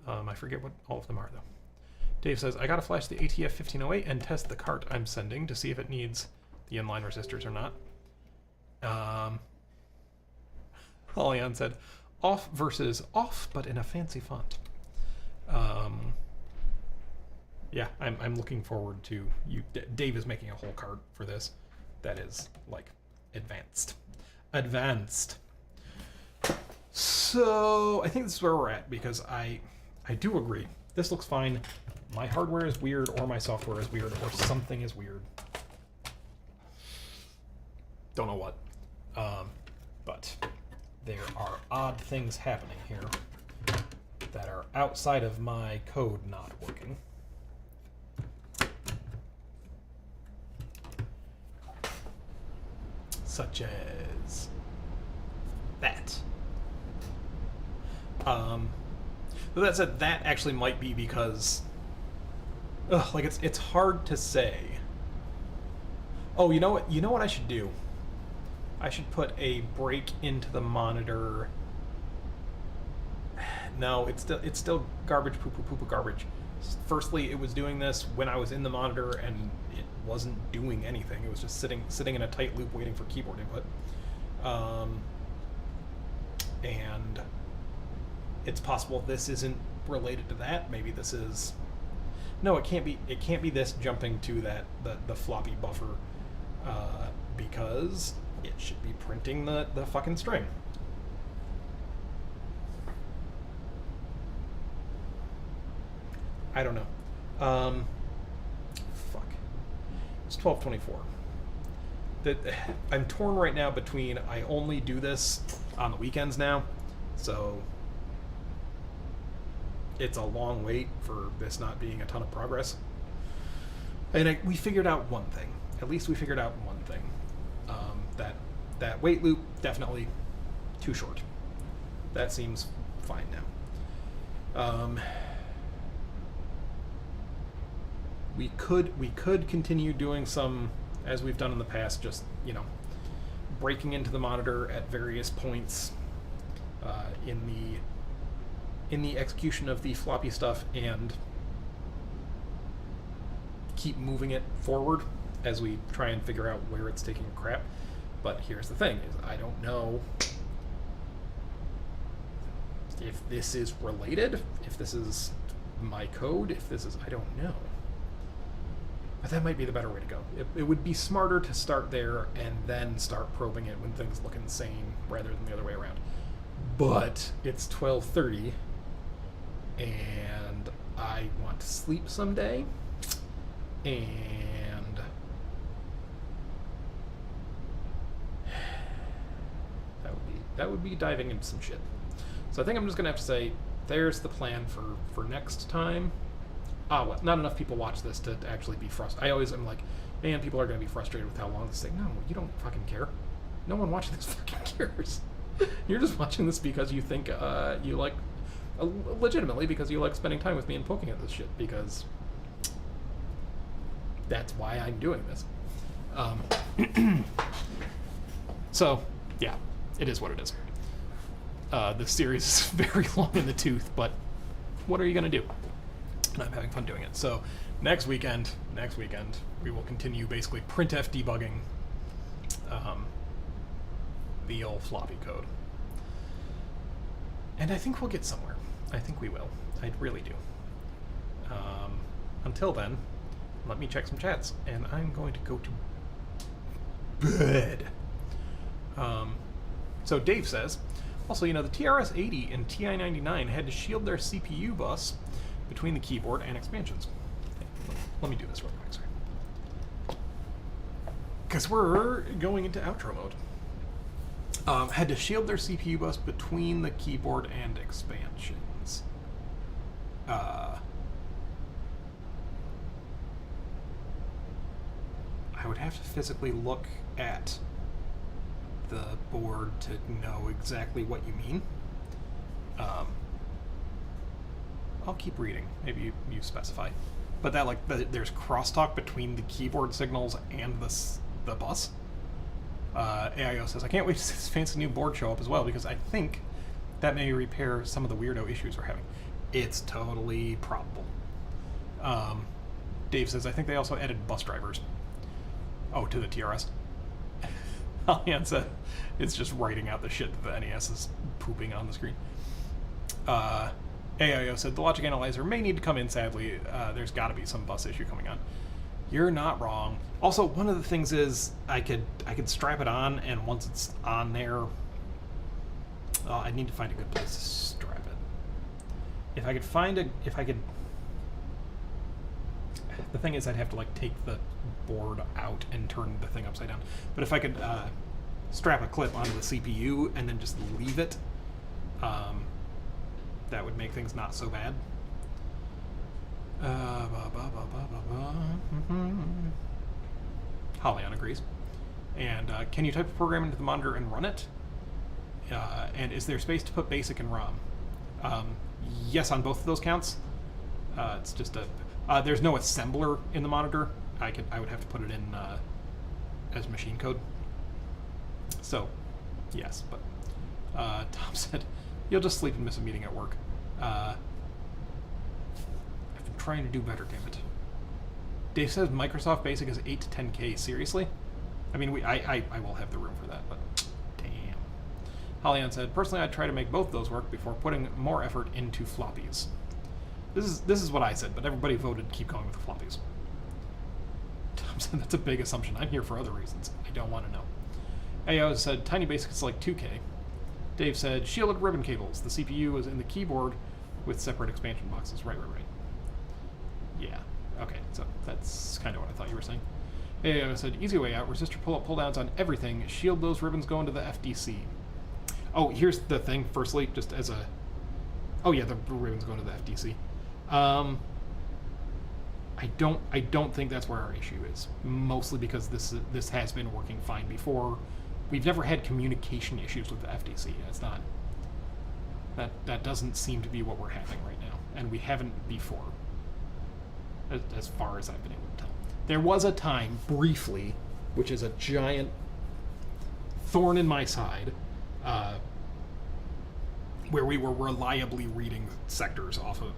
I forget what all of them are, though. Dave says, I gotta flash the ATF 1508 and test the cart I'm sending to see if it needs the inline resistors or not. Halion said, off versus off, but in a fancy font. Yeah, I'm looking forward to you. Dave is making a whole cart for this that is, like, advanced. Advanced. So, I think this is where we're at, because I do agree. This looks fine. My hardware is weird, or my software is weird, or something is weird. Don't know what. But there are odd things happening here that are outside of my code not working. Such as that. But that said, that actually might be because, like, it's hard to say. Oh, you know what? You know what I should do? I should put a break into the monitor. No, it's still garbage, poo poo poo poo garbage. Firstly, it was doing this when I was in the monitor, and it wasn't doing anything. It was just sitting in a tight loop waiting for keyboard input. And it's possible this isn't related to that. Maybe this is... No, it can't be. It can't be this jumping to the floppy buffer, because it should be printing the fucking string. I don't know. Fuck. It's 12:24. I'm torn right now between I only do this on the weekends now, so it's a long wait for this not being a ton of progress. And we figured out one thing. At least we figured out one thing. That wait loop, definitely too short. That seems fine now. We could continue doing some, as we've done in the past, just, breaking into the monitor at various points in the execution of the floppy stuff, and keep moving it forward as we try and figure out where it's taking a crap. But here's the thing, is I don't know if this is related, if this is my code, if this is... I don't know. But that might be the better way to go. It would be smarter to start there and then start probing it when things look insane, rather than the other way around. But it's 12:30, and I want to sleep someday, and that would be diving into some shit. So I think I'm just gonna have to say, there's the plan for next time. Well, not enough people watch this to actually be frustrated. I always am like, man, people are gonna be frustrated with how long this thing. No, you don't fucking care. No one watching this fucking cares. You're just watching this because you think you like, legitimately, because you like spending time with me and poking at this shit, because that's why I'm doing this. So, yeah, it is what it is. This series is very long in the tooth, but what are you going to do? And I'm having fun doing it. So next weekend, we will continue basically printf debugging the old floppy code. And I think we'll get somewhere. I think we will. I really do. Until then, let me check some chats, and I'm going to go to bed. So Dave says, also, the TRS-80 and TI-99 had to shield their CPU bus between the keyboard and expansions. Let me do this real quick, sorry. Because we're going into outro mode. Had to shield their CPU bus between the keyboard and expansions. I would have to physically look at the board to know exactly what you mean. I'll keep reading. Maybe you specify. But that there's crosstalk between the keyboard signals and the bus. AIO says, I can't wait to see this fancy new board show up as well, because I think that may repair some of the weirdo issues we're having. It's totally probable. Dave says, I think they also added bus drivers. Oh, to the TRS. Alianza is just writing out the shit that the NES is pooping on the screen. AIO said, the logic analyzer may need to come in, sadly. There's got to be some bus issue coming on. You're not wrong. Also, one of the things is I could strap it on, and once it's on there, I need to find a good place to strap it. The thing is, I'd have to take the board out and turn the thing upside down. But if I could strap a clip onto the CPU and then just leave it, that would make things not so bad. Hollion agrees. And can you type a program into the monitor and run it? And is there space to put BASIC and ROM? Yes, on both of those counts. It's just there's no assembler in the monitor. I would have to put it in as machine code. So, yes, but Tom said, you'll just sleep and miss a meeting at work. I've been trying to do better, damn it. Dave says Microsoft Basic is 8 to 10K. Seriously? I mean, I will have the room for that, but damn. Hollian said, personally, I'd try to make both those work before putting more effort into floppies. This is what I said, but everybody voted keep going with the floppies. Tom said that's a big assumption. I'm here for other reasons. I don't want to know. AO said Tiny Basic is like 2K. Dave said shielded ribbon cables. The CPU is in the keyboard with separate expansion boxes. Right. Yeah. Okay, so that's kind of what I thought you were saying. AO said easy way out. Resistor pull-up, pull-downs on everything. Shield those ribbons go into the FDC. Oh, here's the thing. Firstly, just as a... Oh yeah, the ribbons go into the FDC. I don't think that's where our issue is. Mostly because this has been working fine before. We've never had communication issues with the FDC. It's not. That doesn't seem to be what we're having right now, and we haven't before. As far as I've been able to tell, there was a time briefly, which is a giant thorn in my side, where we were reliably reading sectors off of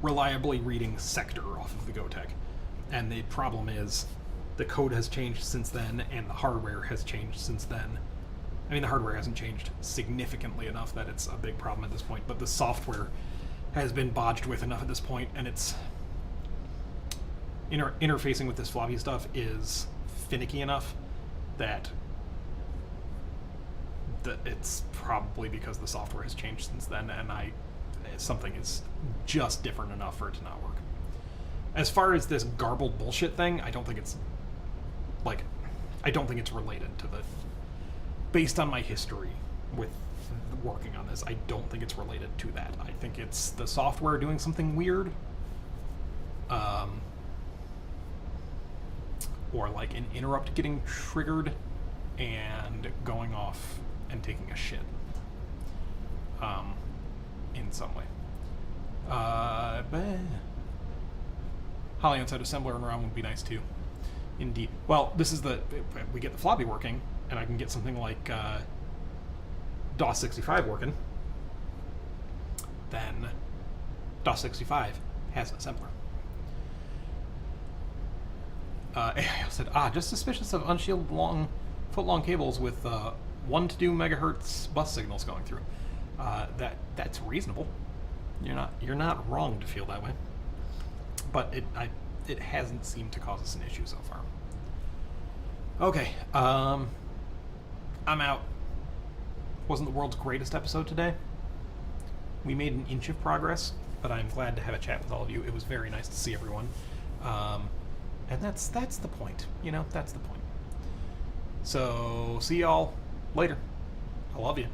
reliably reading sector off of the GoTech. And the problem is the code has changed since then and the hardware has changed since then. I mean, the hardware hasn't changed significantly enough that it's a big problem at this point, but the software has been bodged with enough at this point, and it's interfacing with this floppy stuff is finicky enough that it's probably because the software has changed since then, and something is just different enough for it to not work. As far as this garbled bullshit thing, I don't think it's related to the... Based on my history with working on this, I don't think it's related to that. I think it's the software doing something weird. Or like an interrupt getting triggered and going off and taking a shit. In some way. Holly said assembler and ROM would be nice too. Indeed. Well, this is we get the floppy working, and I can get something like DOS 65 working. Then DOS 65 has an assembler. AIO said, just suspicious of unshielded foot-long cables with 1 to 2 megahertz bus signals going through. That's reasonable. You're not wrong to feel that way. But it hasn't seemed to cause us an issue so far. Okay, I'm out. Wasn't the world's greatest episode today. We made an inch of progress, but I'm glad to have a chat with all of you. It was very nice to see everyone. And that's the point, that's the point. So, see y'all later. I love you.